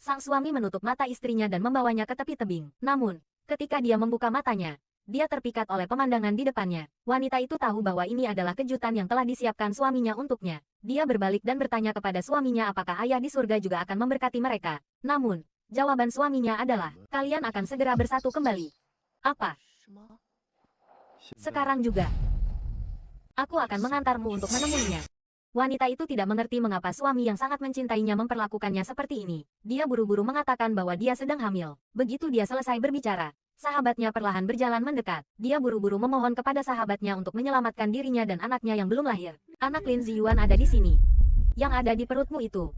Sang suami menutup mata istrinya dan membawanya ke tepi tebing. Namun, ketika dia membuka matanya, dia terpikat oleh pemandangan di depannya. Wanita itu tahu bahwa ini adalah kejutan yang telah disiapkan suaminya untuknya. Dia berbalik dan bertanya kepada suaminya apakah ayah di surga juga akan memberkati mereka. Namun, jawaban suaminya adalah, kalian akan segera bersatu kembali. Apa? Sekarang juga. Aku akan mengantarmu untuk menemuinya. Wanita itu tidak mengerti mengapa suami yang sangat mencintainya memperlakukannya seperti ini. Dia buru-buru mengatakan bahwa dia sedang hamil. Begitu dia selesai berbicara, sahabatnya perlahan berjalan mendekat. Dia buru-buru memohon kepada sahabatnya untuk menyelamatkan dirinya dan anaknya yang belum lahir. Anak Lin Ziyuan ada di sini. Yang ada di perutmu itu.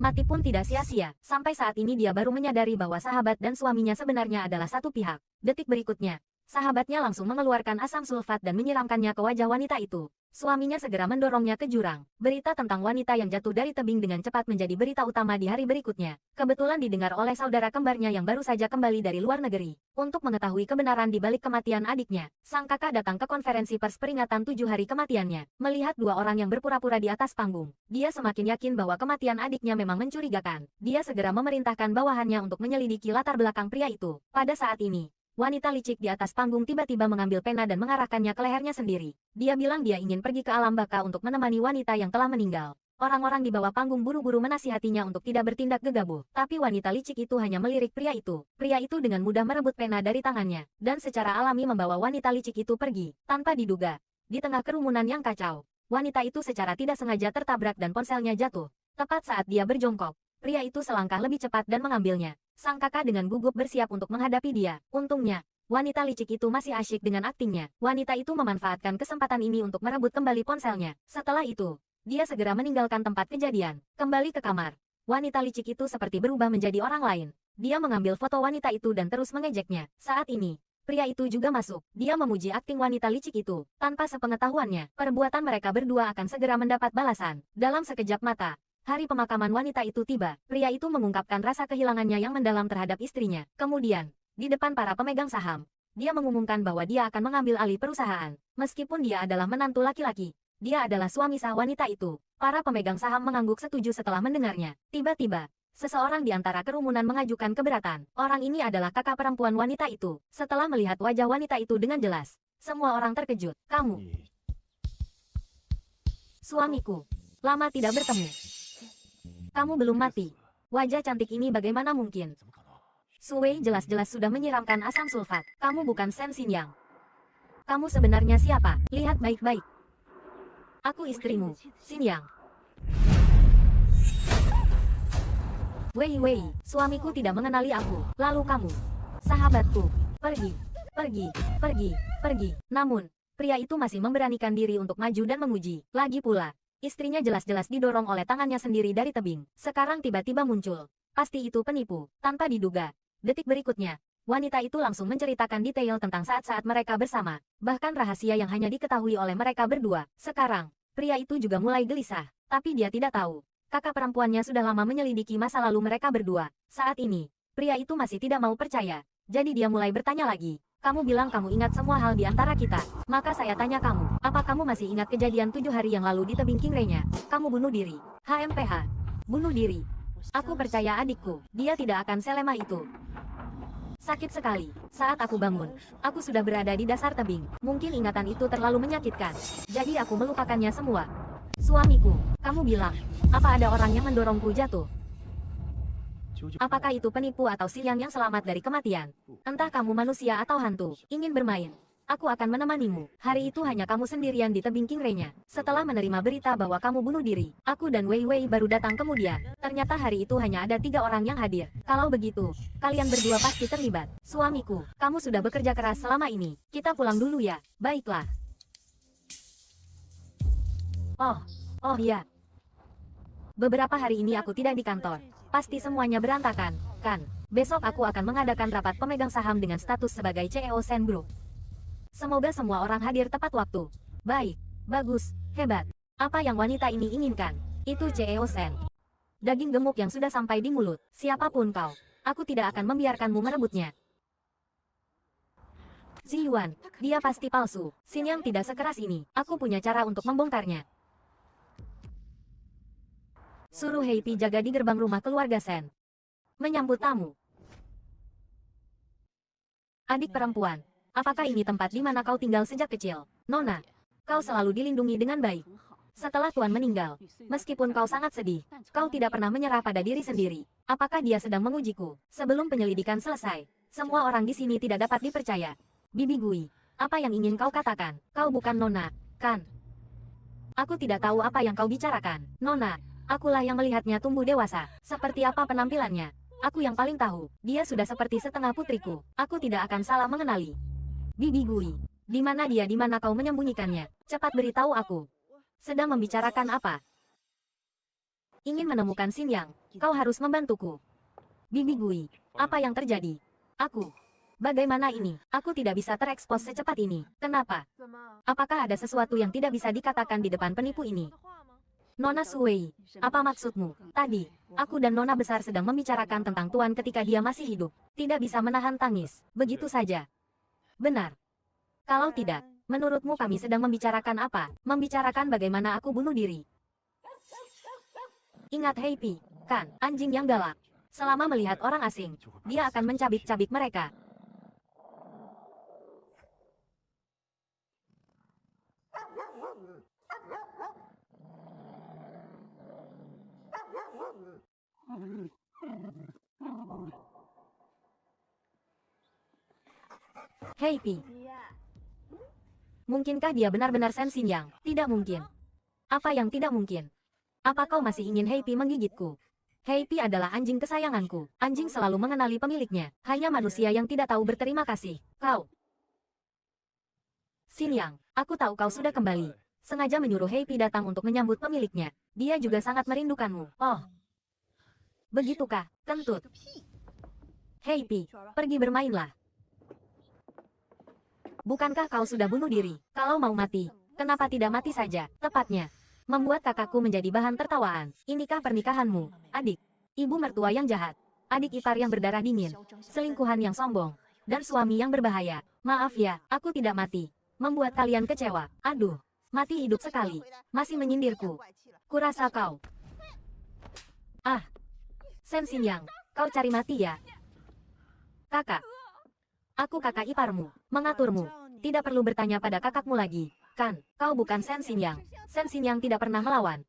Mati pun tidak sia-sia. Sampai saat ini dia baru menyadari bahwa sahabat dan suaminya sebenarnya adalah satu pihak. Detik berikutnya, sahabatnya langsung mengeluarkan asam sulfat dan menyiramkannya ke wajah wanita itu. Suaminya segera mendorongnya ke jurang. Berita tentang wanita yang jatuh dari tebing dengan cepat menjadi berita utama di hari berikutnya. Kebetulan didengar oleh saudara kembarnya yang baru saja kembali dari luar negeri. Untuk mengetahui kebenaran di balik kematian adiknya, sang kakak datang ke konferensi pers peringatan 7 hari kematiannya. Melihat dua orang yang berpura-pura di atas panggung, dia semakin yakin bahwa kematian adiknya memang mencurigakan. Dia segera memerintahkan bawahannya untuk menyelidiki latar belakang pria itu. Pada saat ini, wanita licik di atas panggung tiba-tiba mengambil pena dan mengarahkannya ke lehernya sendiri. Dia bilang dia ingin pergi ke alam baka untuk menemani wanita yang telah meninggal. Orang-orang di bawah panggung buru-buru menasihatinya untuk tidak bertindak gegabah. Tapi wanita licik itu hanya melirik pria itu. Pria itu dengan mudah merebut pena dari tangannya, dan secara alami membawa wanita licik itu pergi. Tanpa diduga, di tengah kerumunan yang kacau, wanita itu secara tidak sengaja tertabrak dan ponselnya jatuh. Tepat saat dia berjongkok, pria itu selangkah lebih cepat dan mengambilnya. Sang kakak dengan gugup bersiap untuk menghadapi dia. Untungnya, wanita licik itu masih asyik dengan aktingnya. Wanita itu memanfaatkan kesempatan ini untuk merebut kembali ponselnya. Setelah itu, dia segera meninggalkan tempat kejadian. Kembali ke kamar, wanita licik itu seperti berubah menjadi orang lain. Dia mengambil foto wanita itu dan terus mengejeknya. Saat ini, pria itu juga masuk. Dia memuji akting wanita licik itu. Tanpa sepengetahuannya, perbuatan mereka berdua akan segera mendapat balasan. Dalam sekejap mata, hari pemakaman wanita itu tiba. Pria itu mengungkapkan rasa kehilangannya yang mendalam terhadap istrinya. Kemudian, di depan para pemegang saham, dia mengumumkan bahwa dia akan mengambil alih perusahaan. Meskipun dia adalah menantu laki-laki, dia adalah suami sah wanita itu. Para pemegang saham mengangguk setuju setelah mendengarnya. Tiba-tiba, seseorang di antara kerumunan mengajukan keberatan. Orang ini adalah kakak perempuan wanita itu. Setelah melihat wajah wanita itu dengan jelas, semua orang terkejut. Kamu, suamiku, lama tidak bertemu. Kamu belum mati. Wajah cantik ini bagaimana mungkin? Suwei jelas-jelas sudah menyiramkan asam sulfat. Kamu bukan Shen Xinyang. Kamu sebenarnya siapa? Lihat baik-baik. Aku istrimu, Xinyang. Wei, suamiku tidak mengenali aku. Lalu kamu, sahabatku, pergi. Namun, pria itu masih memberanikan diri untuk maju dan memuji. Lagi pula, istrinya jelas-jelas didorong oleh tangannya sendiri dari tebing. Sekarang tiba-tiba muncul. Pasti itu penipu. Tanpa diduga, detik berikutnya, wanita itu langsung menceritakan detail tentang saat-saat mereka bersama. Bahkan rahasia yang hanya diketahui oleh mereka berdua. Sekarang, pria itu juga mulai gelisah. Tapi dia tidak tahu, kakak perempuannya sudah lama menyelidiki masa lalu mereka berdua. Saat ini, pria itu masih tidak mau percaya. Jadi dia mulai bertanya lagi. Kamu bilang kamu ingat semua hal di antara kita. Maka saya tanya kamu, apa kamu masih ingat kejadian 7 hari yang lalu di tebing Kingrenya? Kamu bunuh diri. HMPH. Bunuh diri. Aku percaya adikku, dia tidak akan selemah itu. Sakit sekali. Saat aku bangun, aku sudah berada di dasar tebing. Mungkin ingatan itu terlalu menyakitkan. Jadi aku melupakannya semua. Suamiku, kamu bilang, apa ada orang yang mendorongku jatuh? Apakah itu penipu atau siang yang selamat dari kematian? Entah kamu manusia atau hantu, ingin bermain. Aku akan menemanimu. Hari itu hanya kamu sendirian di tebing Kingrenya. Setelah menerima berita bahwa kamu bunuh diri, aku dan Wei baru datang kemudian. Ternyata hari itu hanya ada 3 orang yang hadir. Kalau begitu, kalian berdua pasti terlibat. Suamiku, kamu sudah bekerja keras selama ini. Kita pulang dulu ya. Baiklah. Oh ya. Beberapa hari ini aku tidak di kantor. Pasti semuanya berantakan, kan? Besok aku akan mengadakan rapat pemegang saham dengan status sebagai CEO Shen Group. Semoga semua orang hadir tepat waktu. Baik, bagus, hebat. Apa yang wanita ini inginkan? Itu CEO Shen. Daging gemuk yang sudah sampai di mulut. Siapapun kau, aku tidak akan membiarkanmu merebutnya. Ziyuan, dia pasti palsu. Xinyang tidak sekeras ini. Aku punya cara untuk membongkarnya. Suruh Heipi jaga di gerbang rumah keluarga Shen. Menyambut tamu. Adik perempuan, apakah ini tempat di mana kau tinggal sejak kecil? Nona, kau selalu dilindungi dengan baik. Setelah Tuan meninggal, meskipun kau sangat sedih, kau tidak pernah menyerah pada diri sendiri. Apakah dia sedang mengujiku? Sebelum penyelidikan selesai, semua orang di sini tidak dapat dipercaya. Bibi Gui, apa yang ingin kau katakan? Kau bukan Nona, kan? Aku tidak tahu apa yang kau bicarakan. Nona, akulah yang melihatnya tumbuh dewasa. Seperti apa penampilannya? Aku yang paling tahu. Dia sudah seperti setengah putriku. Aku tidak akan salah mengenali. Bibi Gui, di mana dia? Di mana kau menyembunyikannya? Cepat beritahu aku. Sedang membicarakan apa? Ingin menemukan Xin Yang. Kau harus membantuku. Bibi Gui, apa yang terjadi? Aku. Bagaimana ini? Aku tidak bisa terekspos secepat ini. Kenapa? Apakah ada sesuatu yang tidak bisa dikatakan di depan penipu ini? Nona Suwei, apa maksudmu? Tadi, aku dan Nona besar sedang membicarakan tentang Tuan ketika dia masih hidup. Tidak bisa menahan tangis. Begitu saja. Benar. Kalau tidak, menurutmu kami sedang membicarakan apa? Membicarakan bagaimana aku bunuh diri. Ingat Heipi, kan, anjing yang galak. Selama melihat orang asing, dia akan mencabik-cabik mereka. Heipi, mungkinkah dia benar-benar Sen Xin Yang? Tidak mungkin. Apa yang tidak mungkin? Apa kau masih ingin Heipi menggigitku? Heipi adalah anjing kesayanganku. Anjing selalu mengenali pemiliknya. Hanya manusia yang tidak tahu berterima kasih. Kau. Xin Yang, aku tahu kau sudah kembali. Sengaja menyuruh Heipi datang untuk menyambut pemiliknya. Dia juga sangat merindukanmu. Oh. Begitukah? Kentut. Heipi, pergi bermainlah. Bukankah kau sudah bunuh diri? Kalau mau mati, kenapa tidak mati saja? Tepatnya, membuat kakakku menjadi bahan tertawaan. Inikah pernikahanmu, adik? Ibu mertua yang jahat, adik ipar yang berdarah dingin, selingkuhan yang sombong, dan suami yang berbahaya. Maaf ya, aku tidak mati. Membuat kalian kecewa. Aduh, mati hidup sekali. Masih menyindirku. Kurasa kau. Ah, Sen Xin Yang, kau cari mati ya? Kakak. Aku kakak iparmu, mengaturmu. Tidak perlu bertanya pada kakakmu lagi. Kan, kau bukan Sen Xin Yang. Sen Xin Yang tidak pernah melawan.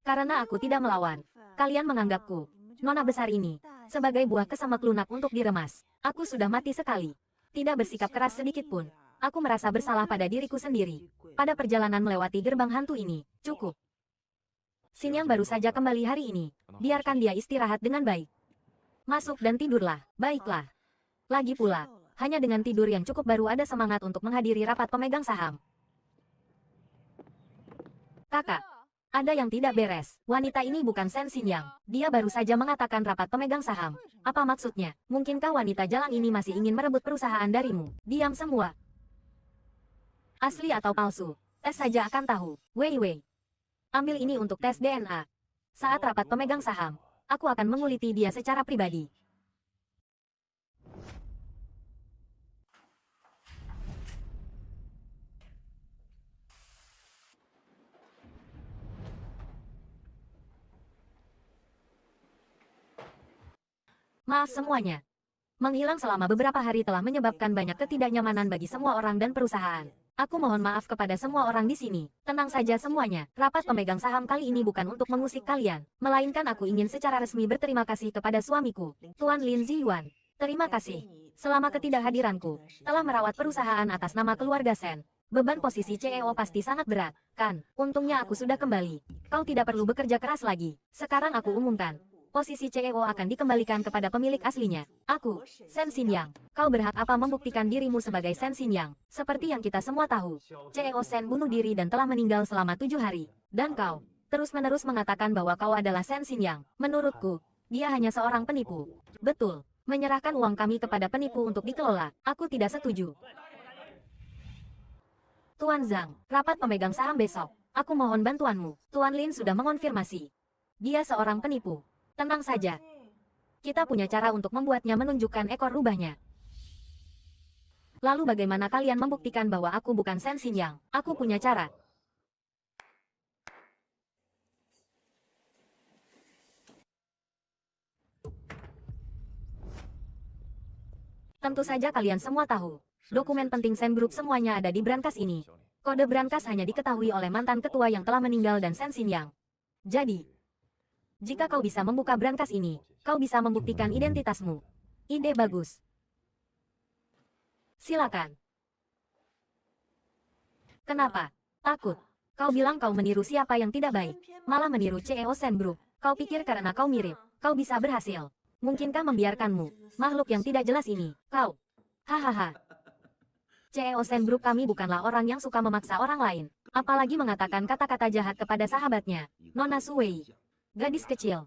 Karena aku tidak melawan, kalian menganggapku, Nona besar ini, sebagai buah kesemek lunak untuk diremas. Aku sudah mati sekali. Tidak bersikap keras sedikit pun. Aku merasa bersalah pada diriku sendiri. Pada perjalanan melewati gerbang hantu ini, cukup. Xin Yang baru saja kembali hari ini. Biarkan dia istirahat dengan baik. Masuk dan tidurlah. Baiklah. Lagi pula, hanya dengan tidur yang cukup baru ada semangat untuk menghadiri rapat pemegang saham. Kakak, ada yang tidak beres. Wanita ini bukan Sen Xin Yang. Dia baru saja mengatakan rapat pemegang saham. Apa maksudnya? Mungkinkah wanita jalang ini masih ingin merebut perusahaan darimu? Diam semua. Asli atau palsu? Tes saja akan tahu. Wei Wei. Ambil ini untuk tes DNA. Saat rapat pemegang saham, aku akan menguliti dia secara pribadi. Maaf semuanya. Menghilang selama beberapa hari telah menyebabkan banyak ketidaknyamanan bagi semua orang dan perusahaan. Aku mohon maaf kepada semua orang di sini. Tenang saja semuanya. Rapat pemegang saham kali ini bukan untuk mengusik kalian. Melainkan aku ingin secara resmi berterima kasih kepada suamiku, Tuan Lin Ziyuan. Terima kasih. Selama ketidakhadiranku, telah merawat perusahaan atas nama keluarga Sen. Beban posisi CEO pasti sangat berat, kan? Untungnya aku sudah kembali. Kau tidak perlu bekerja keras lagi. Sekarang aku umumkan. Posisi CEO akan dikembalikan kepada pemilik aslinya. Aku, Sen Xin Yang. Kau berhak apa membuktikan dirimu sebagai Sen Xin Yang? Seperti yang kita semua tahu, CEO Sen bunuh diri dan telah meninggal selama 7 hari. Dan kau, terus-menerus mengatakan bahwa kau adalah Sen Xin Yang. Menurutku, dia hanya seorang penipu. Betul, menyerahkan uang kami kepada penipu untuk dikelola. Aku tidak setuju. Tuan Zhang, rapat pemegang saham besok. Aku mohon bantuanmu. Tuan Lin sudah mengonfirmasi. Dia seorang penipu. Tenang saja. Kita punya cara untuk membuatnya menunjukkan ekor rubahnya. Lalu bagaimana kalian membuktikan bahwa aku bukan Sen Xin Yang? Aku punya cara. Tentu saja kalian semua tahu. Dokumen penting Sen Group semuanya ada di brankas ini. Kode brankas hanya diketahui oleh mantan ketua yang telah meninggal dan Sen Xinyang. Jadi, jika kau bisa membuka brankas ini, kau bisa membuktikan identitasmu. Ide bagus. Silakan. Kenapa? Takut. Kau bilang kau meniru siapa yang tidak baik. Malah meniru CEO Sen Group. Kau pikir karena kau mirip, kau bisa berhasil. Mungkinkah membiarkanmu, makhluk yang tidak jelas ini, kau? Hahaha. CEO Sen Group kami bukanlah orang yang suka memaksa orang lain. Apalagi mengatakan kata-kata jahat kepada sahabatnya, Nona Suwei. Gadis kecil.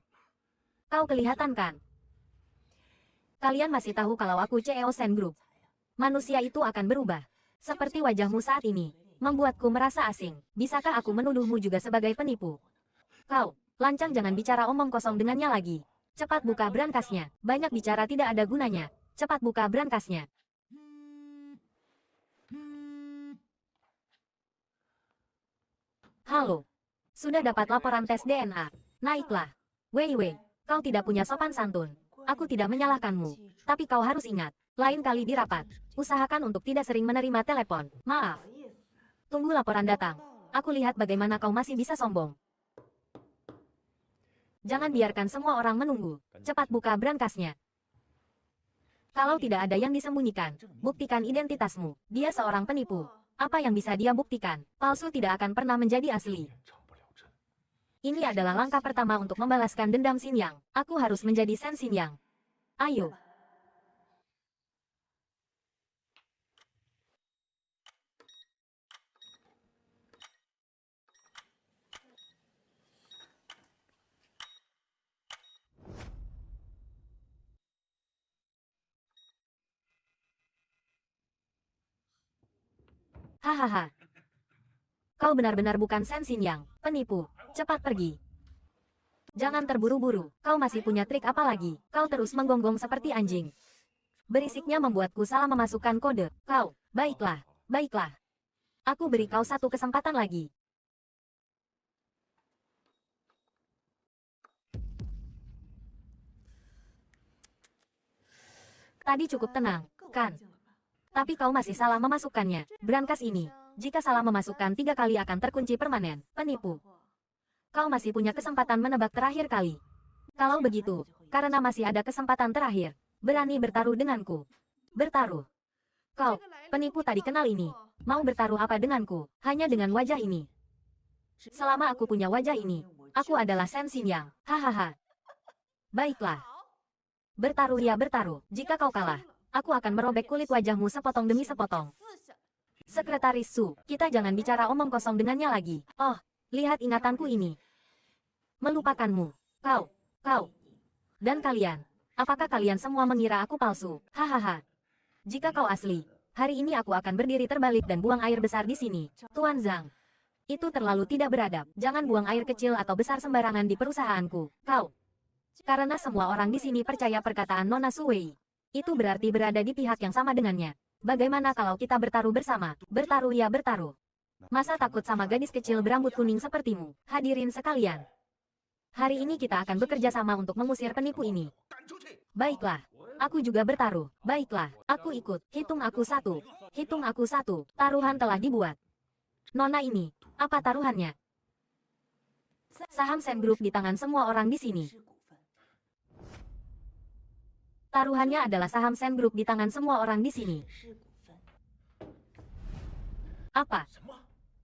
Kau kelihatan kan? Kalian masih tahu kalau aku CEO Sen Group. Manusia itu akan berubah. Seperti wajahmu saat ini. Membuatku merasa asing. Bisakah aku menuduhmu juga sebagai penipu? Kau, lancang jangan bicara omong kosong dengannya lagi. Cepat buka brankasnya. Banyak bicara tidak ada gunanya. Cepat buka brankasnya. Halo. Sudah dapat laporan tes DNA. Naiklah. Wei Wei, kau tidak punya sopan santun. Aku tidak menyalahkanmu. Tapi kau harus ingat, lain kali di rapat, usahakan untuk tidak sering menerima telepon. Maaf. Tunggu laporan datang. Aku lihat bagaimana kau masih bisa sombong. Jangan biarkan semua orang menunggu. Cepat buka brankasnya. Kalau tidak ada yang disembunyikan, buktikan identitasmu. Dia seorang penipu. Apa yang bisa dia buktikan? Palsu tidak akan pernah menjadi asli. Ini adalah langkah pertama untuk membalaskan dendam Xinyang. Aku harus menjadi Sen Xinyang. Ayo. Hahaha. Kau benar-benar bukan Sen Xinyang, penipu. Cepat pergi. Jangan terburu-buru, kau masih punya trik apa lagi? Kau terus menggonggong seperti anjing. Berisiknya membuatku salah memasukkan kode. Kau, baiklah, baiklah. Aku beri kau satu kesempatan lagi. Tadi cukup tenang, kan? Tapi kau masih salah memasukkannya. Brankas ini, jika salah memasukkan 3 kali akan terkunci permanen. Penipu. Kau masih punya kesempatan menebak terakhir kali. Kalau begitu, karena masih ada kesempatan terakhir, berani bertaruh denganku. Bertaruh. Kau, penipu tadi kenal ini. Mau bertaruh apa denganku? Hanya dengan wajah ini. Selama aku punya wajah ini, aku adalah Sen Xinyang. Hahaha. Baiklah. Bertaruh ya bertaruh. Jika kau kalah, aku akan merobek kulit wajahmu sepotong demi sepotong. Sekretaris Su, kita jangan bicara omong kosong dengannya lagi. Oh, lihat ingatanku ini. Melupakanmu. Kau. Dan kalian. Apakah kalian semua mengira aku palsu? Hahaha. Jika kau asli, hari ini aku akan berdiri terbalik dan buang air besar di sini. Tuan Zhang. Itu terlalu tidak beradab. Jangan buang air kecil atau besar sembarangan di perusahaanku. Kau. Karena semua orang di sini percaya perkataan Nona Suwei. Itu berarti berada di pihak yang sama dengannya. Bagaimana kalau kita bertaruh bersama? Bertaruh ya bertaruh. Masa takut sama gadis kecil berambut kuning sepertimu? Hadirin sekalian. Hari ini kita akan bekerja sama untuk mengusir penipu ini. Baiklah. Aku juga bertaruh. Baiklah. Aku ikut. Hitung aku 1. Hitung aku 1. Taruhan telah dibuat. Nona ini, apa taruhannya? Saham Sen Group di tangan semua orang di sini. Taruhannya adalah saham Sen Group di tangan semua orang di sini. Apa?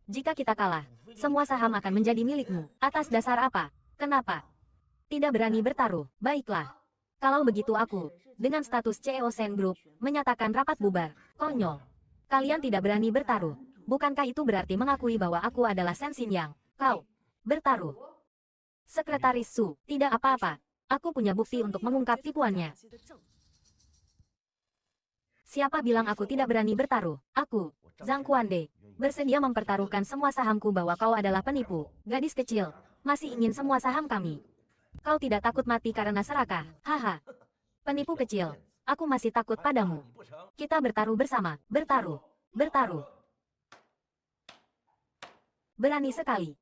Jika kita kalah, semua saham akan menjadi milikmu. Atas dasar apa? Kenapa? Tidak berani bertaruh. Baiklah. Kalau begitu aku, dengan status CEO Sen Group, menyatakan rapat bubar. Konyol. Kalian tidak berani bertaruh. Bukankah itu berarti mengakui bahwa aku adalah Sen Xinyang? Kau. Bertaruh. Sekretaris Su, tidak apa-apa. Aku punya bukti untuk mengungkap tipuannya. Siapa bilang aku tidak berani bertaruh? Aku, Zhang Kuande, bersedia mempertaruhkan semua sahamku bahwa kau adalah penipu. Gadis kecil, masih ingin semua saham kami. Kau tidak takut mati karena serakah. Haha. Penipu kecil, aku masih takut padamu. Kita bertaruh bersama. Bertaruh. Bertaruh. Berani sekali.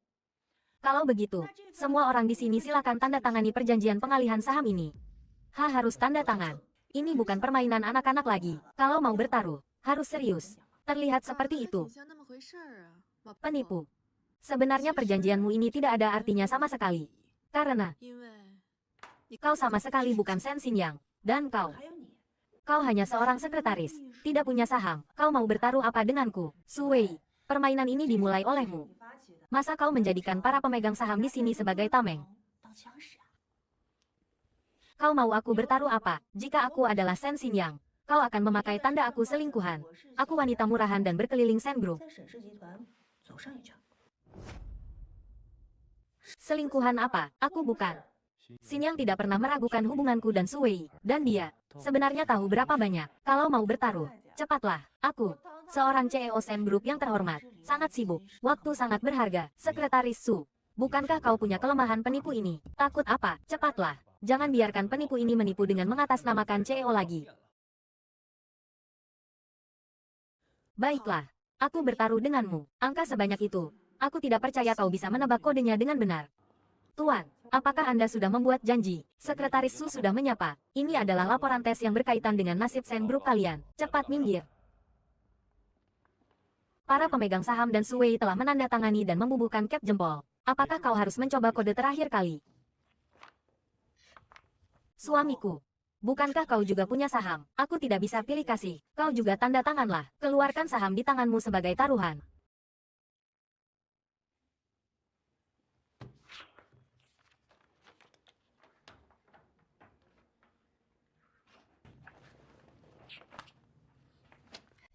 Kalau begitu, semua orang di sini silakan tanda tangani perjanjian pengalihan saham ini. Harus tanda tangan. Ini bukan permainan anak-anak lagi. Kalau mau bertaruh, harus serius. Terlihat seperti itu. Penipu. Sebenarnya perjanjianmu ini tidak ada artinya sama sekali. Karena kau sama sekali bukan Shen Xingyang. Dan kau hanya seorang sekretaris. Tidak punya saham. Kau mau bertaruh apa denganku? Su Wei, permainan ini dimulai olehmu. Masa kau menjadikan para pemegang saham di sini sebagai tameng? Kau mau aku bertaruh apa? Jika aku adalah Shen Xingyang, kau akan memakai tanda aku selingkuhan. Aku wanita murahan dan berkeliling Shen Group. Selingkuhan apa? Aku bukan. Xingyang tidak pernah meragukan hubunganku dan Su Wei. Dan dia sebenarnya tahu berapa banyak. Kalau mau bertaruh, cepatlah. Aku, seorang CEO Shen Group yang terhormat, sangat sibuk. Waktu sangat berharga. Sekretaris Su, bukankah kau punya kelemahan penipu ini? Takut apa? Cepatlah. Jangan biarkan penipu ini menipu dengan mengatasnamakan CEO lagi. Baiklah. Aku bertaruh denganmu. Angka sebanyak itu. Aku tidak percaya kau bisa menebak kodenya dengan benar. Tuan, apakah Anda sudah membuat janji? Sekretaris Su sudah menyapa. Ini adalah laporan tes yang berkaitan dengan nasib Shen Group kalian. Cepat minggir. Para pemegang saham dan Su Wei telah menandatangani dan membubuhkan cap jempol. Apakah kau harus mencoba kode terakhir kali? Suamiku. Bukankah kau juga punya saham? Aku tidak bisa pilih kasih. Kau juga tanda tanganlah. Keluarkan saham di tanganmu sebagai taruhan.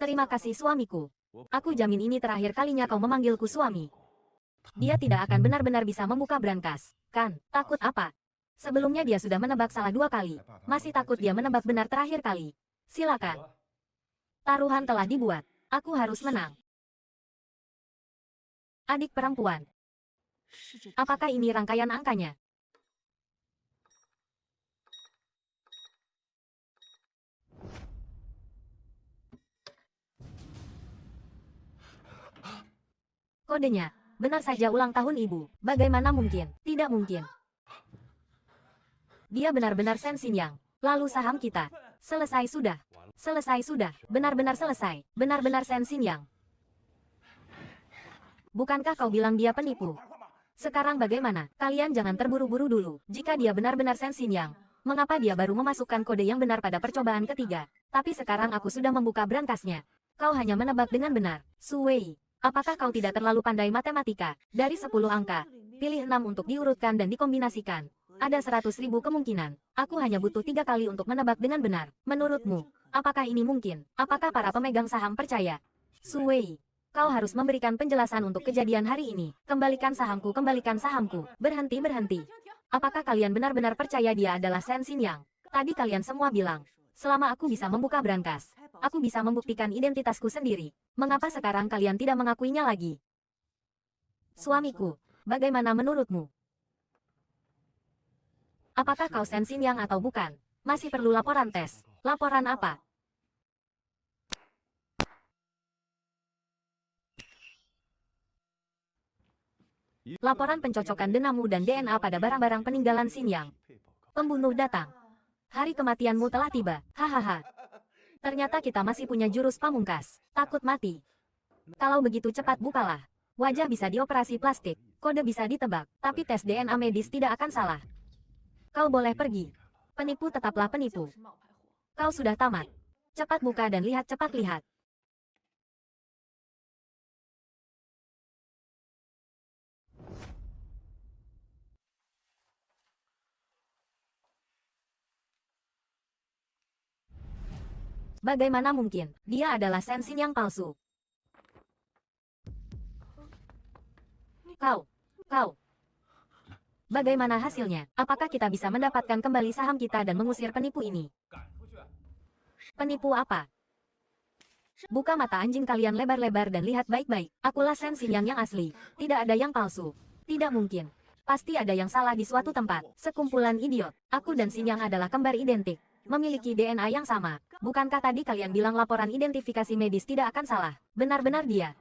Terima kasih suamiku. Aku jamin ini terakhir kalinya kau memanggilku suami. Dia tidak akan benar-benar bisa membuka brankas. Kan, takut apa? Sebelumnya dia sudah menebak salah 2 kali. Masih takut dia menebak benar terakhir kali. Silakan. Taruhan telah dibuat. Aku harus menang. Adik perempuan. Apakah ini rangkaian angkanya? Kodenya. Benar saja ulang tahun ibu. Bagaimana mungkin? Tidak mungkin. Dia benar-benar Shen Xingyang. Lalu saham kita. Selesai sudah. Selesai sudah. Benar-benar selesai. Benar-benar Shen Xingyang. Bukankah kau bilang dia penipu? Sekarang bagaimana? Kalian jangan terburu-buru dulu. Jika dia benar-benar Shen Xingyang, mengapa dia baru memasukkan kode yang benar pada percobaan ketiga? Tapi sekarang aku sudah membuka brankasnya. Kau hanya menebak dengan benar. Su Wei, apakah kau tidak terlalu pandai matematika? Dari 10 angka, pilih 6 untuk diurutkan dan dikombinasikan. Ada 100.000 kemungkinan. Aku hanya butuh 3 kali untuk menebak dengan benar. Menurutmu, apakah ini mungkin? Apakah para pemegang saham percaya? Su Wei, kau harus memberikan penjelasan untuk kejadian hari ini. Kembalikan sahamku, kembalikan sahamku. Berhenti, berhenti. Apakah kalian benar-benar percaya dia adalah Shen Xingyang? Tadi kalian semua bilang, selama aku bisa membuka brankas, aku bisa membuktikan identitasku sendiri. Mengapa sekarang kalian tidak mengakuinya lagi? Suamiku, bagaimana menurutmu? Apakah kau Shen Xingyang atau bukan? Masih perlu laporan tes. Laporan apa? Laporan pencocokan denamu dan DNA pada barang-barang peninggalan Xingyang. Pembunuh datang. Hari kematianmu telah tiba. Hahaha. Ternyata kita masih punya jurus pamungkas. Takut mati. Kalau begitu cepat bukalah. Wajah bisa dioperasi plastik. Kode bisa ditebak. Tapi tes DNA medis tidak akan salah. Kau boleh pergi. Penipu tetaplah penipu. Kau sudah tamat. Cepat buka dan lihat, cepat lihat. Bagaimana mungkin? Dia adalah Shen Xingyang palsu. Kau. Bagaimana hasilnya? Apakah kita bisa mendapatkan kembali saham kita dan mengusir penipu ini? Penipu apa? Buka mata anjing kalian lebar-lebar dan lihat baik-baik. Akulah Shen Xingyang yang asli. Tidak ada yang palsu. Tidak mungkin. Pasti ada yang salah di suatu tempat. Sekumpulan idiot. Aku dan Xingyang adalah kembar identik. Memiliki DNA yang sama. Bukankah tadi kalian bilang laporan identifikasi medis tidak akan salah? Benar-benar dia.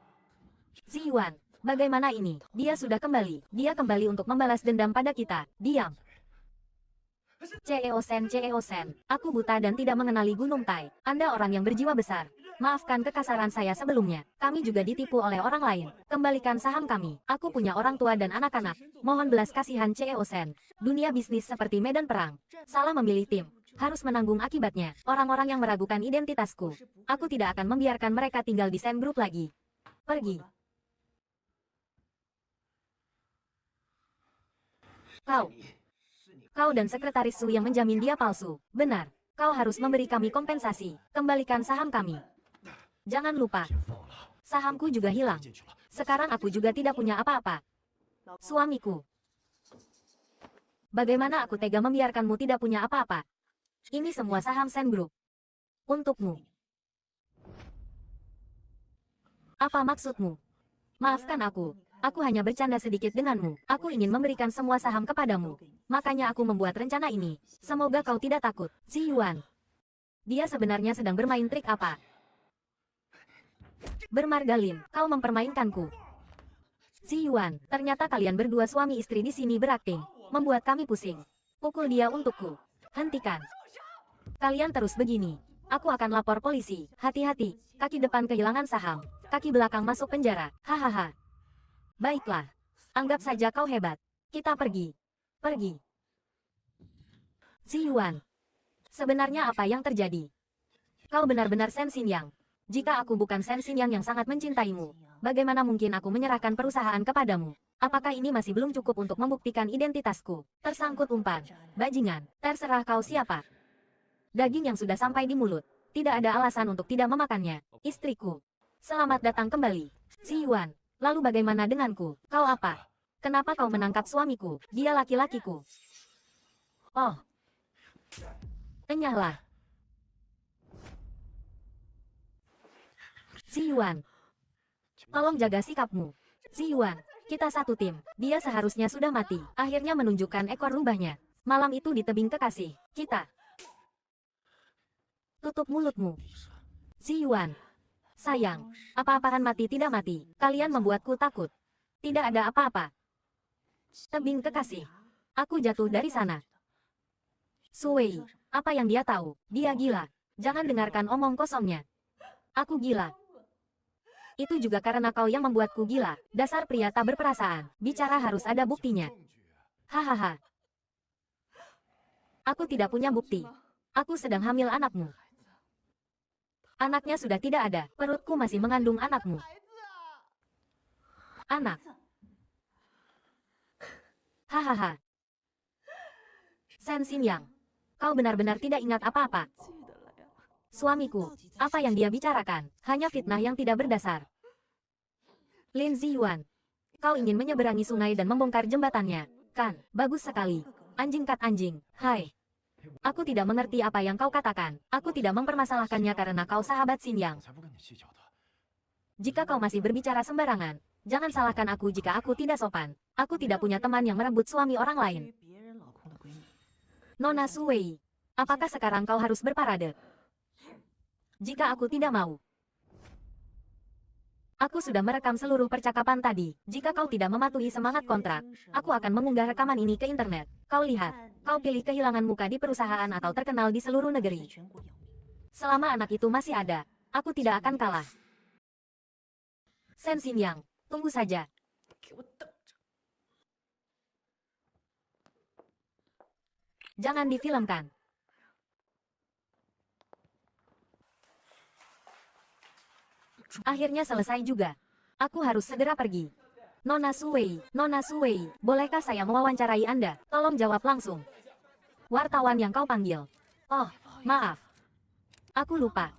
Ziyuan, bagaimana ini? Dia sudah kembali. Dia kembali untuk membalas dendam pada kita. Diam. CEO-sen, CEO-sen. Aku buta dan tidak mengenali Gunung Tai. Anda orang yang berjiwa besar. Maafkan kekasaran saya sebelumnya. Kami juga ditipu oleh orang lain. Kembalikan saham kami. Aku punya orang tua dan anak-anak. Mohon belas kasihan CEO-sen. Dunia bisnis seperti medan perang. Salah memilih tim. Harus menanggung akibatnya. Orang-orang yang meragukan identitasku. Aku tidak akan membiarkan mereka tinggal di Sen Group lagi. Pergi. Kau dan sekretaris Su yang menjamin dia palsu. Benar. Kau harus memberi kami kompensasi. Kembalikan saham kami. Jangan lupa. Sahamku juga hilang. Sekarang aku juga tidak punya apa-apa. Suamiku. Bagaimana aku tega membiarkanmu tidak punya apa-apa? Ini semua saham Sen Group. Untukmu. Apa maksudmu? Maafkan aku. Aku hanya bercanda sedikit denganmu. Aku ingin memberikan semua saham kepadamu. Makanya aku membuat rencana ini. Semoga kau tidak takut. Si Yuan. Dia sebenarnya sedang bermain trik apa? Bermargarin, kau mempermainkanku. Si Yuan, ternyata kalian berdua suami istri di sini berakting. Membuat kami pusing. Pukul dia untukku. Hentikan. Kalian terus begini. Aku akan lapor polisi. Hati-hati. Kaki depan kehilangan saham. Kaki belakang masuk penjara. Hahaha. Baiklah. Anggap saja kau hebat. Kita pergi. Pergi. Si Yuan. Sebenarnya apa yang terjadi? Kau benar-benar Sen Xingyang. Jika aku bukan Sen Xingyang yang sangat mencintaimu, bagaimana mungkin aku menyerahkan perusahaan kepadamu? Apakah ini masih belum cukup untuk membuktikan identitasku? Tersangkut umpan. Bajingan. Terserah kau siapa. Daging yang sudah sampai di mulut. Tidak ada alasan untuk tidak memakannya. Istriku. Selamat datang kembali. Si Yuan. Lalu bagaimana denganku? Kau apa? Kenapa kau menangkap suamiku? Dia laki-lakiku. Oh. Enyahlah. Si Yuan. Tolong jaga sikapmu. Si Yuan. Kita satu tim. Dia seharusnya sudah mati. Akhirnya menunjukkan ekor rubahnya. Malam itu di tebing kekasih. Kita. Tutup mulutmu. Si Yuan. Sayang, apa-apaan mati tidak mati. Kalian membuatku takut. Tidak ada apa-apa. Tebing kekasih. Aku jatuh dari sana. Suwei, apa yang dia tahu? Dia gila. Jangan dengarkan omong kosongnya. Aku gila. Itu juga karena kau yang membuatku gila. Dasar pria tak berperasaan. Bicara harus ada buktinya. Hahaha. Aku tidak punya bukti. Aku sedang hamil anakmu. Anaknya sudah tidak ada. Perutku masih mengandung anakmu. Anak. Hahaha. Sen Xingyang. Kau benar-benar tidak ingat apa-apa. Suamiku. Apa yang dia bicarakan? Hanya fitnah yang tidak berdasar. Lin Ziyuan. Kau ingin menyeberangi sungai dan membongkar jembatannya. Kan? Bagus sekali. Anjing kat anjing. Hai. Aku tidak mengerti apa yang kau katakan. Aku tidak mempermasalahkannya karena kau sahabat Xingyang. Jika kau masih berbicara sembarangan, jangan salahkan aku jika aku tidak sopan. Aku tidak punya teman yang merebut suami orang lain. Nona Suwei, apakah sekarang kau harus berparade? Jika aku tidak mau. Aku sudah merekam seluruh percakapan tadi. Jika kau tidak mematuhi semangat kontrak, aku akan mengunggah rekaman ini ke internet. Kau lihat, kau pilih kehilangan muka di perusahaan atau terkenal di seluruh negeri. Selama anak itu masih ada, aku tidak akan kalah. Sen Xingyang, tunggu saja. Jangan difilmkan. Akhirnya selesai juga. Aku harus segera pergi. Nona Suwei, bolehkah saya mewawancarai Anda? Tolong jawab langsung. Wartawan yang kau panggil. Oh, maaf. Aku lupa.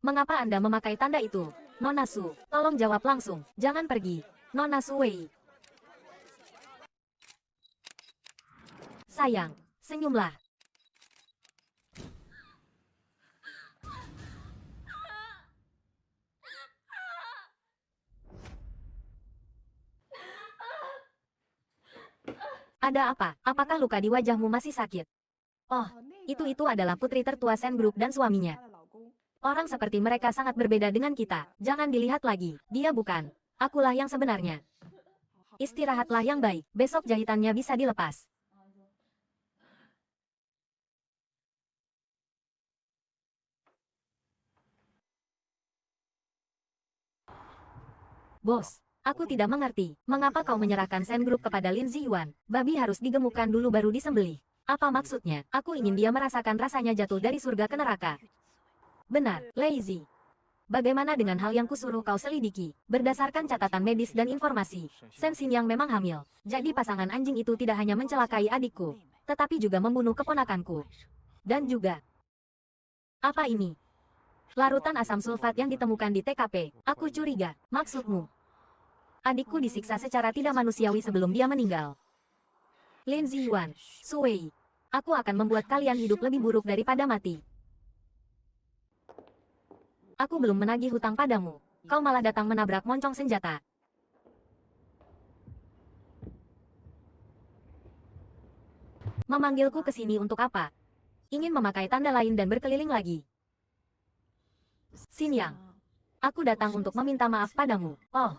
Mengapa Anda memakai tanda itu? Nona Su, tolong jawab langsung. Jangan pergi. Nona Suwei. Sayang, senyumlah. Ada apa? Apakah luka di wajahmu masih sakit? Oh, itu adalah putri tertua Sen Group dan suaminya. Orang seperti mereka sangat berbeda dengan kita. Jangan dilihat lagi. Dia bukan. Akulah yang sebenarnya. Istirahatlah yang baik. Besok jahitannya bisa dilepas. Bos, aku tidak mengerti. Mengapa kau menyerahkan Sen Group kepada Lin Ziyuan? Babi harus digemukkan dulu baru disembelih. Apa maksudnya? Aku ingin dia merasakan rasanya jatuh dari surga ke neraka. Benar, lazy. Bagaimana dengan hal yang kusuruh kau selidiki? Berdasarkan catatan medis dan informasi, Sen Xingyang memang hamil. Jadi pasangan anjing itu tidak hanya mencelakai adikku, tetapi juga membunuh keponakanku. Dan juga... Apa ini? Larutan asam sulfat yang ditemukan di TKP. Aku curiga. Maksudmu? Adikku disiksa secara tidak manusiawi sebelum dia meninggal. Lin Ziyuan, Su Wei. Aku akan membuat kalian hidup lebih buruk daripada mati. Aku belum menagih hutang padamu. Kau malah datang menabrak moncong senjata. Memanggilku ke sini untuk apa? Ingin memakai tanda lain dan berkeliling lagi. Xingyang, aku datang untuk meminta maaf padamu. Oh,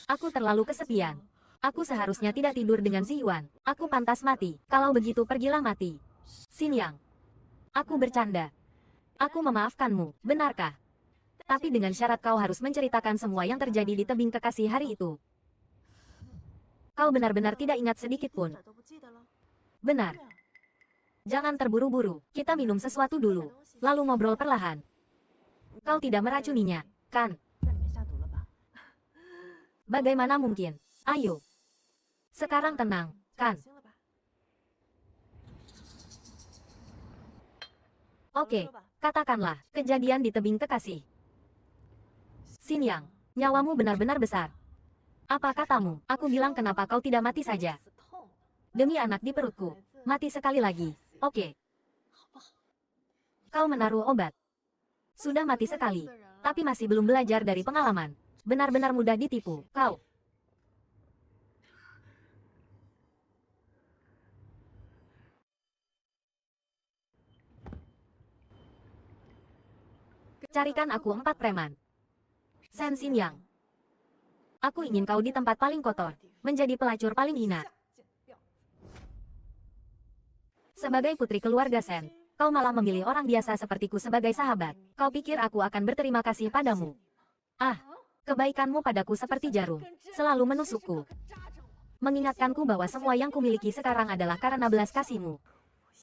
aku terlalu kesepian. Aku seharusnya tidak tidur dengan Ziyuan. Aku pantas mati. Kalau begitu pergilah mati. Xingyang, aku bercanda. Aku memaafkanmu, benarkah? Tapi dengan syarat kau harus menceritakan semua yang terjadi di tebing kekasih hari itu. Kau benar-benar tidak ingat sedikit pun. Benar. Jangan terburu-buru, kita minum sesuatu dulu, lalu ngobrol perlahan. Kau tidak meracuninya, kan? Bagaimana mungkin? Ayo. Sekarang tenang, kan? Oke, katakanlah, kejadian di tebing kekasih. Xingyang, nyawamu benar-benar besar. Apa katamu? Aku bilang kenapa kau tidak mati saja. Demi anak di perutku, mati sekali lagi. Oke. Kau menaruh obat. Sudah mati sekali, tapi masih belum belajar dari pengalaman. Benar-benar mudah ditipu, kau. Carikan aku 4 preman. Sen Xingyang. Aku ingin kau di tempat paling kotor, menjadi pelacur paling hina. Sebagai putri keluarga Sen, kau malah memilih orang biasa sepertiku sebagai sahabat. Kau pikir aku akan berterima kasih padamu? Ah, kebaikanmu padaku seperti jarum, selalu menusukku. Mengingatkanku bahwa semua yang kumiliki sekarang adalah karena belas kasihmu.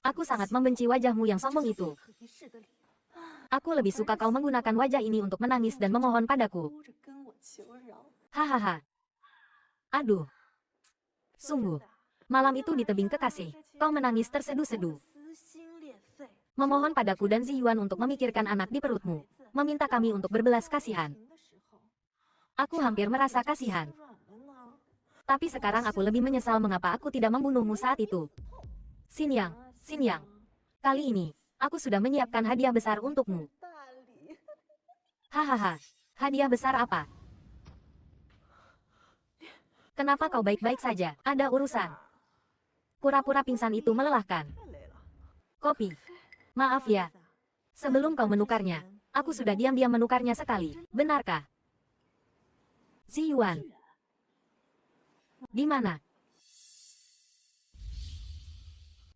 Aku sangat membenci wajahmu yang sombong itu. Aku lebih suka kau menggunakan wajah ini untuk menangis dan memohon padaku. Hahaha. Aduh. Sungguh. Malam itu di tebing kekasih, kau menangis terseduh-seduh. Memohon padaku dan Ziyuan untuk memikirkan anak di perutmu. Meminta kami untuk berbelas kasihan. Aku hampir merasa kasihan. Tapi sekarang aku lebih menyesal mengapa aku tidak membunuhmu saat itu. Xingyang, Xingyang. Kali ini, aku sudah menyiapkan hadiah besar untukmu. Hahaha. Hadiah besar apa? Kenapa kau baik-baik saja? Ada urusan. Pura-pura pingsan itu melelahkan. Kopi. Maaf ya. Sebelum kau menukarnya, aku sudah diam-diam menukarnya sekali. Benarkah? Ziyuan. Di mana?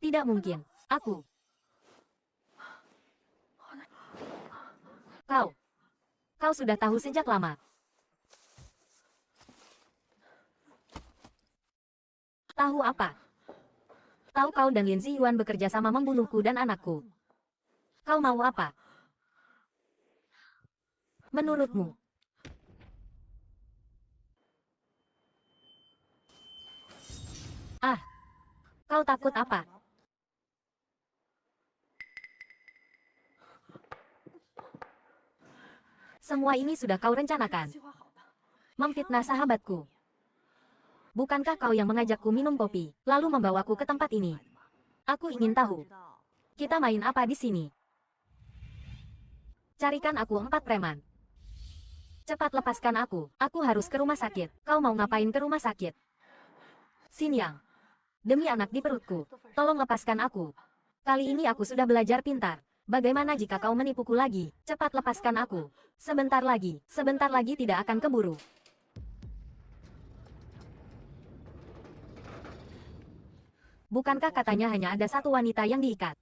Tidak mungkin. Aku. Kau sudah tahu sejak lama. Tahu apa? Tahu kau dan Lin Ziyuan bekerja sama membunuhku dan anakku. Kau mau apa? Menurutmu? Ah, kau takut apa? Semua ini sudah kau rencanakan. Memfitnah sahabatku. Bukankah kau yang mengajakku minum kopi, lalu membawaku ke tempat ini? Aku ingin tahu. Kita main apa di sini? Carikan aku 4 preman. Cepat lepaskan aku. Aku harus ke rumah sakit. Kau mau ngapain ke rumah sakit? Xingyang. Demi anak di perutku, tolong lepaskan aku. Kali ini aku sudah belajar pintar. Bagaimana jika kau menipuku lagi? Cepat lepaskan aku. Sebentar lagi tidak akan keburu. Bukankah katanya hanya ada satu wanita yang diikat?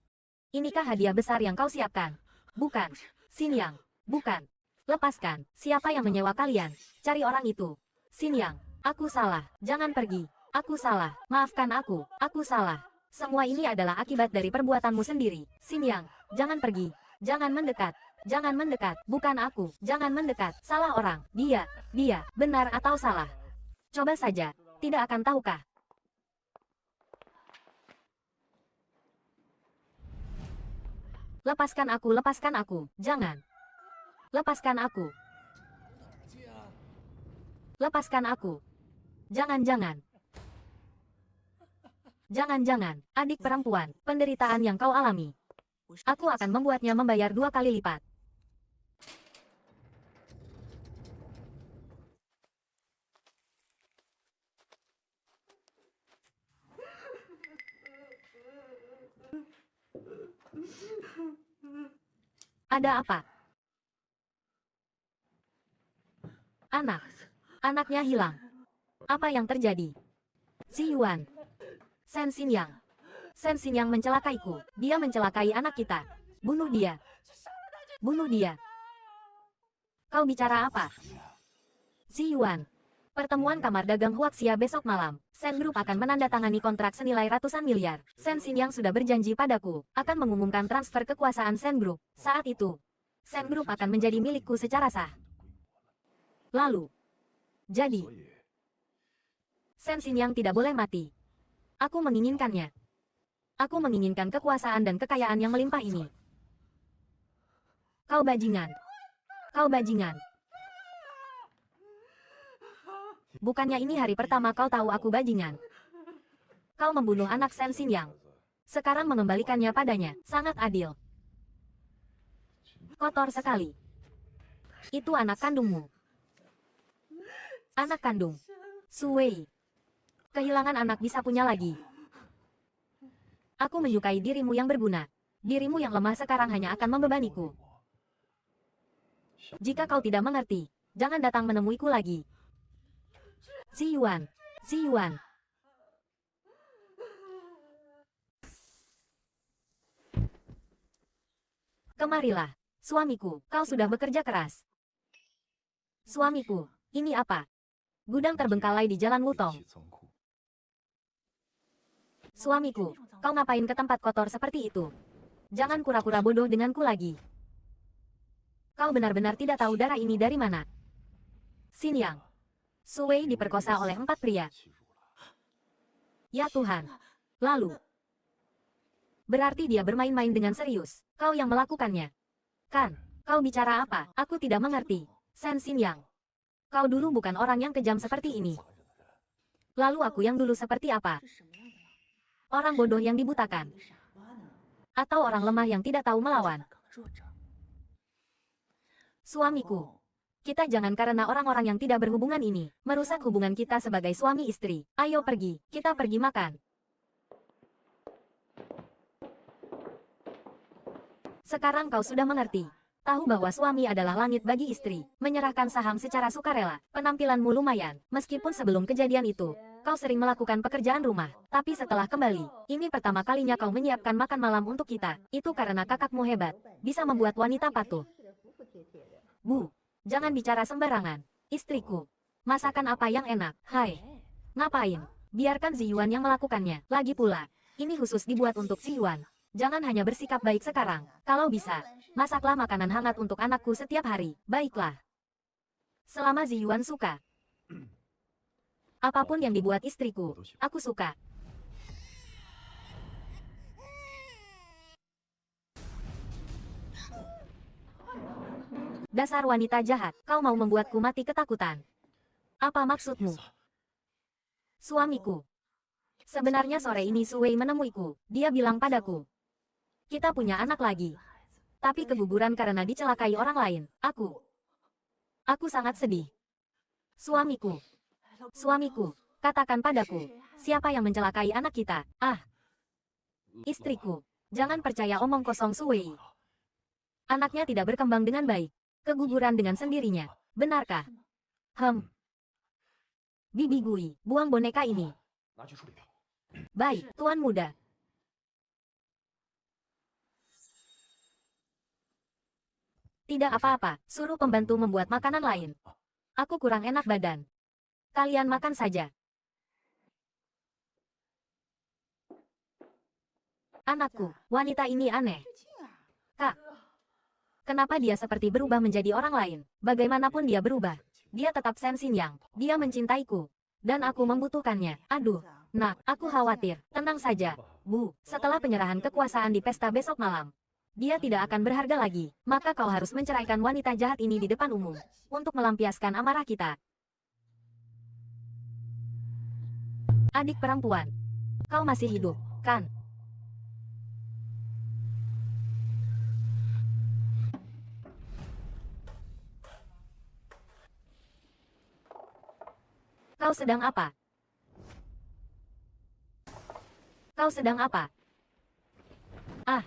Inikah hadiah besar yang kau siapkan? Bukan. Xingyang. Bukan. Lepaskan, siapa yang menyewa kalian? Cari orang itu. Xin Yang, aku salah, jangan pergi. Aku salah, maafkan aku salah. Semua ini adalah akibat dari perbuatanmu sendiri. Xin Yang, jangan pergi. Jangan mendekat. Jangan mendekat, bukan aku. Jangan mendekat, salah orang. Dia, benar atau salah. Coba saja, tidak akan tahukah? Lepaskan aku. Jangan. Lepaskan aku. Lepaskan aku. Jangan. Jangan, adik perempuan, penderitaan yang kau alami. Aku akan membuatnya membayar 2 kali lipat. Ada apa? Anaknya hilang. Apa yang terjadi? Si Yuan. Shen Xinyang. Shen Xinyang mencelakaiku. Dia mencelakai anak kita. Bunuh dia. Bunuh dia. Kau bicara apa? Si Yuan. Pertemuan kamar dagang Huaxia besok malam. Shen Group akan menandatangani kontrak senilai ratusan miliar. Shen Xinyang sudah berjanji padaku, akan mengumumkan transfer kekuasaan Shen Group. Saat itu, Shen Group akan menjadi milikku secara sah. Lalu, jadi, Shen Xinyang tidak boleh mati. Aku menginginkannya. Aku menginginkan kekuasaan dan kekayaan yang melimpah ini. Kau bajingan. Kau bajingan. Bukannya ini hari pertama kau tahu aku bajingan. Kau membunuh anak Shen Xinyang. Sekarang mengembalikannya padanya, sangat adil. Kotor sekali. Itu anak kandungmu. Anak kandung. Su Wei. Kehilangan anak bisa punya lagi. Aku menyukai dirimu yang berguna. Dirimu yang lemah sekarang hanya akan membebaniku. Jika kau tidak mengerti, jangan datang menemuiku lagi. Si Yuan. Kemarilah, suamiku, kau sudah bekerja keras. Suamiku, ini apa? Gudang terbengkalai di Jalan Wutong. Suamiku, kau ngapain ke tempat kotor seperti itu? Jangan pura-pura bodoh denganku lagi. Kau benar-benar tidak tahu darah ini dari mana. Xin Yang. Su Wei diperkosa oleh 4 pria. Ya Tuhan. Lalu. Berarti dia bermain-main dengan serius. Kau yang melakukannya. Kan, kau bicara apa? Aku tidak mengerti. Shen Xinyang. Kau dulu bukan orang yang kejam seperti ini. Lalu aku yang dulu seperti apa? Orang bodoh yang dibutakan. Atau orang lemah yang tidak tahu melawan. Suamiku. Kita jangan karena orang-orang yang tidak berhubungan ini, merusak hubungan kita sebagai suami istri. Ayo pergi, kita pergi makan. Sekarang kau sudah mengerti. Tahu bahwa suami adalah langit bagi istri. Menyerahkan saham secara sukarela. Penampilanmu lumayan. Meskipun sebelum kejadian itu, kau sering melakukan pekerjaan rumah. Tapi setelah kembali, ini pertama kalinya kau menyiapkan makan malam untuk kita. Itu karena kakakmu hebat. Bisa membuat wanita patuh. Bu. Jangan bicara sembarangan. Istriku. Masakan apa yang enak? Hai. Ngapain? Biarkan Zi Yuan yang melakukannya. Lagi pula, ini khusus dibuat untuk Zi Yuan. Jangan hanya bersikap baik sekarang. Kalau bisa, masaklah makanan hangat untuk anakku setiap hari. Baiklah. Selama Zi Yuan suka. Apapun yang dibuat istriku, aku suka. Dasar wanita jahat, kau mau membuatku mati ketakutan. Apa maksudmu? Suamiku. Sebenarnya sore ini Su Wei menemuiku. Dia bilang padaku, kita punya anak lagi. Tapi keguguran karena dicelakai orang lain. Aku sangat sedih. Suamiku. Suamiku, katakan padaku, siapa yang mencelakai anak kita? Ah. Istriku. Jangan percaya omong kosong Su Wei. Anaknya tidak berkembang dengan baik. Keguguran dengan sendirinya. Benarkah? Bibi Gui, buang boneka ini. Baik, Tuan Muda. Tidak apa-apa, suruh pembantu membuat makanan lain. Aku kurang enak badan. Kalian makan saja. Anakku, wanita ini aneh. Kak, kenapa dia seperti berubah menjadi orang lain? Bagaimanapun dia berubah. Dia tetap Shen Xinyang. Dia mencintaiku. Dan aku membutuhkannya. Aduh, nak, aku khawatir. Tenang saja. Bu, setelah penyerahan kekuasaan di pesta besok malam, dia tidak akan berharga lagi. Maka kau harus menceraikan wanita jahat ini di depan umum. Untuk melampiaskan amarah kita. Adik perempuan. Kau masih hidup, kan? Kau sedang apa? Kau sedang apa? Ah,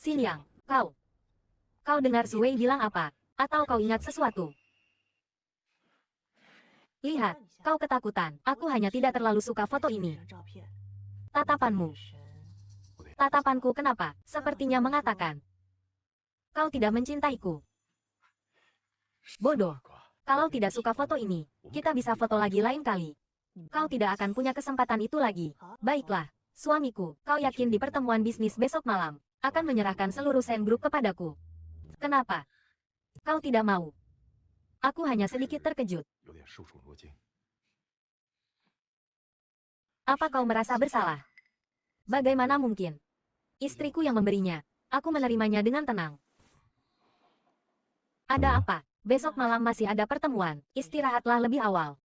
Xinyang, kau. Kau dengar Sui bilang apa? Atau kau ingat sesuatu? Lihat, kau ketakutan. Aku hanya tidak terlalu suka foto ini. Tatapanmu. Tatapanku kenapa? Sepertinya mengatakan. Kau tidak mencintaiku. Bodoh. Kalau tidak suka foto ini, kita bisa foto lagi lain kali. Kau tidak akan punya kesempatan itu lagi. Baiklah, suamiku, kau yakin di pertemuan bisnis besok malam akan menyerahkan seluruh Shen Group kepadaku? Kenapa? Kau tidak mau? Aku hanya sedikit terkejut. Apa kau merasa bersalah? Bagaimana mungkin? Istriku yang memberinya. Aku menerimanya dengan tenang. Ada apa? Besok malam masih ada pertemuan. Istirahatlah lebih awal.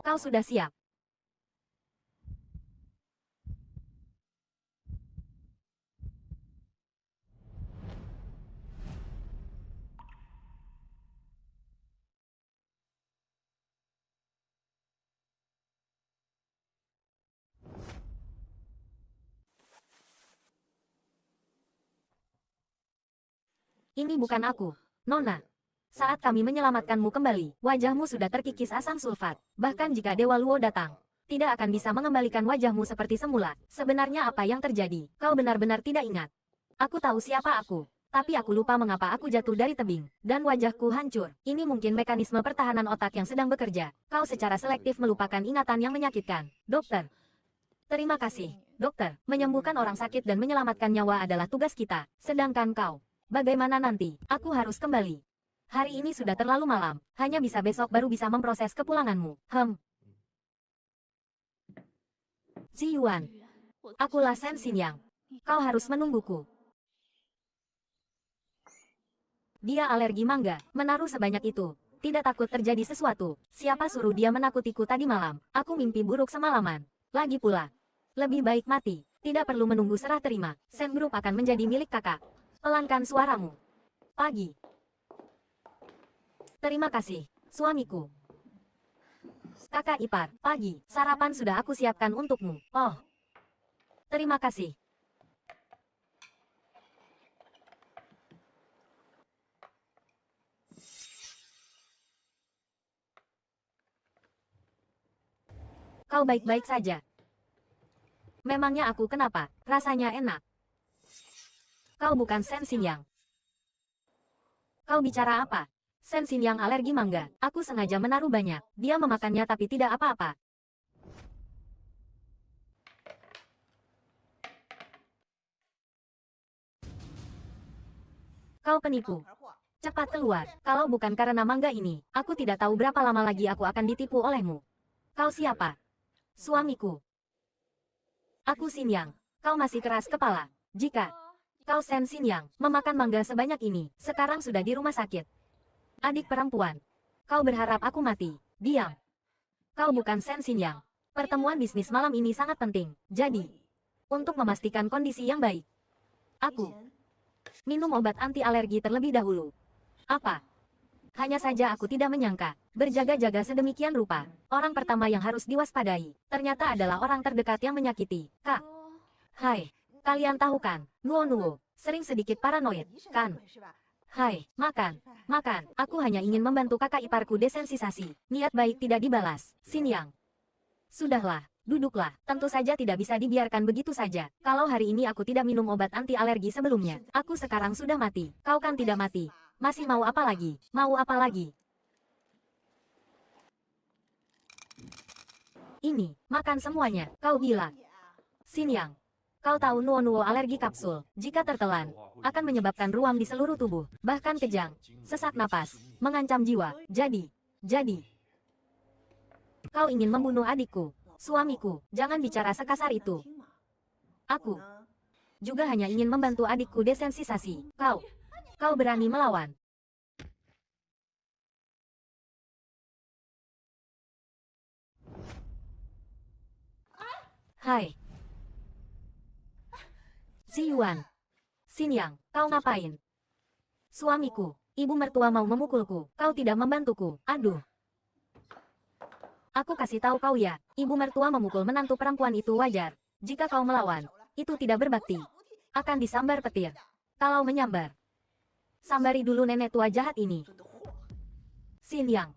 Kau sudah siap? Ini bukan aku, Nona. Saat kami menyelamatkanmu kembali, wajahmu sudah terkikis asam sulfat. Bahkan jika Dewa Luo datang, tidak akan bisa mengembalikan wajahmu seperti semula. Sebenarnya apa yang terjadi? Kau benar-benar tidak ingat. Aku tahu siapa aku. Tapi aku lupa mengapa aku jatuh dari tebing. Dan wajahku hancur. Ini mungkin mekanisme pertahanan otak yang sedang bekerja. Kau secara selektif melupakan ingatan yang menyakitkan. Dokter. Terima kasih, dokter. Menyembuhkan orang sakit dan menyelamatkan nyawa adalah tugas kita. Sedangkan kau. Bagaimana nanti? Aku harus kembali. Hari ini sudah terlalu malam. Hanya bisa besok baru bisa memproses kepulanganmu. Ziyuan. Akulah Shen Xinyang. Kau harus menungguku. Dia alergi mangga. Menaruh sebanyak itu. Tidak takut terjadi sesuatu. Siapa suruh dia menakutiku tadi malam? Aku mimpi buruk semalaman. Lagi pula. Lebih baik mati. Tidak perlu menunggu serah terima. Shen Group akan menjadi milik kakak. Pelankan suaramu. Pagi. Terima kasih, suamiku. Kakak ipar, pagi. Sarapan sudah aku siapkan untukmu. Oh. Terima kasih. Kau baik-baik saja. Memangnya aku kenapa? Rasanya enak. Kau bukan Shen Xinyang. Kau bicara apa? Shen Xinyang alergi mangga. Aku sengaja menaruh banyak. Dia memakannya tapi tidak apa-apa. Kau penipu. Cepat keluar. Kalau bukan karena mangga ini, aku tidak tahu berapa lama lagi aku akan ditipu olehmu. Kau siapa? Suamiku. Aku Xinyang. Kau masih keras kepala. Jika kau Shen Xinyang, memakan mangga sebanyak ini, sekarang sudah di rumah sakit. Adik perempuan. Kau berharap aku mati. Diam. Kau bukan Shen Xinyang. Pertemuan bisnis malam ini sangat penting. Jadi, untuk memastikan kondisi yang baik, aku minum obat anti alergi terlebih dahulu. Apa? Hanya saja aku tidak menyangka, berjaga-jaga sedemikian rupa, orang pertama yang harus diwaspadai, ternyata adalah orang terdekat yang menyakiti. Kak. Hai. Kalian tahu kan, Nuo sering sedikit paranoid, kan? Hai, makan. Aku hanya ingin membantu kakak iparku desensisasi. Niat baik tidak dibalas. Xinyang. Sudahlah, duduklah. Tentu saja tidak bisa dibiarkan begitu saja. Kalau hari ini aku tidak minum obat anti alergi sebelumnya, aku sekarang sudah mati. Kau kan tidak mati. Masih mau apa lagi? Mau apa lagi? Ini, makan semuanya. Kau gila. Xinyan. Kau tahu nuo-nuo alergi kapsul, jika tertelan, akan menyebabkan ruam di seluruh tubuh, bahkan kejang, sesak napas, mengancam jiwa. Jadi, kau ingin membunuh adikku, suamiku, jangan bicara sekasar itu. Aku juga hanya ingin membantu adikku desensisasi. Kau berani melawan. Hai. Ziyuan. Xinyan, kau ngapain? Suamiku, ibu mertua mau memukulku, kau tidak membantuku, aduh. Aku kasih tahu kau ya, ibu mertua memukul menantu perempuan itu wajar. Jika kau melawan, itu tidak berbakti. Akan disambar petir. Kalau menyambar, sambari dulu nenek tua jahat ini. Xinyan,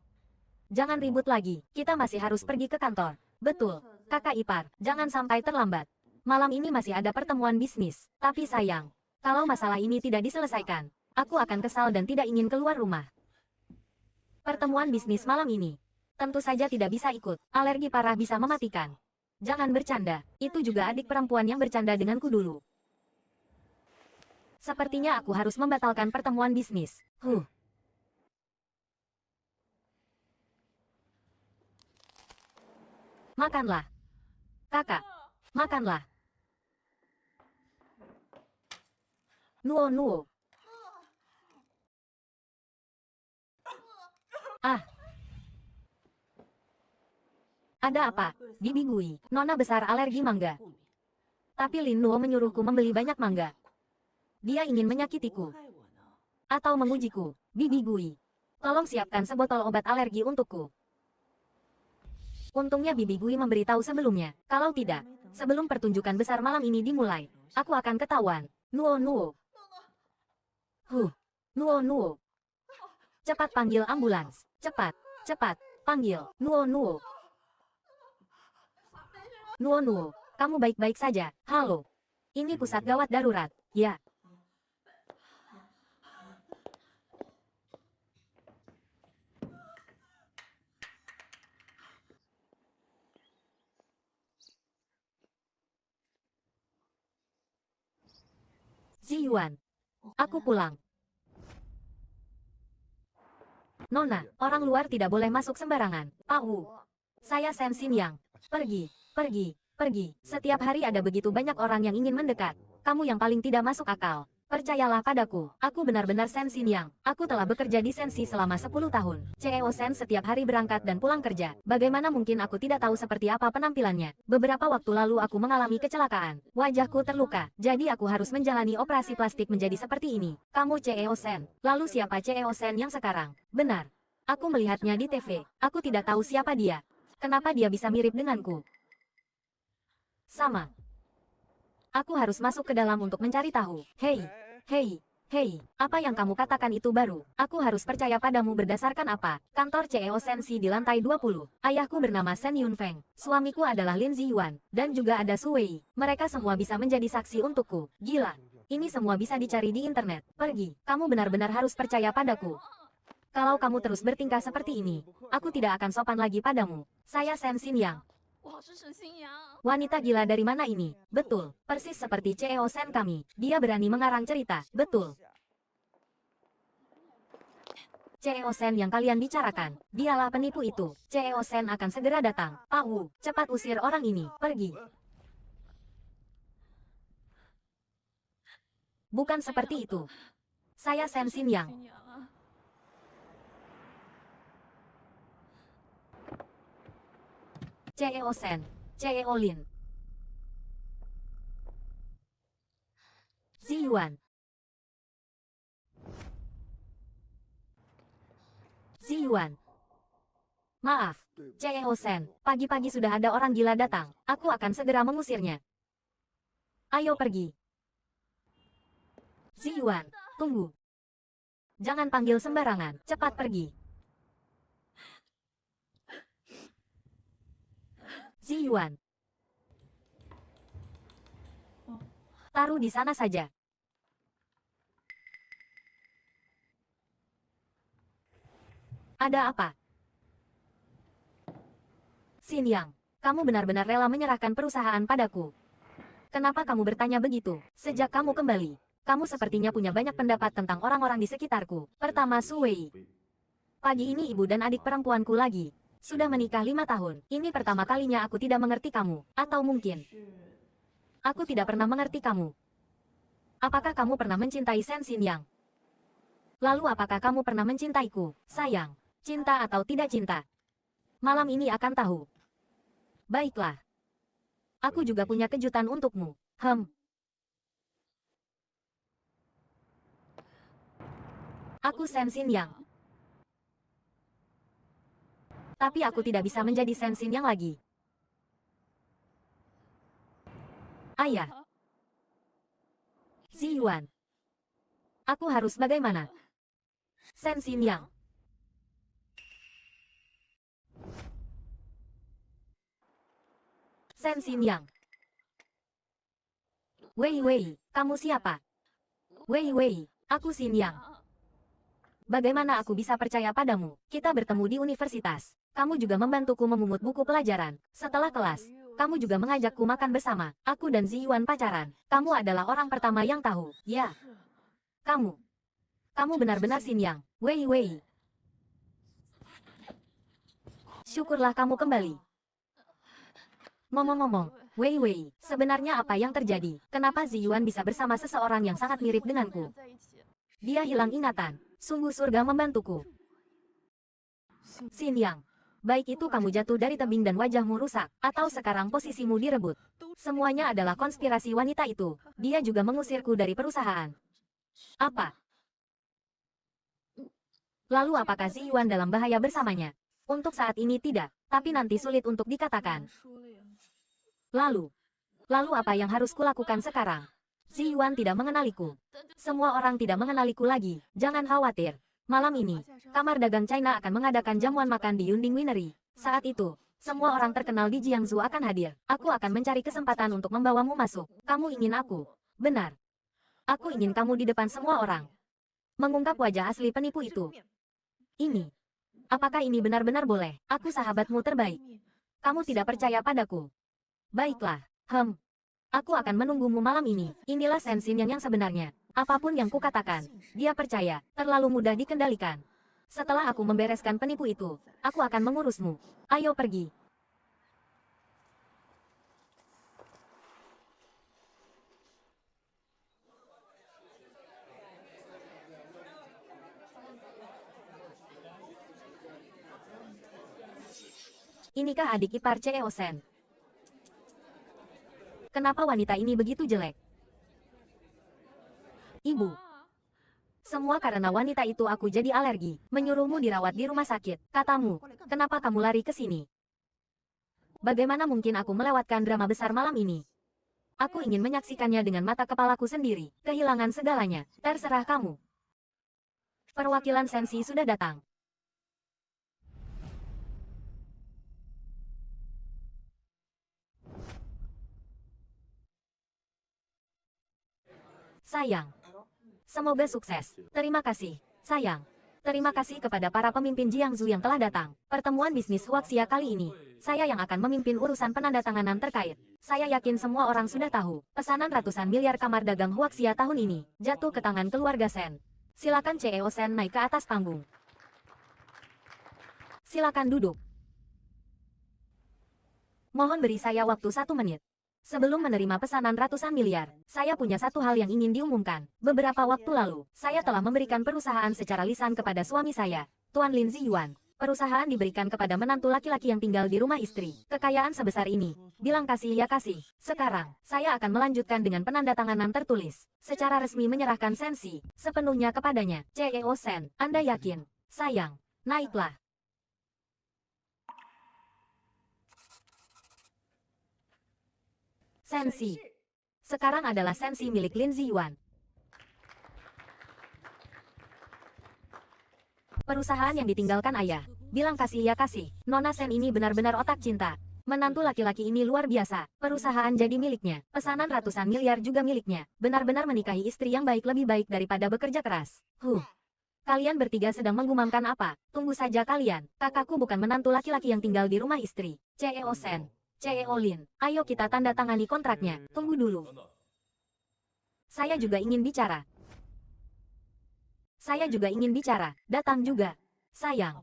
jangan ribut lagi, kita masih harus pergi ke kantor. Betul, kakak ipar, jangan sampai terlambat. Malam ini masih ada pertemuan bisnis, tapi sayang, kalau masalah ini tidak diselesaikan, aku akan kesal dan tidak ingin keluar rumah. Pertemuan bisnis malam ini, tentu saja tidak bisa ikut, alergi parah bisa mematikan. Jangan bercanda, itu juga adik perempuan yang bercanda denganku dulu. Sepertinya aku harus membatalkan pertemuan bisnis. Makanlah. Kakak, makanlah. Nuo. Ah. Ada apa? Bibi Gui, nona besar alergi mangga. Tapi Lin Nuo menyuruhku membeli banyak mangga. Dia ingin menyakitiku. Atau mengujiku. Bibi Gui, tolong siapkan sebotol obat alergi untukku. Untungnya Bibi Gui memberitahu sebelumnya. Kalau tidak, sebelum pertunjukan besar malam ini dimulai, aku akan ketahuan. Nuo. Nuo. Cepat panggil ambulans. Cepat. Panggil. Nuo. Nuo, kamu baik-baik saja. Halo. Ini pusat gawat darurat. Ya. Ziyuan. Aku pulang. Nona, orang luar tidak boleh masuk sembarangan. Wu. Saya Shen Xinyan. Pergi. Setiap hari ada begitu banyak orang yang ingin mendekat. Kamu yang paling tidak masuk akal. Percayalah padaku, aku benar-benar Shen Xinyan. Aku telah bekerja di Sensi selama 10 tahun. CEO Shen setiap hari berangkat dan pulang kerja. Bagaimana mungkin aku tidak tahu seperti apa penampilannya? Beberapa waktu lalu aku mengalami kecelakaan. Wajahku terluka, jadi aku harus menjalani operasi plastik menjadi seperti ini. Kamu CEO Shen. Lalu siapa CEO Shen yang sekarang? Benar. Aku melihatnya di TV. Aku tidak tahu siapa dia. Kenapa dia bisa mirip denganku? Sama. Aku harus masuk ke dalam untuk mencari tahu. Hei, apa yang kamu katakan itu baru? Aku harus percaya padamu berdasarkan apa? Kantor CEO Sensi di lantai 20. Ayahku bernama Shen Yunfeng. Suamiku adalah Lin Ziyuan. Dan juga ada Su Wei. Mereka semua bisa menjadi saksi untukku. Gila. Ini semua bisa dicari di internet. Pergi. Kamu benar-benar harus percaya padaku. Kalau kamu terus bertingkah seperti ini, aku tidak akan sopan lagi padamu. Saya Shen Xinyan. Wanita gila dari mana ini? Betul, persis seperti CEO Shen kami. Dia berani mengarang cerita. Betul. CEO Shen yang kalian bicarakan, dialah penipu itu. CEO Shen akan segera datang. Pak Wu, cepat usir orang ini. Pergi. Bukan seperti itu. Saya Shen Xinyan. CEO Shen. CEO Lin. Ziyuan. Maaf, CEO Shen. Pagi-pagi sudah ada orang gila datang. Aku akan segera mengusirnya. Ayo pergi. Ziyuan, tunggu. Jangan panggil sembarangan. Cepat pergi. Ziyuan. Taruh di sana saja. Ada apa? Xin Yang, kamu benar-benar rela menyerahkan perusahaan padaku. Kenapa kamu bertanya begitu? Sejak kamu kembali, kamu sepertinya punya banyak pendapat tentang orang-orang di sekitarku. Pertama Su Wei. Pagi ini ibu dan adik perempuanku lagi. Sudah menikah 5 tahun. Ini pertama kalinya aku tidak mengerti kamu. Atau mungkin, aku tidak pernah mengerti kamu. Apakah kamu pernah mencintai Shen Xinyang? Lalu apakah kamu pernah mencintaiku? Sayang, cinta atau tidak cinta? Malam ini akan tahu. Baiklah. Aku juga punya kejutan untukmu. Aku Shen Xinyang. Tapi aku tidak bisa menjadi Shen Xinyang lagi. Ayah. Ziyuan. Aku harus bagaimana? Shen Xinyang. Shen Xinyang. Wei Wei, kamu siapa? Wei Wei, aku Xinyang. Bagaimana aku bisa percaya padamu? Kita bertemu di universitas. Kamu juga membantuku memungut buku pelajaran. Setelah kelas, kamu juga mengajakku makan bersama. Aku dan Ziyuan pacaran. Kamu adalah orang pertama yang tahu. Ya. Kamu. Kamu benar-benar Xinyang. Wei Wei. Syukurlah kamu kembali. Ngomong-ngomong, Wei Wei, sebenarnya apa yang terjadi? Kenapa Ziyuan bisa bersama seseorang yang sangat mirip denganku? Dia hilang ingatan. Sungguh surga membantuku. Xinyang, baik itu kamu jatuh dari tebing dan wajahmu rusak, atau sekarang posisimu direbut. Semuanya adalah konspirasi wanita itu. Dia juga mengusirku dari perusahaan. Apa? Lalu apakah Ziyuan dalam bahaya bersamanya? Untuk saat ini tidak, tapi nanti sulit untuk dikatakan. Lalu apa yang harus kulakukan sekarang? Ziyuan tidak mengenaliku. Semua orang tidak mengenaliku lagi. Jangan khawatir. Malam ini, kamar dagang China akan mengadakan jamuan makan di Yunding Winery. Saat itu, semua orang terkenal di Jiangsu akan hadir. Aku akan mencari kesempatan untuk membawamu masuk. Kamu ingin aku? Benar. Aku ingin kamu di depan semua orang. Mengungkap wajah asli penipu itu. Ini. Apakah ini benar-benar boleh? Aku sahabatmu terbaik. Kamu tidak percaya padaku. Baiklah. Aku akan menunggumu malam ini. Inilah Shen Xinyang yang sebenarnya. Apapun yang kukatakan, dia percaya, terlalu mudah dikendalikan. Setelah aku membereskan penipu itu, aku akan mengurusmu. Ayo pergi. Inikah adik ipar Cheo Shen? Kenapa wanita ini begitu jelek? Ibu. Semua karena wanita itu aku jadi alergi. Menyuruhmu dirawat di rumah sakit. Katamu, kenapa kamu lari ke sini? Bagaimana mungkin aku melewatkan drama besar malam ini? Aku ingin menyaksikannya dengan mata kepalaku sendiri. Kehilangan segalanya. Terserah kamu. Perwakilan Sensi sudah datang. Sayang. Semoga sukses. Terima kasih, sayang. Terima kasih kepada para pemimpin Jiangsu yang telah datang. Pertemuan bisnis Huaxia kali ini, saya yang akan memimpin urusan penandatanganan terkait. Saya yakin semua orang sudah tahu, pesanan ratusan miliar kamar dagang Huaxia tahun ini, jatuh ke tangan keluarga Shen. Silakan CEO Shen naik ke atas panggung. Silakan duduk. Mohon beri saya waktu 1 menit. Sebelum menerima pesanan ratusan miliar, saya punya satu hal yang ingin diumumkan. Beberapa waktu lalu, saya telah memberikan perusahaan secara lisan kepada suami saya, Tuan Lin Ziyuan. Perusahaan diberikan kepada menantu laki-laki yang tinggal di rumah istri. Kekayaan sebesar ini. Bilang kasih ya kasih. Sekarang, saya akan melanjutkan dengan penandatanganan tertulis. Secara resmi menyerahkan Sensi sepenuhnya kepadanya. CEO Shen, Anda yakin? Sayang, naiklah. Sensi. Sekarang adalah Sensi milik Lin Ziyuan. Perusahaan yang ditinggalkan ayah. Bilang kasih ya kasih. Nona Shen ini benar-benar otak cinta. Menantu laki-laki ini luar biasa. Perusahaan jadi miliknya. Pesanan ratusan miliar juga miliknya. Benar-benar menikahi istri yang baik lebih baik daripada bekerja keras. Kalian bertiga sedang menggumamkan apa? Tunggu saja kalian. Kakakku bukan menantu laki-laki yang tinggal di rumah istri. CEO Sen. CEO Lin. Ayo kita tanda tangani kontraknya. Tunggu dulu. Saya juga ingin bicara. Saya juga ingin bicara. Datang juga. Sayang.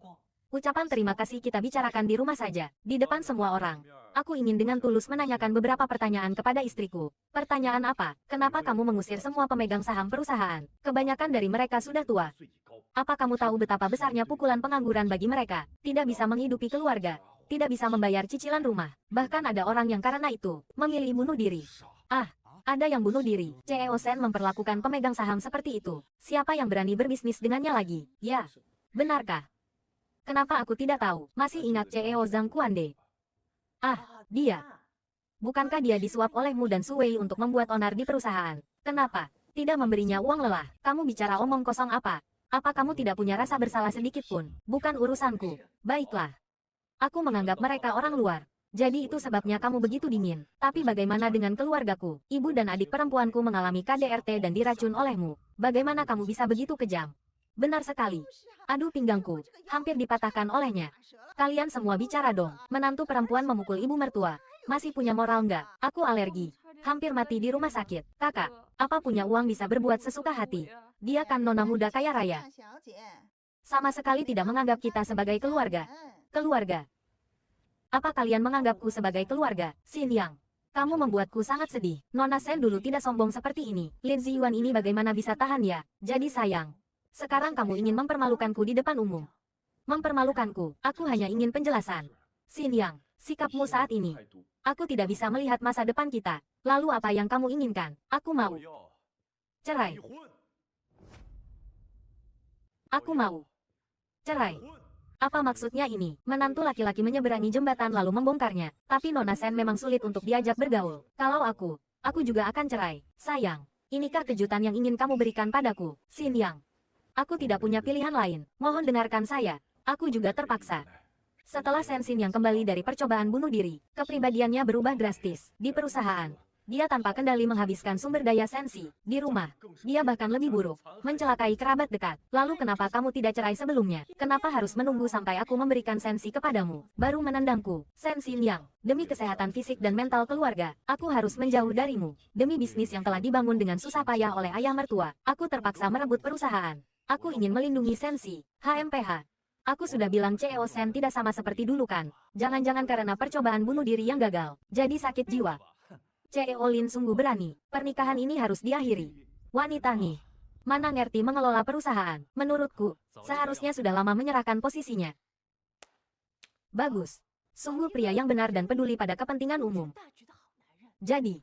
Ucapan terima kasih kita bicarakan di rumah saja, di depan semua orang. Aku ingin dengan tulus menanyakan beberapa pertanyaan kepada istriku. Pertanyaan apa? Kenapa kamu mengusir semua pemegang saham perusahaan? Kebanyakan dari mereka sudah tua. Apa kamu tahu betapa besarnya pukulan pengangguran bagi mereka? Tidak bisa menghidupi keluarga. Tidak bisa membayar cicilan rumah. Bahkan ada orang yang karena itu, memilih bunuh diri. Ada yang bunuh diri. CEO Sen memperlakukan pemegang saham seperti itu. Siapa yang berani berbisnis dengannya lagi? Ya. Benarkah? Kenapa aku tidak tahu? Masih ingat CEO Zhang Kuande? Dia. Bukankah dia disuap olehmu dan Suwei untuk membuat onar di perusahaan? Kenapa? Tidak memberinya uang lelah. Kamu bicara omong kosong apa? Apa kamu tidak punya rasa bersalah sedikit pun? Bukan urusanku. Baiklah. Aku menganggap mereka orang luar. Jadi itu sebabnya kamu begitu dingin. Tapi bagaimana dengan keluargaku? Ibu dan adik perempuanku mengalami KDRT dan diracun olehmu. Bagaimana kamu bisa begitu kejam? Benar sekali. Aduh pinggangku, hampir dipatahkan olehnya. Kalian semua bicara dong. Menantu perempuan memukul ibu mertua. Masih punya moral nggak? Aku alergi. Hampir mati di rumah sakit. Kakak, apa punya uang bisa berbuat sesuka hati? Dia kan nona muda kaya raya. Sama sekali tidak menganggap kita sebagai keluarga. Keluarga. Apa kalian menganggapku sebagai keluarga? Xin Yang. Kamu membuatku sangat sedih. Nona Sen dulu tidak sombong seperti ini. Lin Ziyuan ini bagaimana bisa tahan ya? Jadi sayang. Sekarang kamu ingin mempermalukanku di depan umum. Mempermalukanku, aku hanya ingin penjelasan. Xin Yang, sikapmu saat ini. Aku tidak bisa melihat masa depan kita. Lalu apa yang kamu inginkan? Aku mau. Cerai. Aku mau. Cerai. Apa maksudnya ini? Menantu laki-laki menyeberangi jembatan lalu membongkarnya. Tapi Nona Sen memang sulit untuk diajak bergaul. Kalau aku juga akan cerai. Sayang, inikah kejutan yang ingin kamu berikan padaku? Xin Yang. Aku tidak punya pilihan lain. Mohon dengarkan saya. Aku juga terpaksa. Setelah Sen Xin yang kembali dari percobaan bunuh diri, kepribadiannya berubah drastis. Di perusahaan, dia tanpa kendali menghabiskan sumber daya Sensi. Di rumah, dia bahkan lebih buruk, mencelakai kerabat dekat. Lalu kenapa kamu tidak cerai sebelumnya? Kenapa harus menunggu sampai aku memberikan Sensi kepadamu, baru menendangku? Sen Xin Yang, demi kesehatan fisik dan mental keluarga, aku harus menjauh darimu. Demi bisnis yang telah dibangun dengan susah payah oleh ayah mertua, aku terpaksa merebut perusahaan. Aku ingin melindungi Sensi. HMPH. Aku sudah bilang CEO Sen tidak sama seperti dulu kan? Jangan-jangan karena percobaan bunuh diri yang gagal, jadi sakit jiwa. CEO Lin sungguh berani. Pernikahan ini harus diakhiri. Wanita nih. Mana ngerti mengelola perusahaan. Menurutku, seharusnya sudah lama menyerahkan posisinya. Bagus. Sungguh pria yang benar dan peduli pada kepentingan umum. Jadi,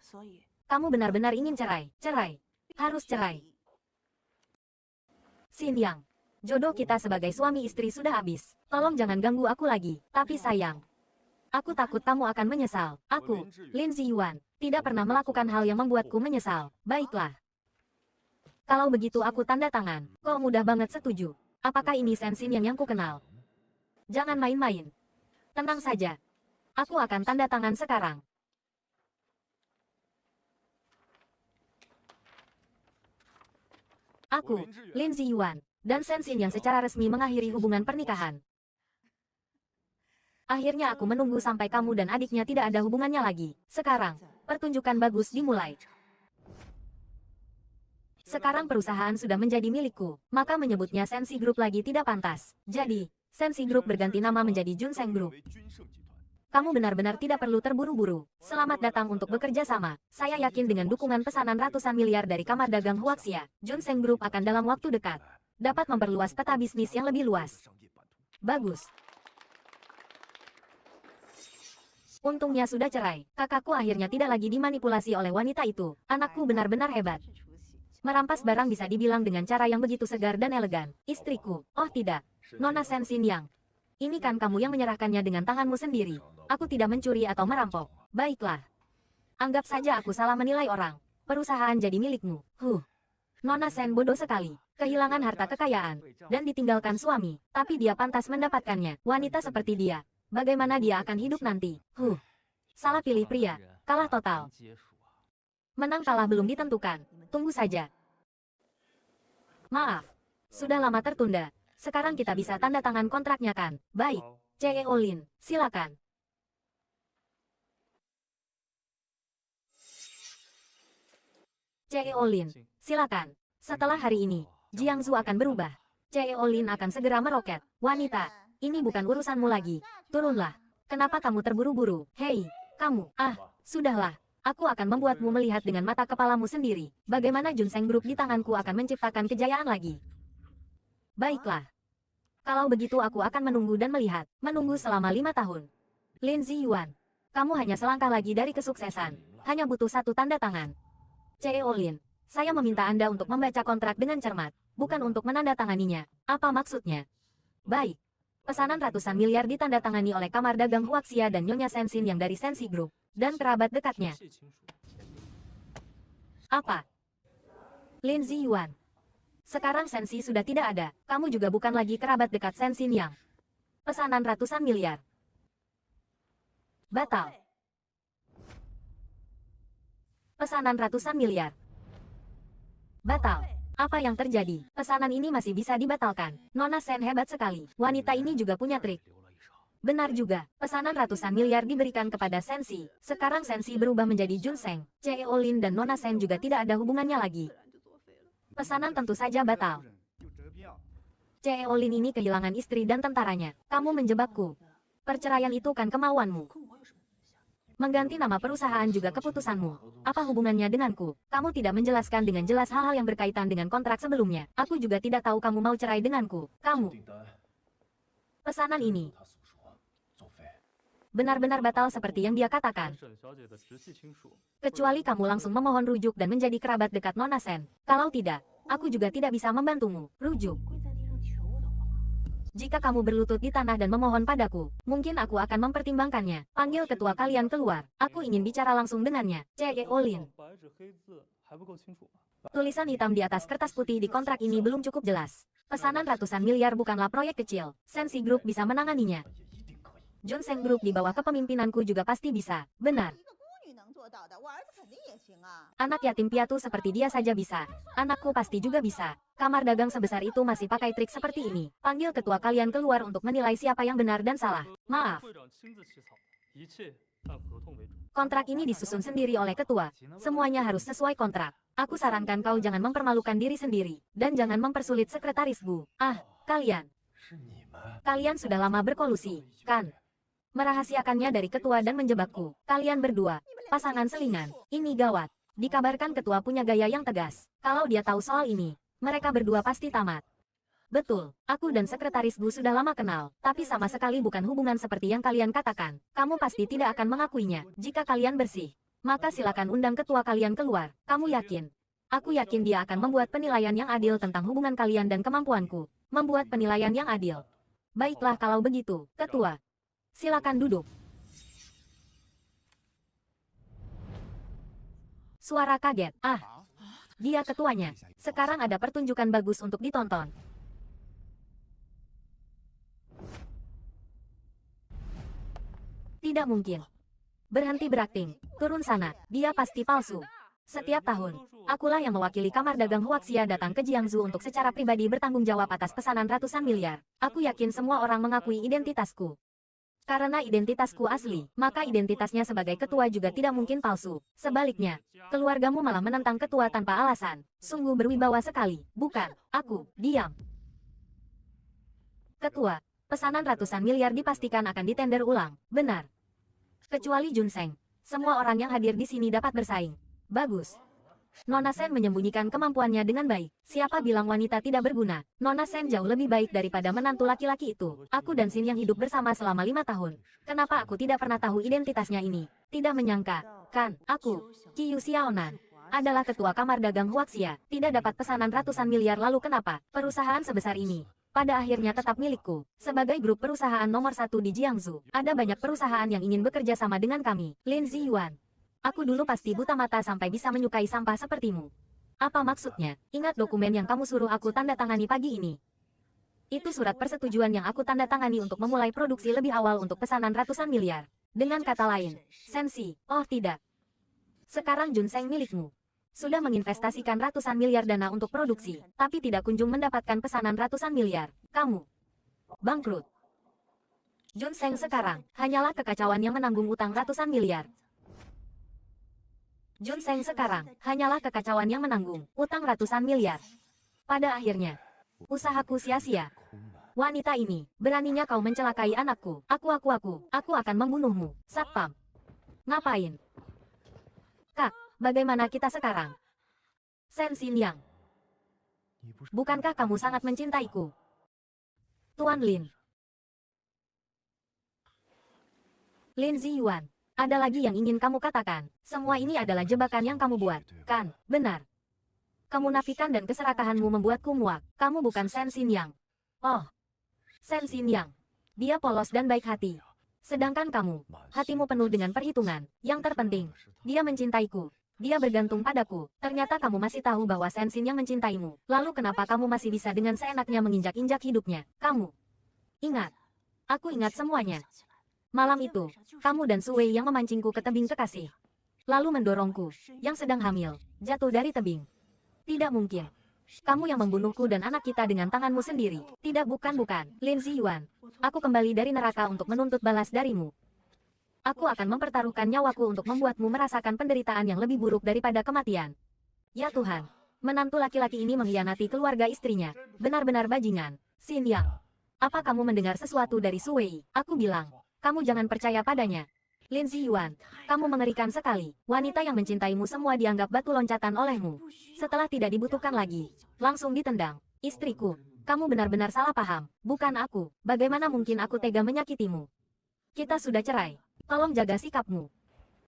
kamu benar-benar ingin cerai. Cerai. Harus cerai. Xin Yang, jodoh kita sebagai suami istri sudah habis. Tolong jangan ganggu aku lagi. Tapi sayang, aku takut kamu akan menyesal. Aku, Lin Ziyuan, tidak pernah melakukan hal yang membuatku menyesal. Baiklah. Kalau begitu aku tanda tangan. Kok mudah banget setuju? Apakah ini Sen Xin yang ku kenal? Jangan main-main. Tenang saja. Aku akan tanda tangan sekarang. Aku, Lin Ziyuan, dan Sen Xin yang secara resmi mengakhiri hubungan pernikahan. Akhirnya aku menunggu sampai kamu dan adiknya tidak ada hubungannya lagi. Sekarang, pertunjukan bagus dimulai. Sekarang perusahaan sudah menjadi milikku, maka menyebutnya Sensi Group lagi tidak pantas. Jadi, Sensi Group berganti nama menjadi Junseng Group. Kamu benar-benar tidak perlu terburu-buru. Selamat datang untuk bekerja sama. Saya yakin dengan dukungan pesanan ratusan miliar dari kamar dagang Huaxia, Junseng Group akan dalam waktu dekat dapat memperluas peta bisnis yang lebih luas. Bagus. Untungnya sudah cerai. Kakakku akhirnya tidak lagi dimanipulasi oleh wanita itu. Anakku benar-benar hebat. Merampas barang bisa dibilang dengan cara yang begitu segar dan elegan. Istriku. Oh tidak. Nona Sen Xin Yang. Ini kan kamu yang menyerahkannya dengan tanganmu sendiri. Aku tidak mencuri atau merampok. Baiklah. Anggap saja aku salah menilai orang. Perusahaan jadi milikmu. Nona Sen bodoh sekali. Kehilangan harta kekayaan. Dan ditinggalkan suami. Tapi dia pantas mendapatkannya. Wanita seperti dia. Bagaimana dia akan hidup nanti? Salah pilih pria. Kalah total. Menang kalah belum ditentukan. Tunggu saja. Maaf. Sudah lama tertunda. Sekarang kita bisa tanda tangan kontraknya kan? Baik. CEO Lin, silakan. CEO Lin, silakan. Setelah hari ini, Jiangsu akan berubah. CEO Lin akan segera meroket. Wanita, ini bukan urusanmu lagi. Turunlah. Kenapa kamu terburu-buru? Hei, kamu. Sudahlah. Aku akan membuatmu melihat dengan mata kepalamu sendiri. Bagaimana Junseng Group di tanganku akan menciptakan kejayaan lagi. Baiklah. Kalau begitu aku akan menunggu dan melihat. Menunggu selama 5 tahun. Lin Ziyuan. Kamu hanya selangkah lagi dari kesuksesan. Hanya butuh satu tanda tangan. CEO Lin. Saya meminta Anda untuk membaca kontrak dengan cermat. Bukan untuk menandatanganinya. Apa maksudnya? Baik. Pesanan ratusan miliar ditandatangani oleh Kamar Dagang Huaxia dan Nyonya Sensin yang dari Sensi Group. Dan kerabat dekatnya. Apa? Lin Ziyuan. Sekarang Sensi sudah tidak ada. Kamu juga bukan lagi kerabat dekat Sensin yang. Pesanan ratusan miliar. Batal. Pesanan ratusan miliar. Batal. Apa yang terjadi? Pesanan ini masih bisa dibatalkan. Nona Sen hebat sekali. Wanita ini juga punya trik. Benar juga, pesanan ratusan miliar diberikan kepada Sensi. Sekarang Sensi berubah menjadi Junseng. CEO Lin dan Nona Sen juga tidak ada hubungannya lagi. Pesanan tentu saja batal. CEO Lin ini kehilangan istri dan tentaranya. Kamu menjebakku. Perceraian itu kan kemauanmu. Mengganti nama perusahaan juga keputusanmu. Apa hubungannya denganku? Kamu tidak menjelaskan dengan jelas hal-hal yang berkaitan dengan kontrak sebelumnya. Aku juga tidak tahu kamu mau cerai denganku. Kamu. Pesanan ini benar-benar batal seperti yang dia katakan. Kecuali kamu langsung memohon rujuk dan menjadi kerabat dekat Nona Sen. Kalau tidak, aku juga tidak bisa membantumu. Rujuk. Jika kamu berlutut di tanah dan memohon padaku, mungkin aku akan mempertimbangkannya. Panggil ketua kalian keluar. Aku ingin bicara langsung dengannya. CEO Lin. Tulisan hitam di atas kertas putih di kontrak ini belum cukup jelas. Pesanan ratusan miliar bukanlah proyek kecil. Sensi Group bisa menanganinya. Junseng Group di bawah kepemimpinanku juga pasti bisa. Benar. Anak yatim piatu seperti dia saja bisa. Anakku pasti juga bisa. Kamar dagang sebesar itu masih pakai trik seperti ini. Panggil ketua kalian keluar untuk menilai siapa yang benar dan salah. Maaf. Kontrak ini disusun sendiri oleh ketua. Semuanya harus sesuai kontrak. Aku sarankan kau jangan mempermalukan diri sendiri. Dan jangan mempersulit sekretarisku. Kalian. Kalian sudah lama berkolusi, kan? Merahasiakannya dari ketua dan menjebakku. Kalian berdua, pasangan selingan. Ini gawat. Dikabarkan ketua punya gaya yang tegas. Kalau dia tahu soal ini, mereka berdua pasti tamat. Betul, aku dan sekretaris Bu sudah lama kenal, tapi sama sekali bukan hubungan seperti yang kalian katakan. Kamu pasti tidak akan mengakuinya. Jika kalian bersih, maka silakan undang ketua kalian keluar. Kamu yakin? Aku yakin dia akan membuat penilaian yang adil tentang hubungan kalian dan kemampuanku. Membuat penilaian yang adil. Baiklah kalau begitu, ketua. Silakan duduk. Suara kaget. Dia ketuanya. Sekarang ada pertunjukan bagus untuk ditonton. Tidak mungkin. Berhenti berakting. Turun sana. Dia pasti palsu. Setiap tahun, akulah yang mewakili Kamar Dagang Huaxia datang ke Jiangsu untuk secara pribadi bertanggung jawab atas pesanan ratusan miliar. Aku yakin semua orang mengakui identitasku. Karena identitasku asli, maka identitasnya sebagai ketua juga tidak mungkin palsu. Sebaliknya, keluargamu malah menentang ketua tanpa alasan. Sungguh berwibawa sekali. Bukan, aku, diam. Ketua, pesanan ratusan miliar dipastikan akan ditender ulang. Benar. Kecuali Junseng. Semua orang yang hadir di sini dapat bersaing. Bagus. Nona Sen menyembunyikan kemampuannya dengan baik. Siapa bilang wanita tidak berguna? Nona Sen jauh lebih baik daripada menantu laki-laki itu. Aku dan Sin yang hidup bersama selama 5 tahun. Kenapa aku tidak pernah tahu identitasnya ini? Tidak menyangka, kan? Aku, Qiyu Xiaonan, adalah ketua Kamar Dagang Huaxia. Tidak dapat pesanan ratusan miliar lalu kenapa? Perusahaan sebesar ini pada akhirnya tetap milikku. Sebagai grup perusahaan nomor 1 di Jiangsu, ada banyak perusahaan yang ingin bekerja sama dengan kami. Lin Ziyuan. Aku dulu pasti buta mata sampai bisa menyukai sampah sepertimu. Apa maksudnya? Ingat dokumen yang kamu suruh aku tanda tangani pagi ini? Itu surat persetujuan yang aku tanda tangani untuk memulai produksi lebih awal untuk pesanan ratusan miliar. Dengan kata lain, Sensi, oh tidak. Sekarang Junseng milikmu. Sudah menginvestasikan ratusan miliar dana untuk produksi, tapi tidak kunjung mendapatkan pesanan ratusan miliar. Kamu bangkrut. Junseng sekarang hanyalah kekacauan yang menanggung utang ratusan miliar. Junseng sekarang hanyalah kekacauan yang menanggung utang ratusan miliar. Pada akhirnya, usahaku sia-sia. Wanita ini, beraninya kau mencelakai anakku. Aku akan membunuhmu. Satpam. Ngapain? Kak, bagaimana kita sekarang? Sen Xinyan. Bukankah kamu sangat mencintaiku? Tuan Lin. Lin Ziyuan. Ada lagi yang ingin kamu katakan. Semua ini adalah jebakan yang kamu buat, kan? Benar. Kemunafikan dan keserakahanmu membuatku muak. Kamu bukan Sen Xinyan. Oh. Sen Xinyan. Dia polos dan baik hati. Sedangkan kamu, hatimu penuh dengan perhitungan. Yang terpenting, dia mencintaiku. Dia bergantung padaku. Ternyata kamu masih tahu bahwa Sen Xinyan mencintaimu. Lalu kenapa kamu masih bisa dengan seenaknya menginjak-injak hidupnya? Kamu. Ingat. Aku ingat semuanya. Malam itu, kamu dan Suwei yang memancingku ke tebing kekasih. Lalu mendorongku, yang sedang hamil, jatuh dari tebing. Tidak mungkin. Kamu yang membunuhku dan anak kita dengan tanganmu sendiri. Tidak, bukan. Lin Ziyuan. Aku kembali dari neraka untuk menuntut balas darimu. Aku akan mempertaruhkan nyawaku untuk membuatmu merasakan penderitaan yang lebih buruk daripada kematian. Ya Tuhan. Menantu laki-laki ini mengkhianati keluarga istrinya. Benar-benar bajingan. Xin Yang. Apa kamu mendengar sesuatu dari Suwei? Aku bilang. Kamu jangan percaya padanya. Lin Ziyuan, kamu mengerikan sekali. Wanita yang mencintaimu semua dianggap batu loncatan olehmu. Setelah tidak dibutuhkan lagi, langsung ditendang. Istriku, kamu benar-benar salah paham. Bukan aku. Bagaimana mungkin aku tega menyakitimu? Kita sudah cerai. Tolong jaga sikapmu.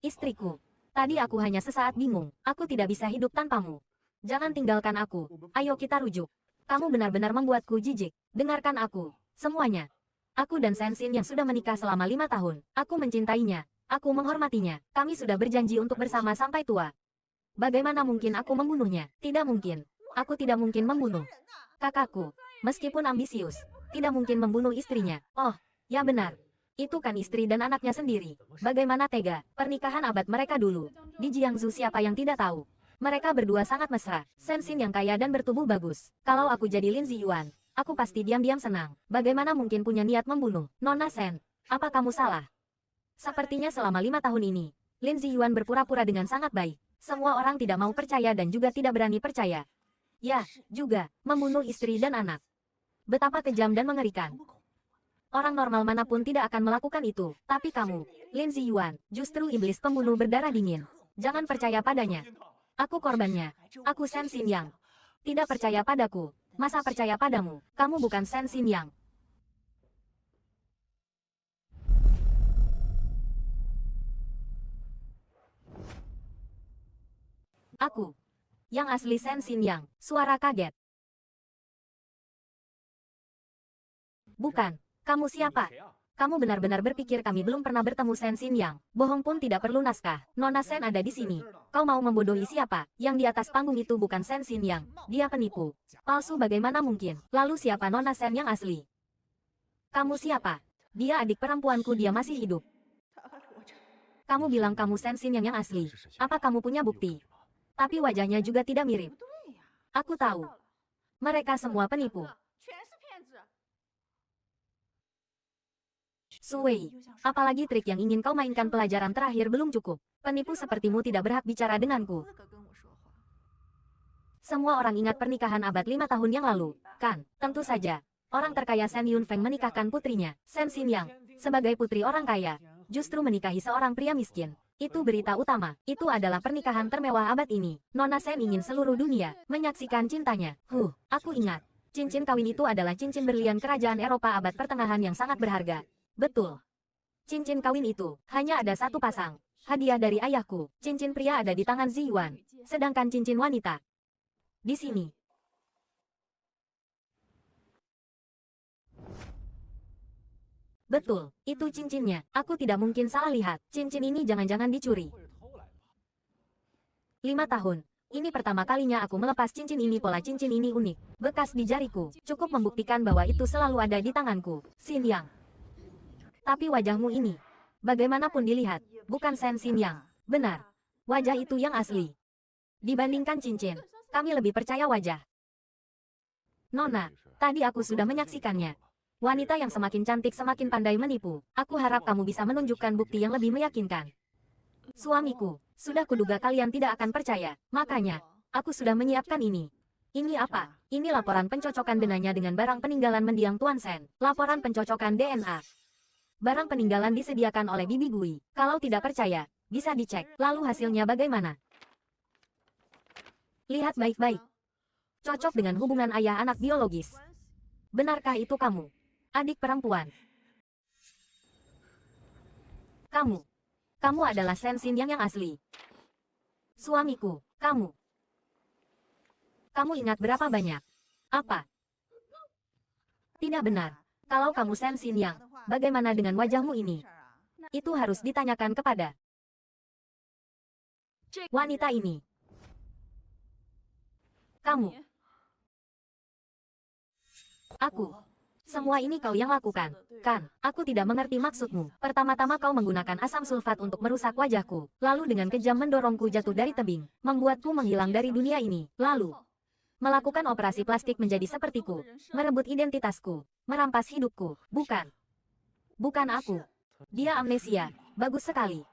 Istriku, tadi aku hanya sesaat bingung. Aku tidak bisa hidup tanpamu. Jangan tinggalkan aku. Ayo kita rujuk. Kamu benar-benar membuatku jijik. Dengarkan aku. Semuanya. Aku dan Sensin yang sudah menikah selama 5 tahun. Aku mencintainya. Aku menghormatinya. Kami sudah berjanji untuk bersama sampai tua. Bagaimana mungkin aku membunuhnya? Tidak mungkin. Aku tidak mungkin membunuh kakakku. Meskipun ambisius, tidak mungkin membunuh istrinya. Oh, ya benar. Itu kan istri dan anaknya sendiri. Bagaimana tega? Pernikahan abad mereka dulu. Di Jiangsu siapa yang tidak tahu? Mereka berdua sangat mesra. Sensin yang kaya dan bertubuh bagus. Kalau aku jadi Lin Ziyuan, aku pasti diam-diam senang. Bagaimana mungkin punya niat membunuh? Nona Sen, apa kamu salah? Sepertinya selama 5 tahun ini, Lin Ziyuan berpura-pura dengan sangat baik. Semua orang tidak mau percaya dan juga tidak berani percaya. Ya, juga, membunuh istri dan anak. Betapa kejam dan mengerikan. Orang normal manapun tidak akan melakukan itu. Tapi kamu, Lin Ziyuan, justru iblis pembunuh berdarah dingin. Jangan percaya padanya. Aku korbannya. Aku Sen Xinyan. Tidak percaya padaku. Masa percaya padamu? Kamu bukan Sen Xinyan. Aku. Yang asli Sen Xinyan. Suara kaget. Bukan. Kamu siapa? Kamu benar-benar berpikir kami belum pernah bertemu Sen Xinyan? Bohong pun tidak perlu naskah. Nona Sen ada di sini. Kau mau membodohi siapa? Yang di atas panggung itu bukan Sen Xinyan. Dia penipu. Palsu bagaimana mungkin? Lalu siapa Nona Sen yang asli? Kamu siapa? Dia adik perempuanku, dia masih hidup. Kamu bilang kamu Sen Xinyan yang asli. Apa kamu punya bukti? Tapi wajahnya juga tidak mirip. Aku tahu. Mereka semua penipu. Suwei, apalagi trik yang ingin kau mainkan pelajaran terakhir belum cukup. Penipu sepertimu tidak berhak bicara denganku. Semua orang ingat pernikahan abad 5 tahun yang lalu, kan? Tentu saja. Orang terkaya Sen Yunfeng menikahkan putrinya, Sen Xinyan, sebagai putri orang kaya, justru menikahi seorang pria miskin. Itu berita utama. Itu adalah pernikahan termewah abad ini. Nona Sen ingin seluruh dunia menyaksikan cintanya. Aku ingat. Cincin kawin itu adalah cincin berlian kerajaan Eropa abad pertengahan yang sangat berharga. Betul. Cincin kawin itu hanya ada satu pasang. Hadiah dari ayahku. Cincin pria ada di tangan Ziyuan. Sedangkan cincin wanita di sini. Betul, itu cincinnya. Aku tidak mungkin salah lihat. Cincin ini jangan-jangan dicuri. 5 tahun. Ini pertama kalinya aku melepas cincin ini. Pola cincin ini unik. Bekas di jariku. Cukup membuktikan bahwa itu selalu ada di tanganku. Xin Yang. Tapi wajahmu ini. Bagaimanapun dilihat, bukan Shen Xinyang. Benar. Wajah itu yang asli. Dibandingkan cincin, kami lebih percaya wajah. Nona, tadi aku sudah menyaksikannya. Wanita yang semakin cantik semakin pandai menipu. Aku harap kamu bisa menunjukkan bukti yang lebih meyakinkan. Suamiku, sudah kuduga kalian tidak akan percaya. Makanya, aku sudah menyiapkan ini. Ini apa? Ini laporan pencocokan denanya dengan barang peninggalan mendiang Tuan Shen. Laporan pencocokan DNA. Barang peninggalan disediakan oleh Bibi Gui. Kalau tidak percaya, bisa dicek. Lalu hasilnya bagaimana? Lihat baik-baik. Cocok dengan hubungan ayah anak biologis. Benarkah itu kamu? Adik perempuan. Kamu adalah Shen Xinyang yang asli. Suamiku, kamu. Kamu ingat berapa banyak? Apa? Tidak benar. Kalau kamu Shen Xinyang, bagaimana dengan wajahmu ini? Itu harus ditanyakan kepada wanita ini. Kamu. Aku. Semua ini kau yang lakukan, kan? Aku tidak mengerti maksudmu. Pertama-tama kau menggunakan asam sulfat untuk merusak wajahku. Lalu dengan kejam mendorongku jatuh dari tebing. Membuatku menghilang dari dunia ini. Lalu, melakukan operasi plastik menjadi sepertiku. Merebut identitasku. Merampas hidupku. Bukan. Bukan aku. Dia amnesia. Bagus sekali.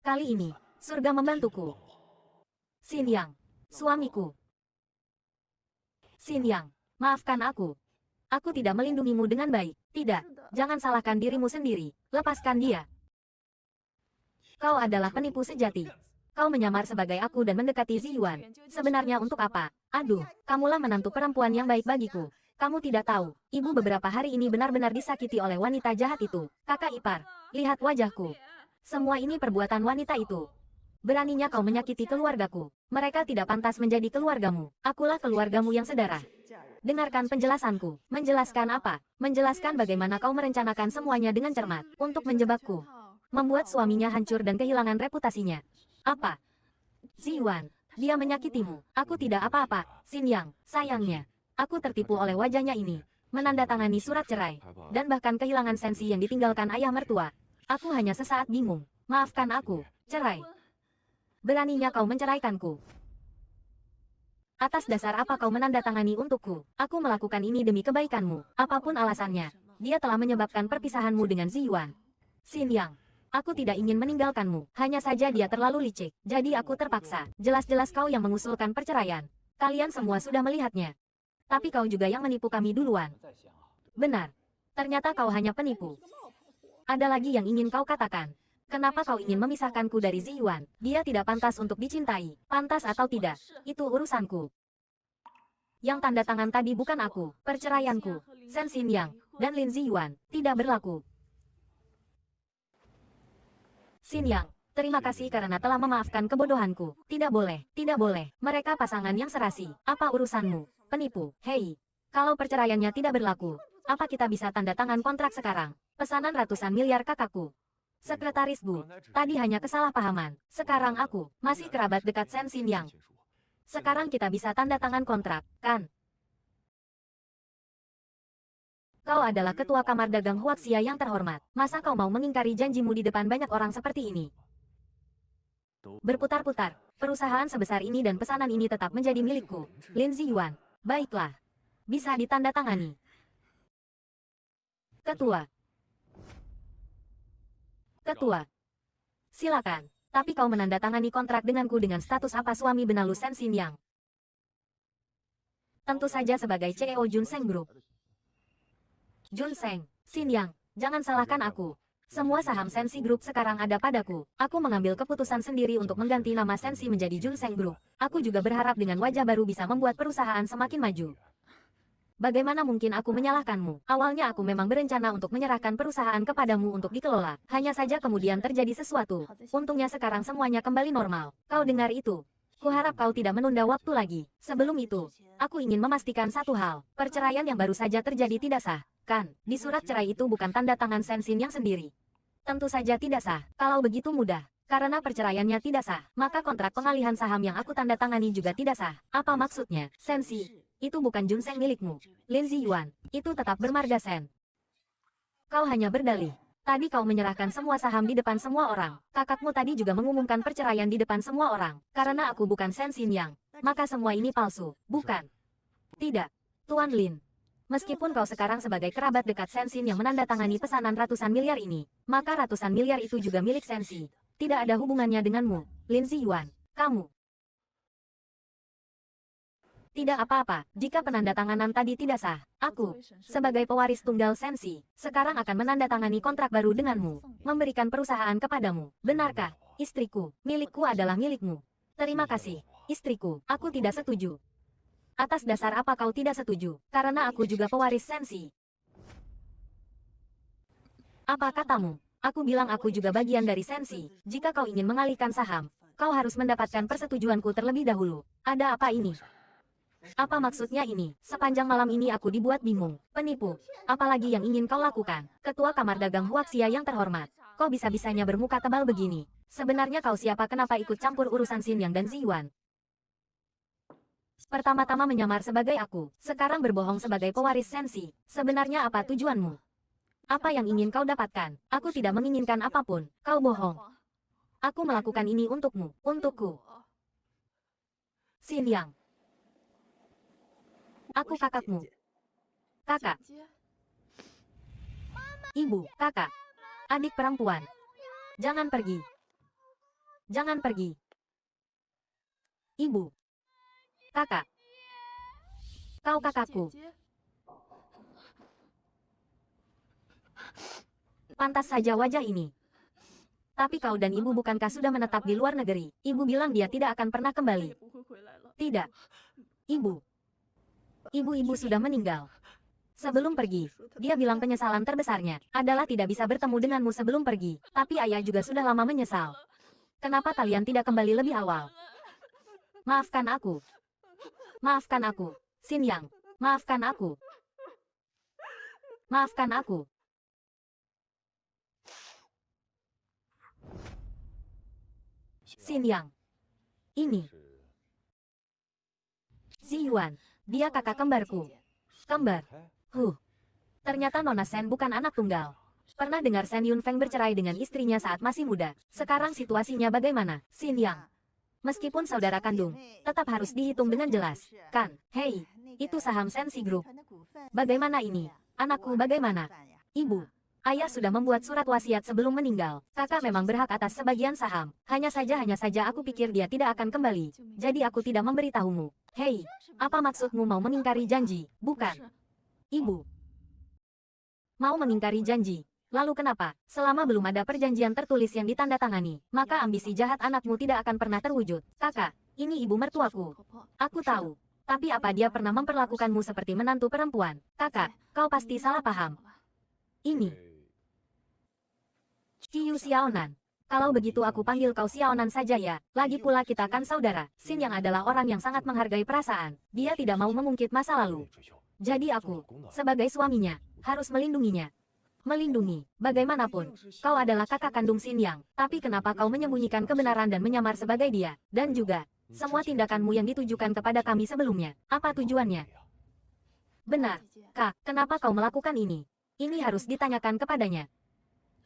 Kali ini, surga membantuku. Xinyang. Suamiku. Xinyang, maafkan aku. Aku tidak melindungimu dengan baik. Tidak, jangan salahkan dirimu sendiri. Lepaskan dia. Kau adalah penipu sejati. Kau menyamar sebagai aku dan mendekati Ziyuan. Sebenarnya untuk apa? Aduh, kamulah menantu perempuan yang baik bagiku. Kamu tidak tahu, ibu beberapa hari ini benar-benar disakiti oleh wanita jahat itu. Kakak ipar, lihat wajahku. Semua ini perbuatan wanita itu. Beraninya kau menyakiti keluargaku. Mereka tidak pantas menjadi keluargamu. Akulah keluargamu yang sedarah. Dengarkan penjelasanku. Menjelaskan apa? Menjelaskan bagaimana kau merencanakan semuanya dengan cermat. Untuk menjebakku. Membuat suaminya hancur dan kehilangan reputasinya. Apa? Ziyuan, dia menyakitimu. Aku tidak apa-apa. Xinyang, sayangnya. Aku tertipu oleh wajahnya ini. Menandatangani surat cerai. Dan bahkan kehilangan sensi yang ditinggalkan ayah mertua. Aku hanya sesaat bingung. Maafkan aku. Cerai. Beraninya kau menceraikanku. Atas dasar apa kau menandatangani untukku? Aku melakukan ini demi kebaikanmu. Apapun alasannya, dia telah menyebabkan perpisahanmu dengan Ziyuan. Xinyang, aku tidak ingin meninggalkanmu. Hanya saja dia terlalu licik. Jadi aku terpaksa. Jelas-jelas kau yang mengusulkan perceraian. Kalian semua sudah melihatnya. Tapi kau juga yang menipu kami duluan. Benar. Ternyata kau hanya penipu. Ada lagi yang ingin kau katakan. Kenapa kau ingin memisahkanku dari Ziyuan? Dia tidak pantas untuk dicintai. Pantas atau tidak, itu urusanku. Yang tanda tangan tadi bukan aku. Perceraianku, Shen Xinyang, dan Lin Ziyuan, tidak berlaku. Xinyang, terima kasih karena telah memaafkan kebodohanku. Tidak boleh, tidak boleh. Mereka pasangan yang serasi. Apa urusanmu? Penipu. Hei, kalau perceraiannya tidak berlaku, apa kita bisa tanda tangan kontrak sekarang? Pesanan ratusan miliar kakakku. Sekretaris Bu, tadi hanya kesalahpahaman. Sekarang aku masih kerabat dekat Shen Xinyang. Sekarang kita bisa tanda tangan kontrak, kan? Kau adalah ketua kamar dagang Huaxia yang terhormat. Masa kau mau mengingkari janjimu di depan banyak orang seperti ini? Berputar-putar, perusahaan sebesar ini dan pesanan ini tetap menjadi milikku. Lin Ziyuan, baiklah. Bisa ditandatangani. Ketua, silakan. Tapi kau menandatangani kontrak denganku dengan status apa suami benalu Shen Xinyang? Tentu saja sebagai CEO Junseng Group. Junseng, Xinyang, jangan salahkan aku. Semua saham Sensi Group sekarang ada padaku. Aku mengambil keputusan sendiri untuk mengganti nama Sensi menjadi Junseng Group. Aku juga berharap dengan wajah baru bisa membuat perusahaan semakin maju. Bagaimana mungkin aku menyalahkanmu? Awalnya aku memang berencana untuk menyerahkan perusahaan kepadamu untuk dikelola. Hanya saja kemudian terjadi sesuatu. Untungnya sekarang semuanya kembali normal. Kau dengar itu? Kuharap kau tidak menunda waktu lagi. Sebelum itu, aku ingin memastikan satu hal. Perceraian yang baru saja terjadi tidak sah, kan? Di surat cerai itu bukan tanda tangan Sensin yang sendiri. Tentu saja tidak sah. Kalau begitu mudah. Karena perceraiannya tidak sah, maka kontrak pengalihan saham yang aku tanda tangani juga tidak sah. Apa maksudnya? Sensi, itu bukan Junseng milikmu. Lin Ziyuan, itu tetap bermarga Sen. Kau hanya berdalih. Tadi kau menyerahkan semua saham di depan semua orang. Kakakmu tadi juga mengumumkan perceraian di depan semua orang. Karena aku bukan Shen Xinyang, maka semua ini palsu, bukan? Tidak, Tuan Lin. Meskipun kau sekarang sebagai kerabat dekat Sensin yang menandatangani pesanan ratusan miliar ini, maka ratusan miliar itu juga milik Sensi. Tidak ada hubungannya denganmu, Lin Ziyuan. Kamu tidak apa-apa, jika penandatanganan tadi tidak sah. Aku, sebagai pewaris tunggal Sensi, sekarang akan menandatangani kontrak baru denganmu, memberikan perusahaan kepadamu. Benarkah, istriku, milikku adalah milikmu? Terima kasih, istriku, aku tidak setuju. Atas dasar apa kau tidak setuju? Karena aku juga pewaris Sensi. Apa katamu? Aku bilang aku juga bagian dari Sensi. Jika kau ingin mengalihkan saham, kau harus mendapatkan persetujuanku terlebih dahulu. Ada apa ini? Apa maksudnya ini? Sepanjang malam ini aku dibuat bingung. Penipu. Apalagi yang ingin kau lakukan? Ketua Kamar Dagang Huaxia yang terhormat. Kau bisa-bisanya bermuka tebal begini. Sebenarnya kau siapa kenapa ikut campur urusan Xinyang dan Ziyuan? Pertama-tama menyamar sebagai aku. Sekarang berbohong sebagai pewaris Sensi. Sebenarnya apa tujuanmu? Apa yang ingin kau dapatkan? Aku tidak menginginkan apapun. Kau bohong. Aku melakukan ini untukmu. Untukku. Xinyang. Aku kakakmu. Kakak. Ibu, kakak. Adik perempuan. Jangan pergi. Jangan pergi. Ibu. Kakak. Kau kakakku. Pantas saja wajah ini. Tapi kau dan ibu bukankah sudah menetap di luar negeri? Ibu bilang dia tidak akan pernah kembali. Tidak. Ibu. Ibu-ibu sudah meninggal. Sebelum pergi, dia bilang penyesalan terbesarnya adalah tidak bisa bertemu denganmu sebelum pergi. Tapi ayah juga sudah lama menyesal. Kenapa kalian tidak kembali lebih awal? Maafkan aku. Maafkan aku. Xinyang. Maafkan aku. Maafkan aku. Xinyang. Ini. Ziyuan. Dia kakak kembarku. Kembar. Ternyata Nona Shen bukan anak tunggal. Pernah dengar Shen Yunfeng bercerai dengan istrinya saat masih muda. Sekarang situasinya bagaimana? Xinyang. Meskipun saudara kandung, tetap harus dihitung dengan jelas. Kan? Hei, itu saham Sensi Group. Bagaimana ini? Anakku bagaimana? Ibu. Ayah sudah membuat surat wasiat sebelum meninggal. Kakak memang berhak atas sebagian saham. Hanya saja aku pikir dia tidak akan kembali. Jadi aku tidak memberitahumu. Hei, apa maksudmu mau mengingkari janji? Bukan. Ibu. Mau mengingkari janji. Lalu kenapa? Selama belum ada perjanjian tertulis yang ditandatangani, maka ambisi jahat anakmu tidak akan pernah terwujud. Kakak, ini ibu mertuaku. Aku tahu. Tapi apa dia pernah memperlakukanmu seperti menantu perempuan? Kakak, kau pasti salah paham. Ini. Qiyu Xiaonan. Kalau begitu aku panggil kau Xiaonan saja ya. Lagi pula kita kan saudara. Xinyang adalah orang yang sangat menghargai perasaan. Dia tidak mau mengungkit masa lalu. Jadi aku, sebagai suaminya, harus melindunginya. Melindungi. Bagaimanapun, kau adalah kakak kandung Xinyang. Tapi kenapa kau menyembunyikan kebenaran dan menyamar sebagai dia? Dan juga, semua tindakanmu yang ditujukan kepada kami sebelumnya. Apa tujuannya? Benar, Kak. Kenapa kau melakukan ini? Ini harus ditanyakan kepadanya.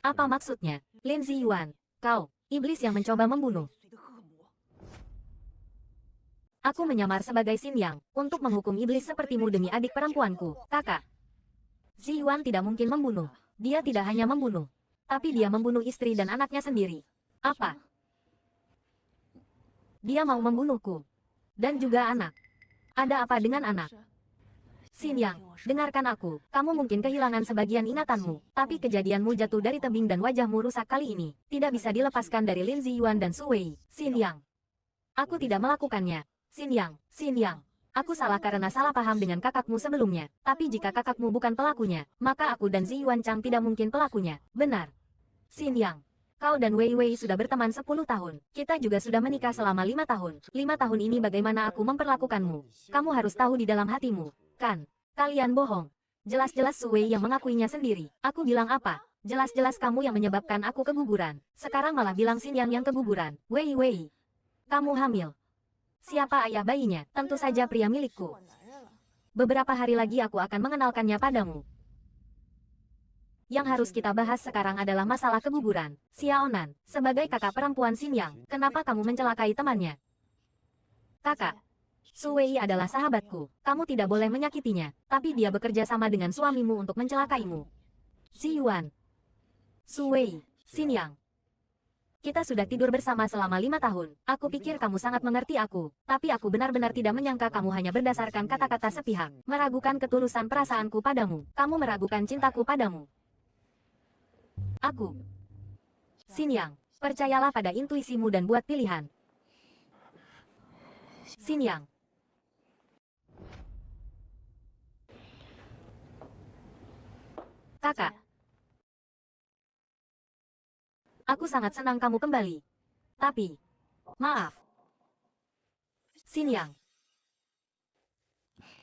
Apa maksudnya? Lin Ziyuan. Kau, iblis yang mencoba membunuh. Aku menyamar sebagai Xinyang, untuk menghukum iblis sepertimu demi adik perempuanku, kakak. Ziyuan tidak mungkin membunuh. Dia tidak hanya membunuh, tapi dia membunuh istri dan anaknya sendiri. Apa? Dia mau membunuhku. Dan juga anak. Ada apa dengan anak? Xinyang, dengarkan aku. Kamu mungkin kehilangan sebagian ingatanmu, tapi kejadianmu jatuh dari tebing dan wajahmu rusak kali ini. Tidak bisa dilepaskan dari Lin Ziyuan dan Su Wei. Xinyang. Aku tidak melakukannya. Xinyang. Aku salah karena salah paham dengan kakakmu sebelumnya. Tapi jika kakakmu bukan pelakunya, maka aku dan Ziyuan Chang tidak mungkin pelakunya. Benar. Xinyang. Kau dan Wei Wei sudah berteman 10 tahun. Kita juga sudah menikah selama 5 tahun. 5 tahun ini bagaimana aku memperlakukanmu? Kamu harus tahu di dalam hatimu. Kan? Kalian bohong. Jelas-jelas Su Wei yang mengakuinya sendiri. Aku bilang apa? Jelas-jelas kamu yang menyebabkan aku keguguran. Sekarang malah bilang Xinyang yang keguguran. Wei Wei. Kamu hamil. Siapa ayah bayinya? Tentu saja pria milikku. Beberapa hari lagi aku akan mengenalkannya padamu. Yang harus kita bahas sekarang adalah masalah keguguran. Xiaonan, sebagai kakak perempuan Xin Yang, kenapa kamu mencelakai temannya? Kakak, Su Wei adalah sahabatku. Kamu tidak boleh menyakitinya, tapi dia bekerja sama dengan suamimu untuk mencelakaimu. Si Yuan, Su Wei, Xin Yang. Kita sudah tidur bersama selama 5 tahun. Aku pikir kamu sangat mengerti aku. Tapi aku benar-benar tidak menyangka kamu hanya berdasarkan kata-kata sepihak. Meragukan ketulusan perasaanku padamu. Kamu meragukan cintaku padamu. Aku, Xin Yang, percayalah pada intuisimu dan buat pilihan. Xin Yang. Kakak. Aku sangat senang kamu kembali. Tapi, maaf. Xin Yang.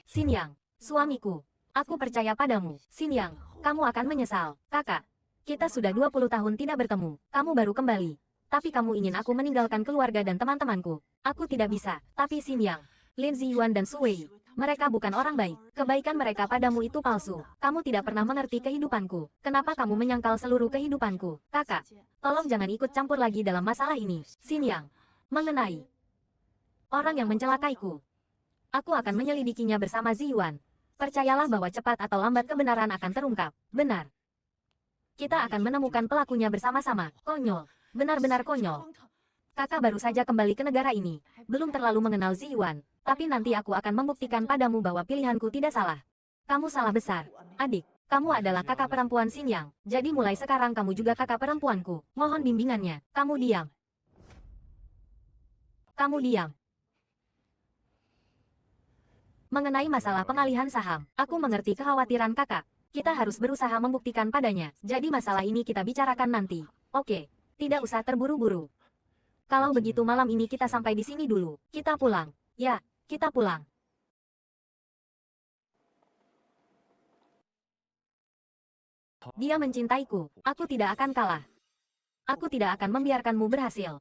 Xin Yang, suamiku. Aku percaya padamu. Xin Yang, kamu akan menyesal. Kakak, kita sudah 20 tahun tidak bertemu. Kamu baru kembali. Tapi kamu ingin aku meninggalkan keluarga dan teman-temanku. Aku tidak bisa. Tapi Xin Yang, Lin Ziyuan dan Su Wei, mereka bukan orang baik. Kebaikan mereka padamu itu palsu. Kamu tidak pernah mengerti kehidupanku. Kenapa kamu menyangkal seluruh kehidupanku? Kakak, tolong jangan ikut campur lagi dalam masalah ini. Xin Yang, mengenai orang yang mencelakaiku, aku akan menyelidikinya bersama Ziyuan. Percayalah bahwa cepat atau lambat kebenaran akan terungkap. Benar. Kita akan menemukan pelakunya bersama-sama. Konyol. Benar-benar konyol. Kakak baru saja kembali ke negara ini. Belum terlalu mengenal Ziyuan. Tapi nanti aku akan membuktikan padamu bahwa pilihanku tidak salah. Kamu salah besar. Adik, kamu adalah kakak perempuan Xin Yang. Jadi mulai sekarang kamu juga kakak perempuanku. Mohon bimbingannya. Kamu diam. Kamu diam. Mengenai masalah pengalihan saham, aku mengerti kekhawatiran kakak. Kita harus berusaha membuktikan padanya. Jadi masalah ini kita bicarakan nanti. Oke, tidak usah terburu-buru. Kalau begitu malam ini kita sampai di sini dulu. Kita pulang. Ya, kita pulang. Dia mencintaiku. Aku tidak akan kalah. Aku tidak akan membiarkanmu berhasil.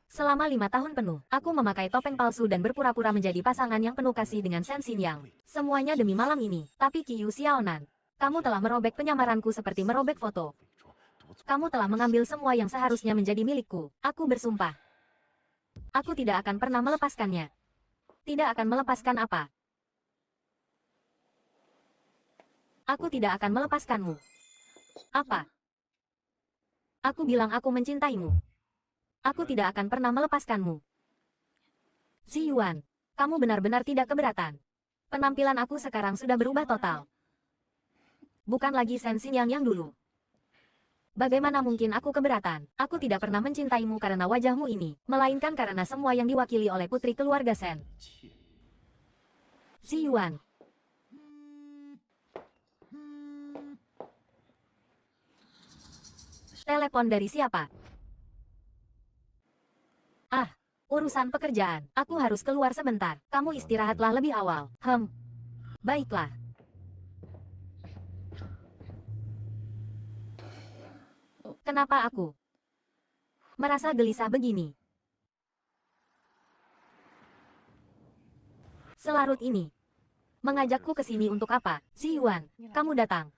Selama 5 tahun penuh, aku memakai topeng palsu dan berpura-pura menjadi pasangan yang penuh kasih dengan Shen Xingyang. Semuanya demi malam ini. Tapi Qiyu Xiaonan, kamu telah merobek penyamaranku seperti merobek foto. Kamu telah mengambil semua yang seharusnya menjadi milikku. Aku bersumpah. Aku tidak akan pernah melepaskannya. Tidak akan melepaskan apa. Aku tidak akan melepaskanmu. Apa? Aku bilang aku mencintaimu. Aku tidak akan pernah melepaskanmu. Ziyuan, kamu benar-benar tidak keberatan. Penampilan aku sekarang sudah berubah total. Bukan lagi Shen Xingyang yang dulu. Bagaimana mungkin aku keberatan? Aku tidak pernah mencintaimu karena wajahmu ini, melainkan karena semua yang diwakili oleh putri keluarga Shen. Ziyuan. Telepon dari siapa? Ah, urusan pekerjaan. Aku harus keluar sebentar. Kamu istirahatlah lebih awal. Baiklah. Kenapa aku merasa gelisah begini? Selarut ini mengajakku ke sini untuk apa? Ziyuan, kamu datang.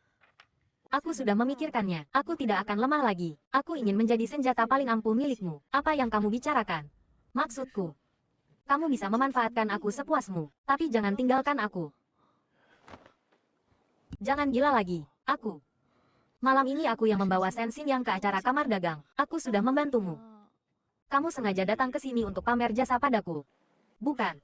Aku sudah memikirkannya. Aku tidak akan lemah lagi. Aku ingin menjadi senjata paling ampuh milikmu. Apa yang kamu bicarakan? Maksudku, kamu bisa memanfaatkan aku sepuasmu, tapi jangan tinggalkan aku. Jangan gila lagi. Aku. Malam ini aku yang membawa Shen Xingyang ke acara kamar dagang. Aku sudah membantumu. Kamu sengaja datang ke sini untuk pamer jasa padaku. Bukan.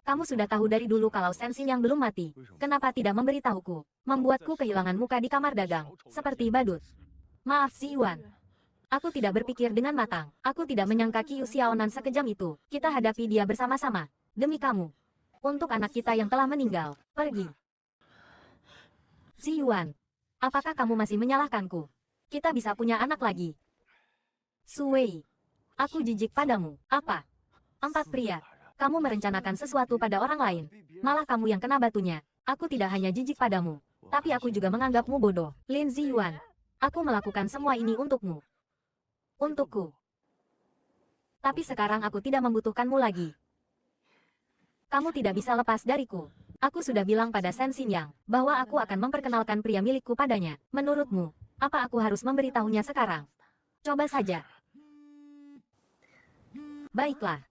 Kamu sudah tahu dari dulu kalau Shen Xingyang belum mati. Kenapa tidak memberitahuku? Membuatku kehilangan muka di kamar dagang, seperti badut. Maaf Ziyuan. Aku tidak berpikir dengan matang. Aku tidak menyangka Qiyu Xiaonan sekejam itu. Kita hadapi dia bersama-sama. Demi kamu. Untuk anak kita yang telah meninggal. Pergi. Ziyuan. Apakah kamu masih menyalahkanku? Kita bisa punya anak lagi. Su Wei. Aku jijik padamu. Apa? 4 pria. Kamu merencanakan sesuatu pada orang lain. Malah kamu yang kena batunya. Aku tidak hanya jijik padamu. Tapi aku juga menganggapmu bodoh. Lin Ziyuan. Aku melakukan semua ini untukmu. Untukku. Tapi sekarang aku tidak membutuhkanmu lagi. Kamu tidak bisa lepas dariku. Aku sudah bilang pada Shen Xinyang bahwa aku akan memperkenalkan pria milikku padanya. Menurutmu, apa aku harus memberitahunya sekarang? Coba saja. Baiklah.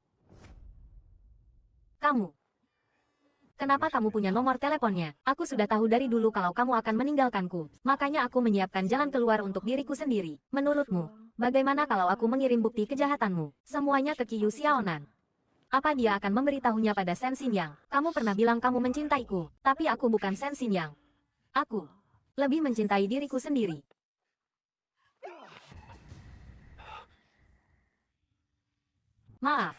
Kamu. Kenapa kamu punya nomor teleponnya? Aku sudah tahu dari dulu kalau kamu akan meninggalkanku. Makanya aku menyiapkan jalan keluar untuk diriku sendiri. Menurutmu, bagaimana kalau aku mengirim bukti kejahatanmu? Semuanya ke Qiyu Xiaonan. Apa dia akan memberitahunya pada Shen Xinyang? Kamu pernah bilang kamu mencintaiku, tapi aku bukan Shen Xinyang. Aku lebih mencintai diriku sendiri. Maaf.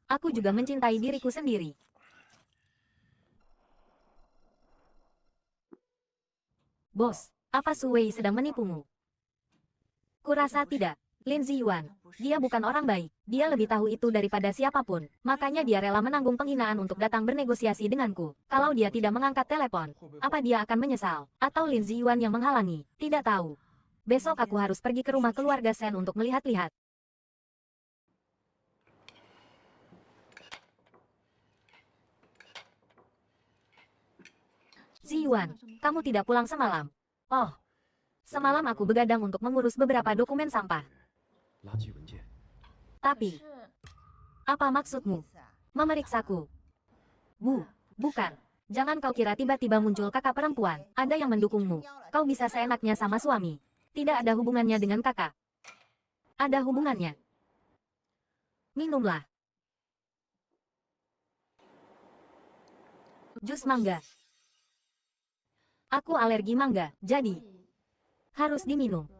Aku juga mencintai diriku sendiri. Bos, apa Su Wei sedang menipumu? Kurasa tidak. Lin Ziyuan, dia bukan orang baik. Dia lebih tahu itu daripada siapapun. Makanya dia rela menanggung penghinaan untuk datang bernegosiasi denganku. Kalau dia tidak mengangkat telepon, apa dia akan menyesal? Atau Lin Ziyuan yang menghalangi? Tidak tahu. Besok aku harus pergi ke rumah keluarga Shen untuk melihat-lihat. Ziyuan, kamu tidak pulang semalam. Oh, semalam aku begadang untuk mengurus beberapa dokumen sampah. Tapi, apa maksudmu? Memeriksaku? Bukan. Jangan kau kira tiba-tiba muncul kakak perempuan. Ada yang mendukungmu. Kau bisa seenaknya sama suami. Tidak ada hubungannya dengan kakak. Ada hubungannya. Minumlah. Jus mangga. Aku alergi mangga, jadi harus diminum.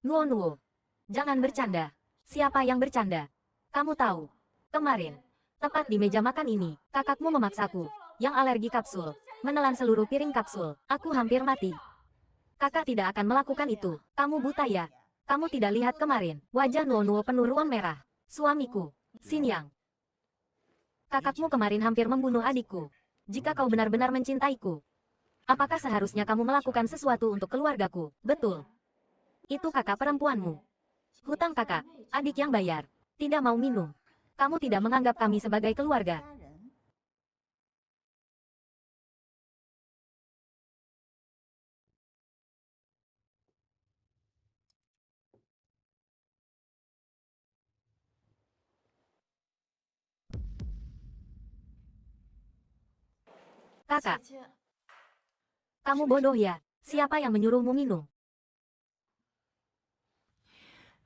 Nuo. Jangan bercanda. Siapa yang bercanda? Kamu tahu, kemarin, tepat di meja makan ini, kakakmu memaksaku, yang alergi kapsul, menelan seluruh piring kapsul. Aku hampir mati. Kakak tidak akan melakukan itu. Kamu buta ya? Kamu tidak lihat kemarin, wajah Nuo penuh ruang merah. Suamiku, Xinyang. Kakakmu kemarin hampir membunuh adikku. Jika kau benar-benar mencintaiku, apakah seharusnya kamu melakukan sesuatu untuk keluargaku? Betul. Itu kakak perempuanmu. Hutang kakak, adik yang bayar. Tidak mau minum. Kamu tidak menganggap kami sebagai keluarga. Kakak, kamu bodoh ya? Siapa yang menyuruhmu minum?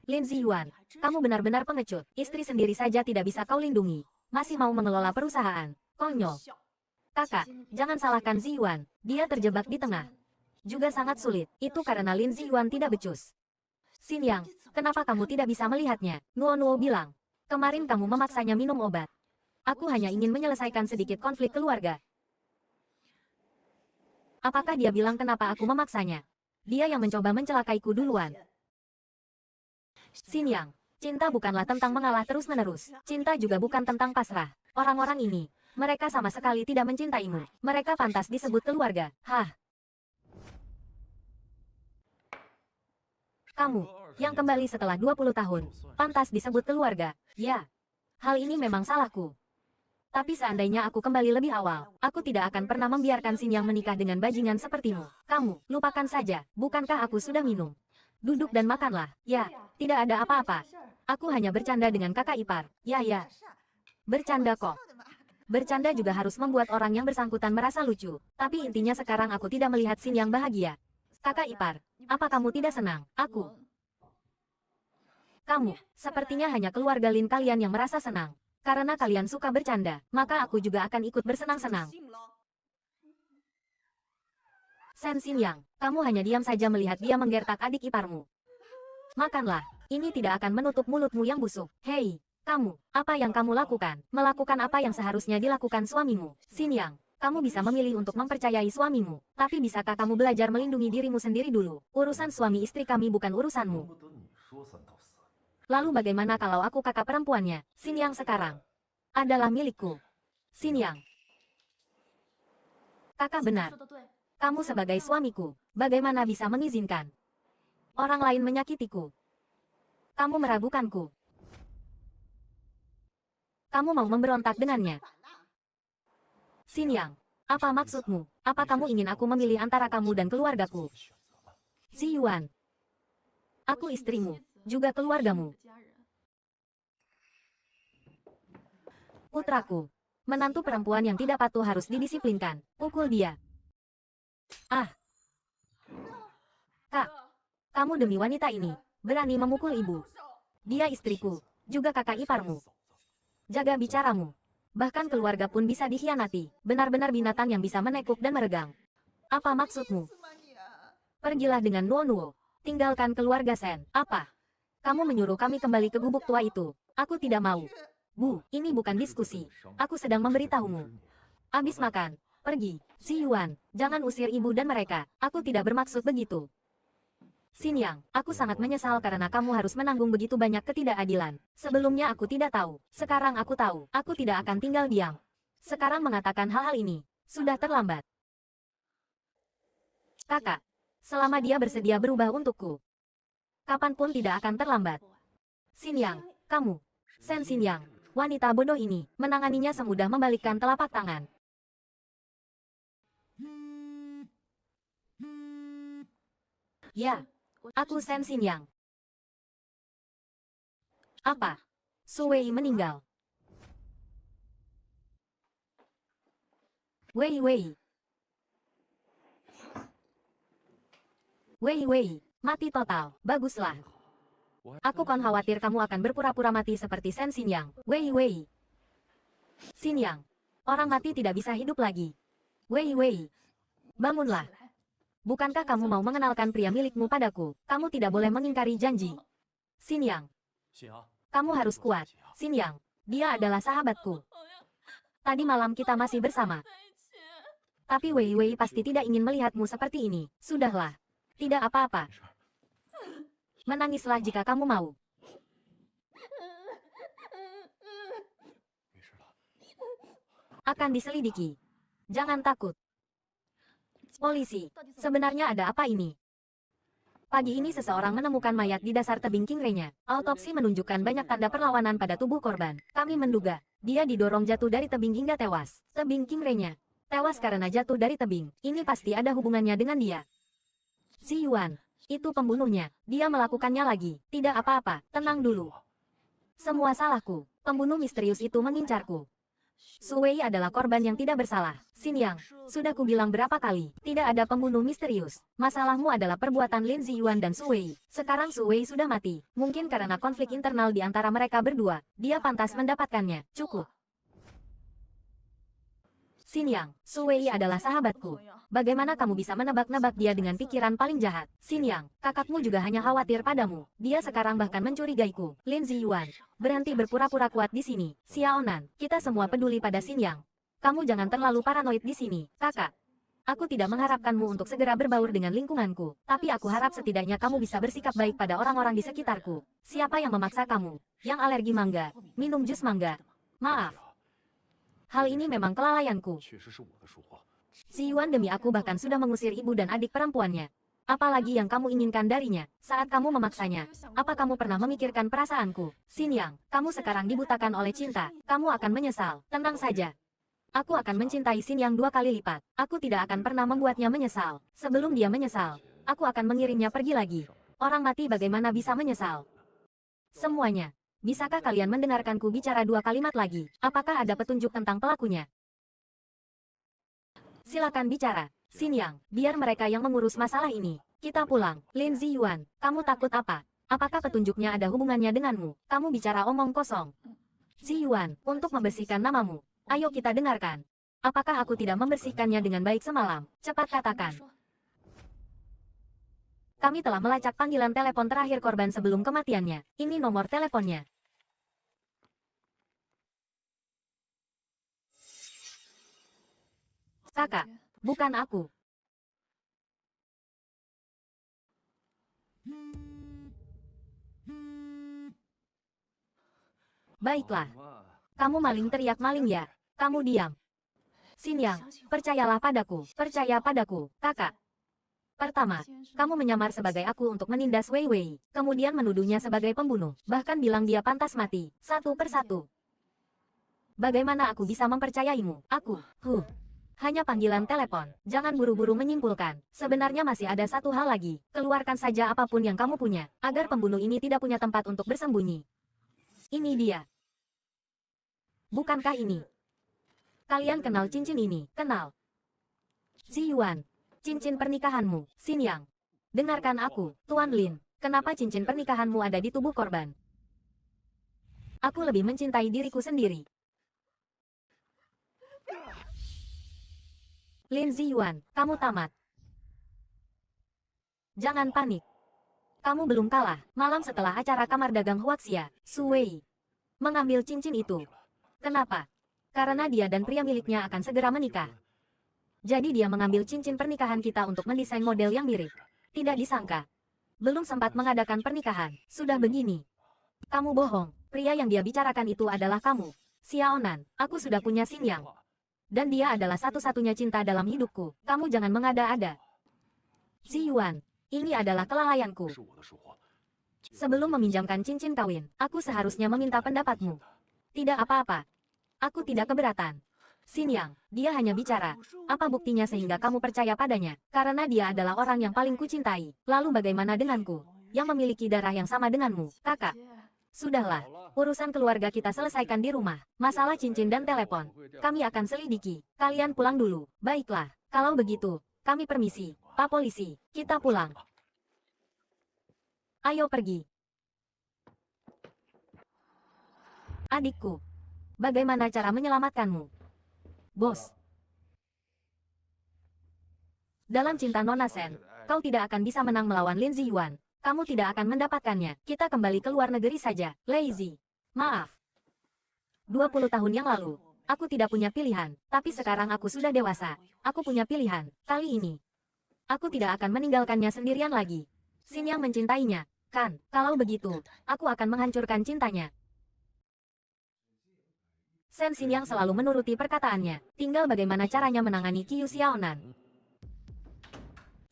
Lin Ziyuan, kamu benar-benar pengecut. Istri sendiri saja tidak bisa kau lindungi. Masih mau mengelola perusahaan. Konyol. Kakak, jangan salahkan Ziyuan. Dia terjebak di tengah. Juga sangat sulit. Itu karena Lin Ziyuan tidak becus. Xinyang, kenapa kamu tidak bisa melihatnya? Nuo bilang. Kemarin kamu memaksanya minum obat. Aku hanya ingin menyelesaikan sedikit konflik keluarga. Apakah dia bilang kenapa aku memaksanya? Dia yang mencoba mencelakaiku duluan. Xinyang, cinta bukanlah tentang mengalah terus-menerus. Cinta juga bukan tentang pasrah. Orang-orang ini, mereka sama sekali tidak mencintaimu. Mereka pantas disebut keluarga. Hah? Kamu, yang kembali setelah 20 tahun, pantas disebut keluarga. Ya, hal ini memang salahku. Tapi seandainya aku kembali lebih awal, aku tidak akan pernah membiarkan Xinyang menikah dengan bajingan sepertimu. Kamu, lupakan saja. Bukankah aku sudah minum? Duduk dan makanlah. Ya, tidak ada apa-apa. Aku hanya bercanda dengan kakak ipar. Ya. Bercanda kok. Bercanda juga harus membuat orang yang bersangkutan merasa lucu. Tapi intinya sekarang aku tidak melihat Xinyang bahagia. Kakak ipar, apa kamu tidak senang? Kamu, sepertinya hanya keluarga Lin kalian yang merasa senang. Karena kalian suka bercanda, maka aku juga akan ikut bersenang-senang. Shen Xinyang, kamu hanya diam saja melihat dia menggertak adik iparmu. Makanlah, ini tidak akan menutup mulutmu yang busuk. Hei, kamu, apa yang kamu lakukan? Melakukan apa yang seharusnya dilakukan suamimu. Xinyang, kamu bisa memilih untuk mempercayai suamimu. Tapi bisakah kamu belajar melindungi dirimu sendiri dulu? Urusan suami istri kami bukan urusanmu. Lalu bagaimana kalau aku kakak perempuannya? Xinyang sekarang adalah milikku. Xinyang. Kakak benar. Kamu sebagai suamiku, bagaimana bisa mengizinkan orang lain menyakitiku? Kamu meragukanku. Kamu mau memberontak dengannya? Xinyang, apa maksudmu? Apa kamu ingin aku memilih antara kamu dan keluargaku? Si Yuan, aku istrimu, juga keluargamu. Putraku, menantu perempuan yang tidak patuh harus didisiplinkan. Pukul dia. Ah, Kak, kamu demi wanita ini, berani memukul ibu. Dia istriku, juga kakak iparmu. Jaga bicaramu. Bahkan keluarga pun bisa dikhianati. Benar-benar binatang yang bisa menekuk dan meregang. Apa maksudmu? Pergilah dengan Nuo. Tinggalkan keluarga Sen. Apa? Kamu menyuruh kami kembali ke gubuk tua itu. Aku tidak mau. Bu, ini bukan diskusi. Aku sedang memberitahumu. Abis makan, pergi. Si Yuan, jangan usir ibu dan mereka. Aku tidak bermaksud begitu. Xinyang, aku sangat menyesal karena kamu harus menanggung begitu banyak ketidakadilan. Sebelumnya aku tidak tahu. Sekarang aku tahu. Aku tidak akan tinggal diam. Sekarang mengatakan hal-hal ini, sudah terlambat. Kakak, selama dia bersedia berubah untukku, kapanpun tidak akan terlambat. Xinyang, kamu, Sen Xinyang, wanita bodoh ini, menanganinya semudah membalikkan telapak tangan. Ya, aku Sen Xinyang. Apa? Su Wei meninggal. Wei. Wei, mati total. Baguslah. Aku kan khawatir kamu akan berpura-pura mati seperti Sen Xinyang. Wei. Xinyang, orang mati tidak bisa hidup lagi. Wei, bangunlah. Bukankah kamu mau mengenalkan pria milikmu padaku? Kamu tidak boleh mengingkari janji. Xinyang, kamu harus kuat. Xinyang, dia adalah sahabatku. Tadi malam kita masih bersama. Tapi Wei pasti tidak ingin melihatmu seperti ini. Sudahlah. Tidak apa-apa. Menangislah jika kamu mau. Akan diselidiki. Jangan takut. Polisi, sebenarnya ada apa ini? Pagi ini seseorang menemukan mayat di dasar tebing Kingrenya. Autopsi menunjukkan banyak tanda perlawanan pada tubuh korban. Kami menduga, dia didorong jatuh dari tebing hingga tewas. Tebing Kingrenya tewas karena jatuh dari tebing. Ini pasti ada hubungannya dengan dia. Si Yuan, itu pembunuhnya. Dia melakukannya lagi. Tidak apa-apa, tenang dulu. Semua salahku. Pembunuh misterius itu mengincarku. Su Wei adalah korban yang tidak bersalah. Xinyang, sudah kubilang berapa kali, tidak ada pembunuh misterius. Masalahmu adalah perbuatan Lin Ziyuan dan Su Wei. Sekarang Su Wei sudah mati. Mungkin karena konflik internal di antara mereka berdua. Dia pantas mendapatkannya. Cukup. Xinyang, Su Wei adalah sahabatku. Bagaimana kamu bisa menebak-nebak dia dengan pikiran paling jahat? Xinyang, kakakmu juga hanya khawatir padamu. Dia sekarang bahkan mencurigaiku. Lin Ziyuan, berhenti berpura-pura kuat di sini. Xiaonan, kita semua peduli pada Xinyang. Kamu jangan terlalu paranoid di sini, kakak. Aku tidak mengharapkanmu untuk segera berbaur dengan lingkunganku. Tapi aku harap setidaknya kamu bisa bersikap baik pada orang-orang di sekitarku. Siapa yang memaksa kamu? Yang alergi mangga, minum jus mangga. Maaf. Hal ini memang kelalaianku. Si Yuan demi aku bahkan sudah mengusir ibu dan adik perempuannya. Apalagi yang kamu inginkan darinya, saat kamu memaksanya. Apa kamu pernah memikirkan perasaanku? Xinyang, kamu sekarang dibutakan oleh cinta. Kamu akan menyesal. Tenang saja. Aku akan mencintai Xinyang 2 kali lipat. Aku tidak akan pernah membuatnya menyesal. Sebelum dia menyesal, aku akan mengirimnya pergi lagi. Orang mati bagaimana bisa menyesal? Semuanya. Bisakah kalian mendengarkanku bicara 2 kalimat lagi? Apakah ada petunjuk tentang pelakunya? Silakan bicara. Xinyang, biar mereka yang mengurus masalah ini. Kita pulang. Lin Ziyuan, kamu takut apa? Apakah petunjuknya ada hubungannya denganmu? Kamu bicara omong kosong. Ziyuan, untuk membersihkan namamu. Ayo kita dengarkan. Apakah aku tidak membersihkannya dengan baik semalam? Cepat katakan. Kami telah melacak panggilan telepon terakhir korban sebelum kematiannya. Ini nomor teleponnya. Kakak, bukan aku. Baiklah. Kamu maling, teriak maling ya. Kamu diam. Xinyang, percayalah padaku. Percaya padaku, kakak. Pertama, kamu menyamar sebagai aku untuk menindas Wei Wei. Kemudian menuduhnya sebagai pembunuh. Bahkan bilang dia pantas mati. Satu persatu. Bagaimana aku bisa mempercayaimu? Hanya panggilan telepon. Jangan buru-buru menyimpulkan. Sebenarnya masih ada satu hal lagi. Keluarkan saja apapun yang kamu punya, agar pembunuh ini tidak punya tempat untuk bersembunyi. Ini dia. Bukankah ini? Kalian kenal cincin ini? Kenal. Si Yuan. Cincin pernikahanmu, Xin Yang. Dengarkan aku, Tuan Lin. Kenapa cincin pernikahanmu ada di tubuh korban? Aku lebih mencintai diriku sendiri. Lin Ziyuan, kamu tamat. Jangan panik. Kamu belum kalah. Malam setelah acara kamar dagang Huaxia, Su Wei mengambil cincin itu. Kenapa? Karena dia dan pria miliknya akan segera menikah. Jadi dia mengambil cincin pernikahan kita untuk mendesain model yang mirip. Tidak disangka. Belum sempat mengadakan pernikahan, sudah begini. Kamu bohong. Pria yang dia bicarakan itu adalah kamu. Xiaonan, aku sudah punya Xin Yang. Dan dia adalah satu-satunya cinta dalam hidupku. Kamu jangan mengada-ada. Ziyuan, ini adalah kelalaianku. Sebelum meminjamkan cincin kawin, aku seharusnya meminta pendapatmu. Tidak apa-apa. Aku tidak keberatan. Xin Yang, dia hanya bicara. Apa buktinya sehingga kamu percaya padanya? Karena dia adalah orang yang paling kucintai. Lalu bagaimana denganku, yang memiliki darah yang sama denganmu, kakak? Sudahlah, urusan keluarga kita selesaikan di rumah. Masalah cincin dan telepon, kami akan selidiki. Kalian pulang dulu. Baiklah, kalau begitu, kami permisi. Pak Polisi, kita pulang. Ayo pergi. Adikku, bagaimana cara menyelamatkanmu? Bos. Dalam cinta Nona Sen, kau tidak akan bisa menang melawan Lin Ziyuan. Kamu tidak akan mendapatkannya. Kita kembali ke luar negeri saja. Lazy. Maaf. 20 tahun yang lalu, aku tidak punya pilihan. Tapi sekarang aku sudah dewasa. Aku punya pilihan. Kali ini, aku tidak akan meninggalkannya sendirian lagi. Xin Yang mencintainya. Kan, kalau begitu, aku akan menghancurkan cintanya. Sen Xin Yang selalu menuruti perkataannya. Tinggal bagaimana caranya menangani Qiu Xiaonan.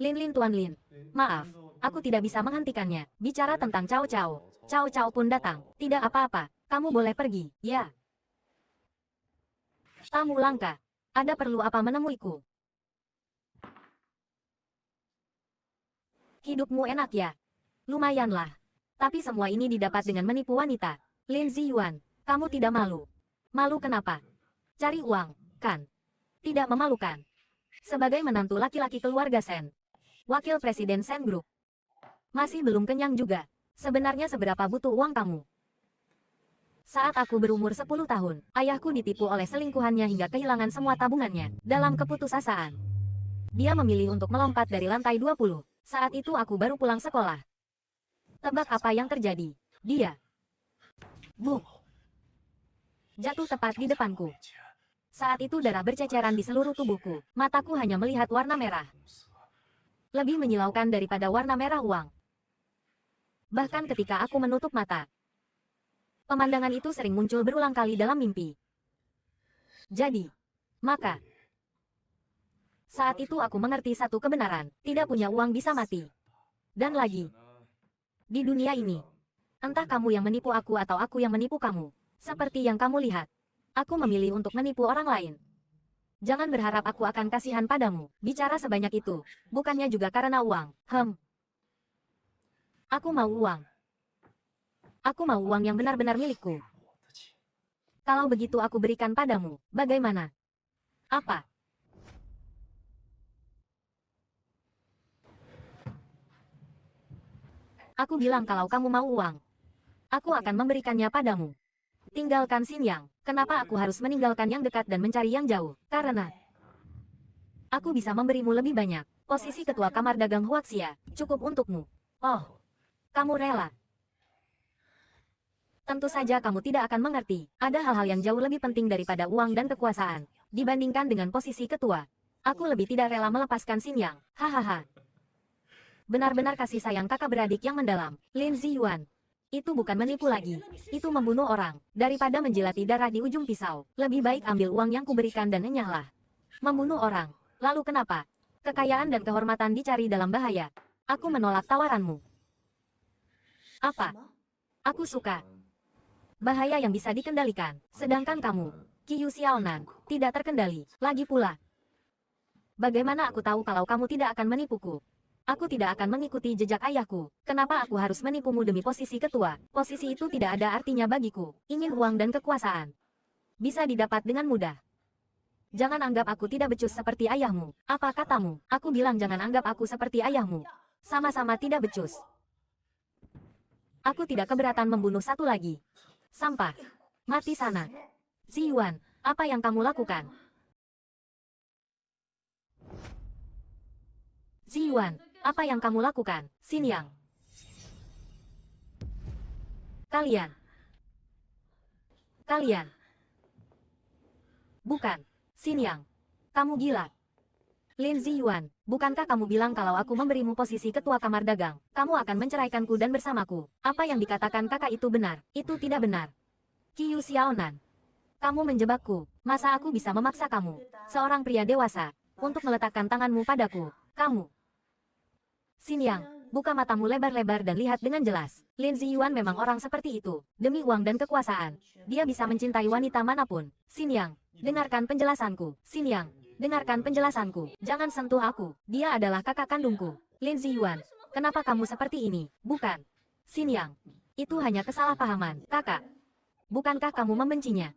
Lin Tuan Lin. Maaf, aku tidak bisa menghentikannya. Bicara tentang Cao Cao. Cao Cao pun datang. Tidak apa-apa, kamu boleh pergi. Ya. Tamu langka. Ada perlu apa menemuiku? Hidupmu enak ya? Lumayanlah. Tapi semua ini didapat dengan menipu wanita. Lin Ziyuan, kamu tidak malu. Malu kenapa? Cari uang, kan? Tidak memalukan. Sebagai menantu laki-laki keluarga Sen, Wakil Presiden Sen Group, masih belum kenyang juga. Sebenarnya seberapa butuh uang kamu? Saat aku berumur 10 tahun, ayahku ditipu oleh selingkuhannya hingga kehilangan semua tabungannya. Dalam keputusasaan, dia memilih untuk melompat dari lantai 20. Saat itu aku baru pulang sekolah. Tebak apa yang terjadi? Dia jatuh tepat di depanku. Saat itu darah berceceran di seluruh tubuhku. Mataku hanya melihat warna merah. Lebih menyilaukan daripada warna merah uang. Bahkan ketika aku menutup mata, pemandangan itu sering muncul berulang kali dalam mimpi. Jadi, maka, saat itu aku mengerti satu kebenaran. Tidak punya uang bisa mati. Dan lagi, di dunia ini, entah kamu yang menipu aku atau aku yang menipu kamu. Seperti yang kamu lihat, aku memilih untuk menipu orang lain. Jangan berharap aku akan kasihan padamu. Bicara sebanyak itu, bukannya juga karena uang. Aku mau uang. Aku mau uang yang benar-benar milikku. Kalau begitu aku berikan padamu. Bagaimana? Apa? Aku bilang kalau kamu mau uang, aku akan memberikannya padamu. Tinggalkan Xin Yang. Kenapa aku harus meninggalkan yang dekat dan mencari yang jauh? Karena aku bisa memberimu lebih banyak. Posisi ketua kamar dagang Huaxia cukup untukmu. Oh, kamu rela? Tentu saja kamu tidak akan mengerti. Ada hal-hal yang jauh lebih penting daripada uang dan kekuasaan. Dibandingkan dengan posisi ketua, aku lebih tidak rela melepaskan Xin Yang. Hahaha. Benar-benar kasih sayang kakak beradik yang mendalam. Lin Ziyuan. Itu bukan menipu lagi. Itu membunuh orang. Daripada menjilati darah di ujung pisau, lebih baik ambil uang yang kuberikan dan enyahlah. Membunuh orang. Lalu kenapa? Kekayaan dan kehormatan dicari dalam bahaya. Aku menolak tawaranmu. Apa? Aku suka bahaya yang bisa dikendalikan. Sedangkan kamu Qiyu Xiaonan, tidak terkendali. Lagi pula, bagaimana aku tahu kalau kamu tidak akan menipuku? Aku tidak akan mengikuti jejak ayahku. Kenapa aku harus menipumu demi posisi ketua? Posisi itu tidak ada artinya bagiku. Ingin uang dan kekuasaan bisa didapat dengan mudah. Jangan anggap aku tidak becus seperti ayahmu. Apa katamu? Aku bilang jangan anggap aku seperti ayahmu. Sama-sama tidak becus. Aku tidak keberatan membunuh satu lagi. Sampah. Mati sana. Ziyuan, apa yang kamu lakukan? Ziyuan, apa yang kamu lakukan? Xinyang. Kalian. Bukan. Xinyang. Kamu gila. Lin Ziyuan, bukankah kamu bilang kalau aku memberimu posisi ketua kamar dagang, kamu akan menceraikanku dan bersamaku? Apa yang dikatakan kakak itu benar? Itu tidak benar. Qiyu Xiaonan. Kamu menjebakku. Masa aku bisa memaksa kamu, seorang pria dewasa, untuk meletakkan tanganmu padaku? Kamu. Xinyang, buka matamu lebar-lebar dan lihat dengan jelas. Lin Ziyuan memang orang seperti itu. Demi uang dan kekuasaan, dia bisa mencintai wanita manapun. Xinyang, dengarkan penjelasanku. Xinyang, dengarkan penjelasanku. Jangan sentuh aku. Dia adalah kakak kandungku. Lin Ziyuan, kenapa kamu seperti ini? Bukan. Xinyang, itu hanya kesalahpahaman. Kakak, bukankah kamu membencinya?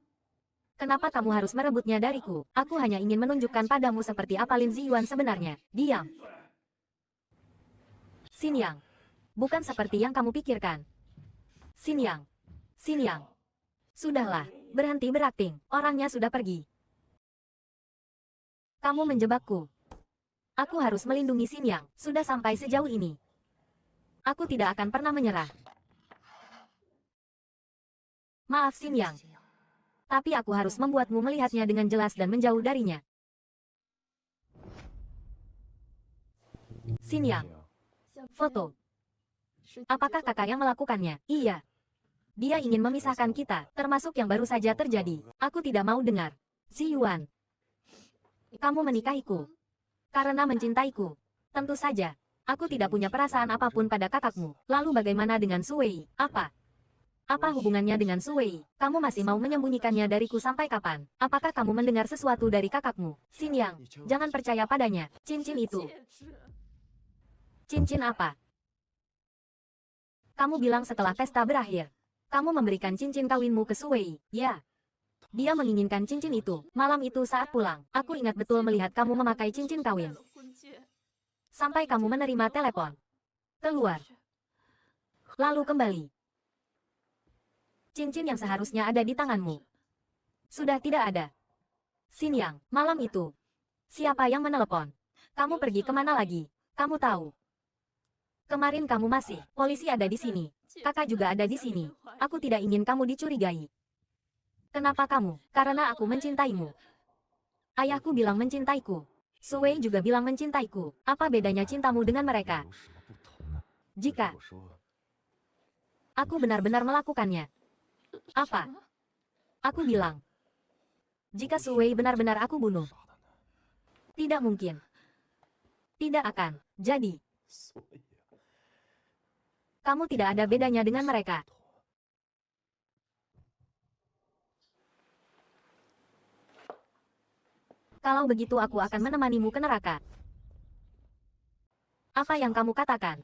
Kenapa kamu harus merebutnya dariku? Aku hanya ingin menunjukkan padamu seperti apa Lin Ziyuan sebenarnya. Diam. Xinyang, bukan seperti yang kamu pikirkan. Xinyang, sudahlah, berhenti berakting. Orangnya sudah pergi. Kamu menjebakku. Aku harus melindungi Xinyang. Sudah sampai sejauh ini, aku tidak akan pernah menyerah. Maaf Xinyang, tapi aku harus membuatmu melihatnya dengan jelas dan menjauh darinya. Xinyang. Foto. Apakah kakak yang melakukannya? Iya. Dia ingin memisahkan kita, termasuk yang baru saja terjadi. Aku tidak mau dengar. Ziyuan, kamu menikahiku karena mencintaiku. Tentu saja. Aku tidak punya perasaan apapun pada kakakmu. Lalu bagaimana dengan Suwei? Apa hubungannya dengan Suwei? Kamu masih mau menyembunyikannya dariku sampai kapan? Apakah kamu mendengar sesuatu dari kakakmu? Xinyang, jangan percaya padanya. Cincin itu. Cincin apa? Kamu bilang setelah pesta berakhir, kamu memberikan cincin kawinmu ke Suwei. Ya. Dia menginginkan cincin itu. Malam itu saat pulang, aku ingat betul melihat kamu memakai cincin kawin. Sampai kamu menerima telepon. Keluar. Lalu kembali. Cincin yang seharusnya ada di tanganmu sudah tidak ada. Xinyang, malam itu, siapa yang menelepon? Kamu pergi kemana lagi? Kamu tahu. Kemarin kamu masih, polisi ada di sini. Kakak juga ada di sini. Aku tidak ingin kamu dicurigai. Kenapa kamu? Karena aku mencintaimu. Ayahku bilang mencintaiku. Suwei juga bilang mencintaiku. Apa bedanya cintamu dengan mereka? Jika aku benar-benar melakukannya. Apa? Aku bilang. Jika Suwei benar-benar aku bunuh. Tidak mungkin. Tidak akan. Jadi, kamu tidak ada bedanya dengan mereka. Kalau begitu aku akan menemanimu ke neraka. Apa yang kamu katakan?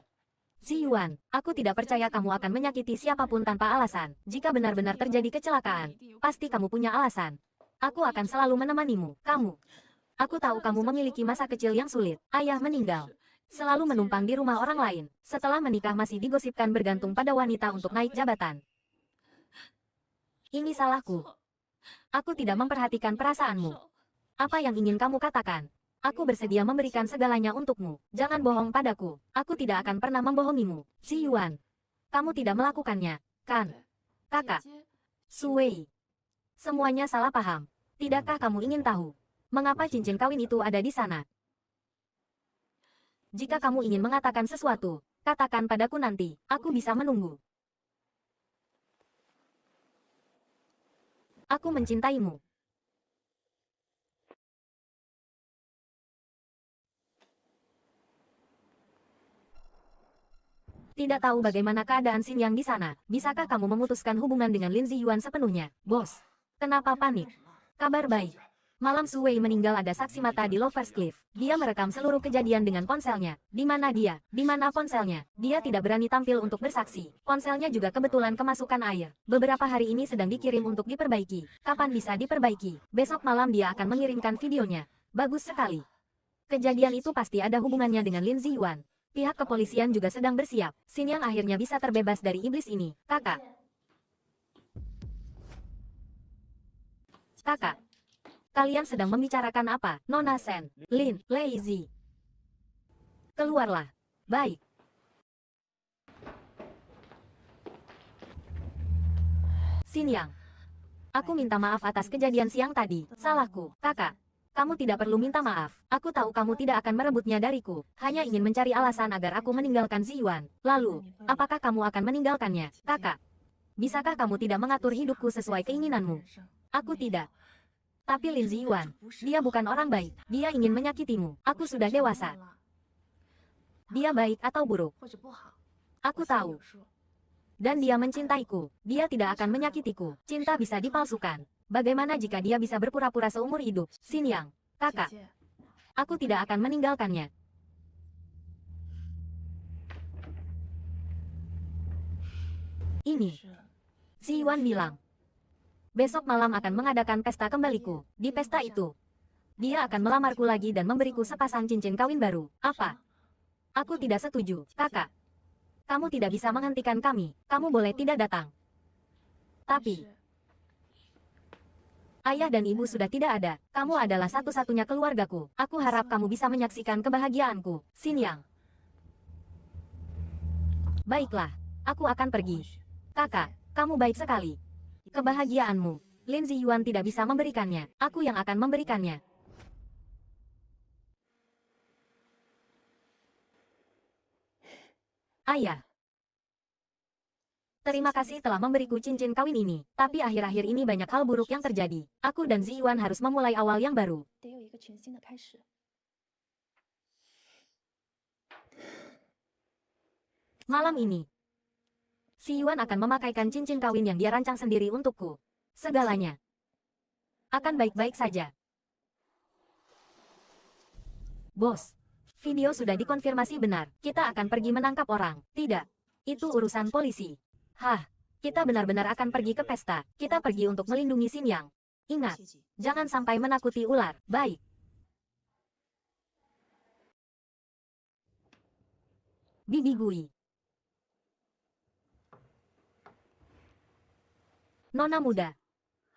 Ziyuan, aku tidak percaya kamu akan menyakiti siapapun tanpa alasan. Jika benar-benar terjadi kecelakaan, pasti kamu punya alasan. Aku akan selalu menemanimu. Aku tahu kamu memiliki masa kecil yang sulit. Ayah meninggal. Selalu menumpang di rumah orang lain. Setelah menikah masih digosipkan bergantung pada wanita untuk naik jabatan. Ini salahku. Aku tidak memperhatikan perasaanmu. Apa yang ingin kamu katakan? Aku bersedia memberikan segalanya untukmu. Jangan bohong padaku. Aku tidak akan pernah membohongimu. Ziyuan, kamu tidak melakukannya, kan? Kakak. Suwei. Semuanya salah paham. Tidakkah kamu ingin tahu mengapa cincin kawin itu ada di sana? Jika kamu ingin mengatakan sesuatu, katakan padaku nanti. Aku bisa menunggu. Aku mencintaimu. Tidak tahu bagaimana keadaan Xinyang di sana. Bisakah kamu memutuskan hubungan dengan Lin Ziyuan sepenuhnya? Bos, kenapa panik? Kabar baik. Malam Su Wei meninggal ada saksi mata di Lovers Cliff. Dia merekam seluruh kejadian dengan ponselnya. Di mana dia? Di mana ponselnya? Dia tidak berani tampil untuk bersaksi. Ponselnya juga kebetulan kemasukan air. Beberapa hari ini sedang dikirim untuk diperbaiki. Kapan bisa diperbaiki? Besok malam dia akan mengirimkan videonya. Bagus sekali. Kejadian itu pasti ada hubungannya dengan Lin Ziyuan. Pihak kepolisian juga sedang bersiap. Xin Yang akhirnya bisa terbebas dari iblis ini. Kakak. Kakak. Kalian sedang membicarakan apa? Nona Sen, Lin, Lazy. Keluarlah. Baik. Xin Yang. Aku minta maaf atas kejadian siang tadi. Salahku. Kakak. Kamu tidak perlu minta maaf. Aku tahu kamu tidak akan merebutnya dariku. Hanya ingin mencari alasan agar aku meninggalkan Ziyuan. Lalu, apakah kamu akan meninggalkannya? Kakak. Bisakah kamu tidak mengatur hidupku sesuai keinginanmu? Aku tidak. Tapi Lin Ziyuan, dia bukan orang baik. Dia ingin menyakitimu. Aku sudah dewasa. Dia baik atau buruk? Aku tahu. Dan dia mencintaiku. Dia tidak akan menyakitiku. Cinta bisa dipalsukan. Bagaimana jika dia bisa berpura-pura seumur hidup? Xin Yang, kakak. Aku tidak akan meninggalkannya. Ini. Ziyuan bilang. Besok malam akan mengadakan pesta kembaliku. Di pesta itu, dia akan melamarku lagi dan memberiku sepasang cincin kawin baru. Apa? Aku tidak setuju, kakak. Kamu tidak bisa menghentikan kami. Kamu boleh tidak datang. Tapi, ayah dan ibu sudah tidak ada. Kamu adalah satu-satunya keluargaku. Aku harap kamu bisa menyaksikan kebahagiaanku. Xin Yang. Baiklah, aku akan pergi. Kakak, kamu baik sekali. Kebahagiaanmu. Lin Ziyuan tidak bisa memberikannya. Aku yang akan memberikannya. Ayah. Terima kasih telah memberiku cincin kawin ini. Tapi akhir-akhir ini banyak hal buruk yang terjadi. Aku dan Ziyuan harus memulai awal yang baru. Malam ini, Ziyuan akan memakaikan cincin kawin yang dia rancang sendiri untukku. Segalanya akan baik-baik saja. Bos, video sudah dikonfirmasi benar. Kita akan pergi menangkap orang. Tidak, itu urusan polisi. Hah, kita benar-benar akan pergi ke pesta. Kita pergi untuk melindungi Xin Yang. Ingat, jangan sampai menakuti ular. Baik. Bibi Gui. Nona muda.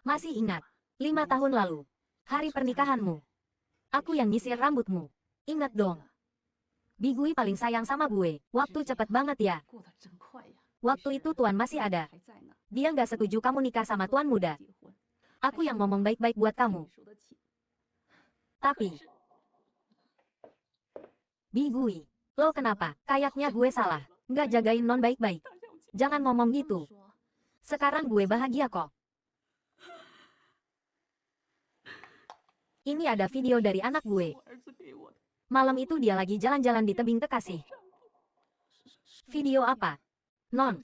Masih ingat, 5 tahun lalu. Hari pernikahanmu. Aku yang nyisir rambutmu. Ingat dong. Bigui paling sayang sama gue. Waktu cepet banget ya. Waktu itu Tuan masih ada. Dia nggak setuju kamu nikah sama Tuan muda. Aku yang ngomong baik-baik buat kamu. Tapi, Bigui, lo kenapa? Kayaknya gue salah. Nggak jagain non baik-baik. Jangan ngomong gitu. Sekarang gue bahagia kok. Ini ada video dari anak gue. Malam itu dia lagi jalan-jalan di tebing kekasih. Video apa? Non.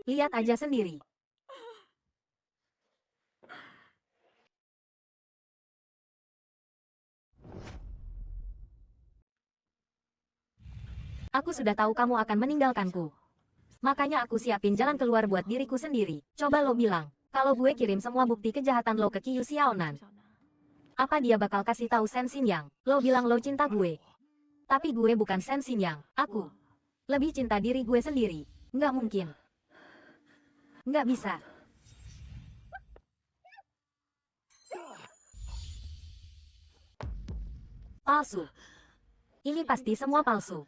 Lihat aja sendiri. Aku sudah tahu kamu akan meninggalkanku. Makanya aku siapin jalan keluar buat diriku sendiri. Coba lo bilang, kalau gue kirim semua bukti kejahatan lo ke Qiyu Xiaonan. Apa dia bakal kasih tahu Shen Xinyang? Lo bilang lo cinta gue. Tapi gue bukan Shen Xinyang. Aku lebih cinta diri gue sendiri. Nggak mungkin. Nggak bisa. Palsu. Ini pasti semua palsu.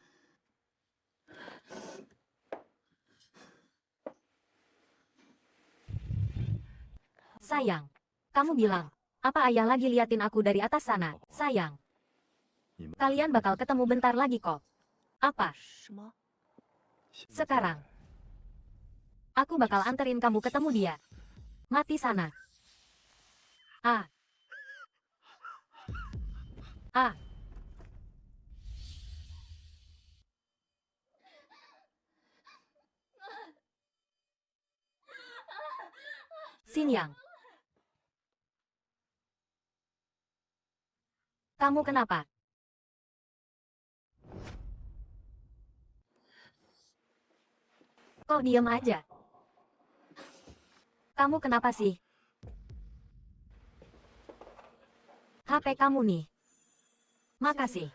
Sayang, kamu bilang, apa ayah lagi liatin aku dari atas sana? Sayang, kalian bakal ketemu bentar lagi kok. Apa? Sekarang, aku bakal anterin kamu ketemu dia. Mati sana. Ah. Ah. Xin Yang. Kamu kenapa? Kok diam aja? Kamu kenapa sih? HP kamu nih. Makasih.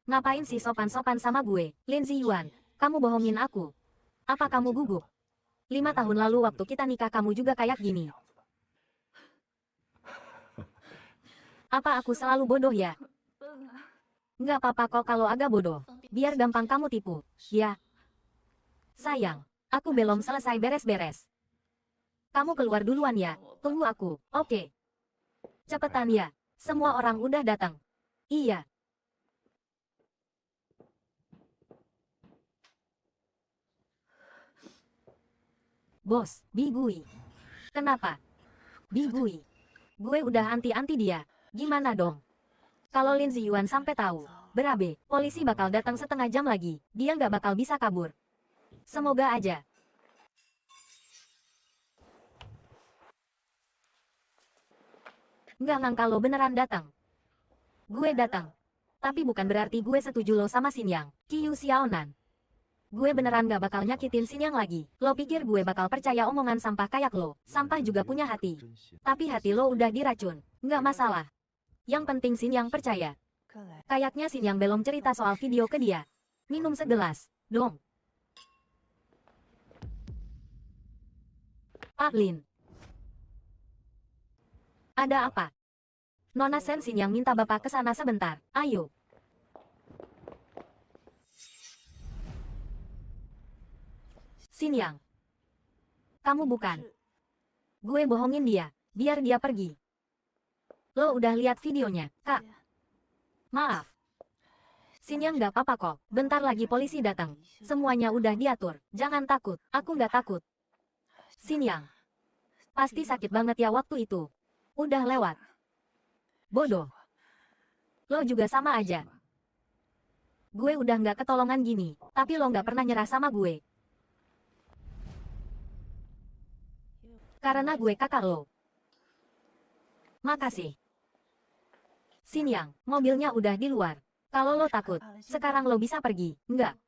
Ngapain sih sopan-sopan sama gue, Lin Ziyuan? Kamu bohongin aku. Apa kamu gugup? 5 tahun lalu waktu kita nikah kamu juga kayak gini. Apa aku selalu bodoh ya? Nggak apa-apa kok kalau agak bodoh. Biar gampang kamu tipu. Ya. Sayang, aku belum selesai beres-beres. Kamu keluar duluan ya. Tunggu aku, oke? Cepetan ya. Semua orang udah datang. Iya. Bos, Bigui. Kenapa? Bigui. Gue udah anti-anti dia. Gimana dong? Kalau Lin Ziyuan sampai tahu, berabe, polisi bakal datang setengah jam lagi. Dia nggak bakal bisa kabur. Semoga aja. Nggak ngangka lo beneran datang. Gue datang. Tapi bukan berarti gue setuju lo sama Xinyang, Qiu Xiaonan. Gue beneran gak bakal nyakitin Xinyang lagi. Lo pikir gue bakal percaya omongan sampah kayak lo? Sampah juga punya hati. Tapi hati lo udah diracun. Nggak masalah. Yang penting Xinyang percaya. Kayaknya Xinyang belum cerita soal video ke dia. Minum segelas, dong. Pak Lin. Ada apa? Nona Sen Xinyang minta bapak ke sana sebentar. Ayo. Xinyang. Kamu bukan. Gue bohongin dia. Biar dia pergi. Lo udah lihat videonya, Kak? Maaf. Xinyang nggak apa-apa kok. Bentar lagi polisi datang. Semuanya udah diatur. Jangan takut. Aku nggak takut. Xinyang. Pasti sakit banget ya waktu itu. Udah lewat. Bodoh. Lo juga sama aja. Gue udah nggak ketolongan gini. Tapi lo nggak pernah nyerah sama gue. Karena gue kakak lo. Makasih. Xinyang, mobilnya udah di luar. Kalau lo takut, sekarang lo bisa pergi. Enggak.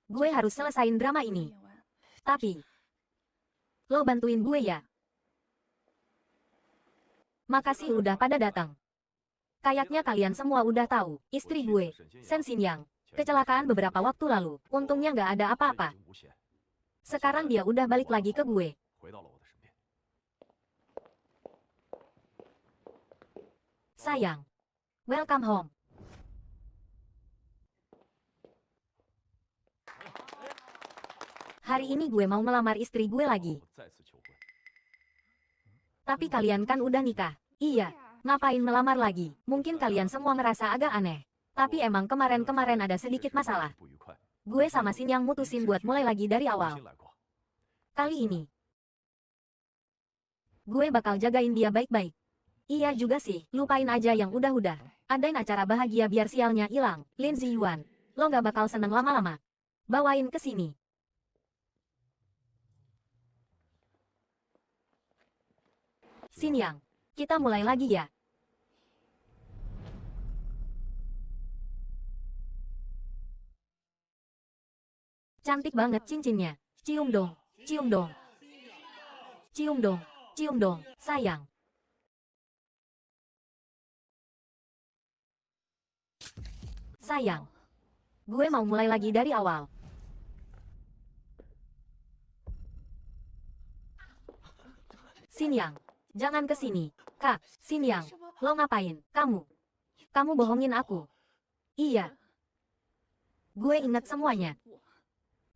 Gue harus selesain drama ini. Tapi, lo bantuin gue ya. Makasih udah pada datang. Kayaknya kalian semua udah tahu, istri gue, Sen Xinyang, kecelakaan beberapa waktu lalu. Untungnya nggak ada apa-apa. Sekarang dia udah balik lagi ke gue. Sayang. Welcome home. Hari ini gue mau melamar istri gue lagi. Tapi kalian kan udah nikah. Iya. Ngapain melamar lagi? Mungkin kalian semua ngerasa agak aneh. Tapi emang kemarin-kemarin ada sedikit masalah. Gue sama Xinyang mutusin buat mulai lagi dari awal. Kali ini, gue bakal jagain dia baik-baik. Iya juga sih, lupain aja yang udah-udah. Adain acara bahagia biar sialnya hilang. Lin Ziyuan, lo gak bakal seneng lama-lama. Bawain ke sini. Xinyang, kita mulai lagi ya. Cantik banget cincinnya. Cium dong, cium dong. Cium dong, sayang. Sayang. Gue mau mulai lagi dari awal. Xinyang, jangan ke sini. Kak, Xinyang, lo ngapain? Kamu bohongin aku. Iya. Gue ingat semuanya.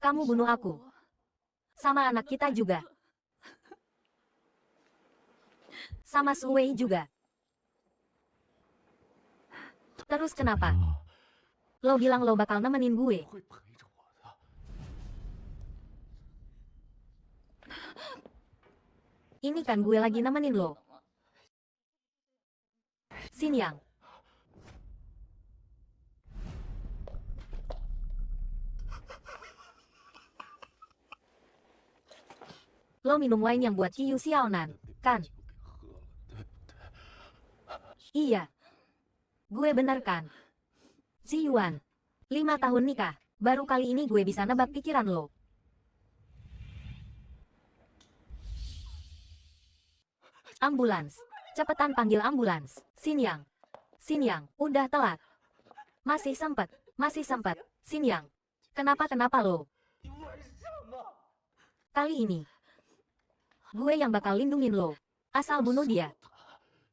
Kamu bunuh aku. Sama anak kita juga. Sama Suwei juga. Terus kenapa? Lo bilang lo bakal nemenin gue. Ini kan gue lagi nemenin lo. Xinyang. Lo minum wine yang buat Qiu Xiaonan, kan? Iya. Gue bener kan? Si Yuan. 5 tahun nikah. Baru kali ini gue bisa nebak pikiran lo. Ambulans. Cepetan panggil ambulans. Xinyang. Xinyang, udah telat. Masih sempet. Masih sempet. Xinyang. Kenapa lo? Kali ini. Gue yang bakal lindungin lo. Asal bunuh dia.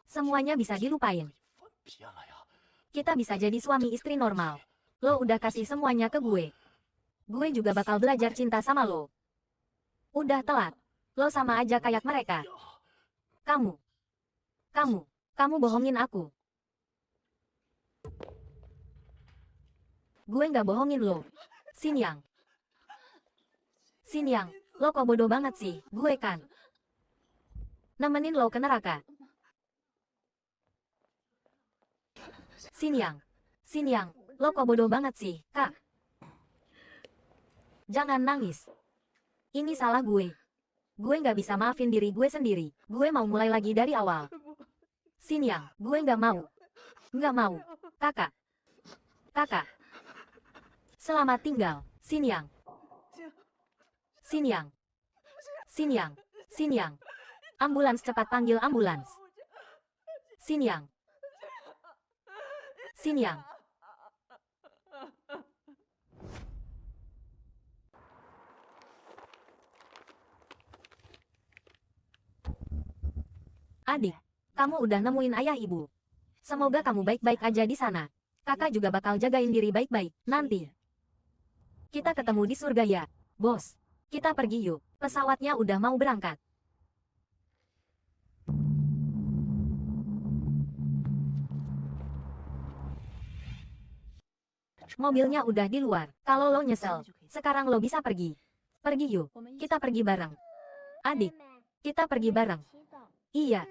Semuanya bisa dilupain. Kita bisa jadi suami istri normal. Lo udah kasih semuanya ke gue. Gue juga bakal belajar cinta sama lo. Udah telat. Lo sama aja kayak mereka. Kamu bohongin aku. Gue nggak bohongin lo. Xinyang. Xinyang, lo kok bodoh banget sih, gue kan nemenin lo ke neraka. Xinyang. Xinyang, lo kok bodoh banget sih, Kak. Jangan nangis. Ini salah gue. Gue nggak bisa maafin diri gue sendiri. Gue mau mulai lagi dari awal. Xinyang, gue nggak mau. Nggak mau. Kakak. Selamat tinggal, Xinyang. Xinyang. Ambulans, cepat panggil ambulans. Xinyang. Adik, kamu udah nemuin ayah ibu. Semoga kamu baik-baik aja di sana. Kakak juga bakal jagain diri baik-baik nanti. Kita ketemu di surga ya, bos. Kita pergi yuk. Pesawatnya udah mau berangkat. Mobilnya udah di luar. Kalau lo nyesel, sekarang lo bisa pergi. Pergi yuk. Kita pergi bareng. Adik, kita pergi bareng. Iya.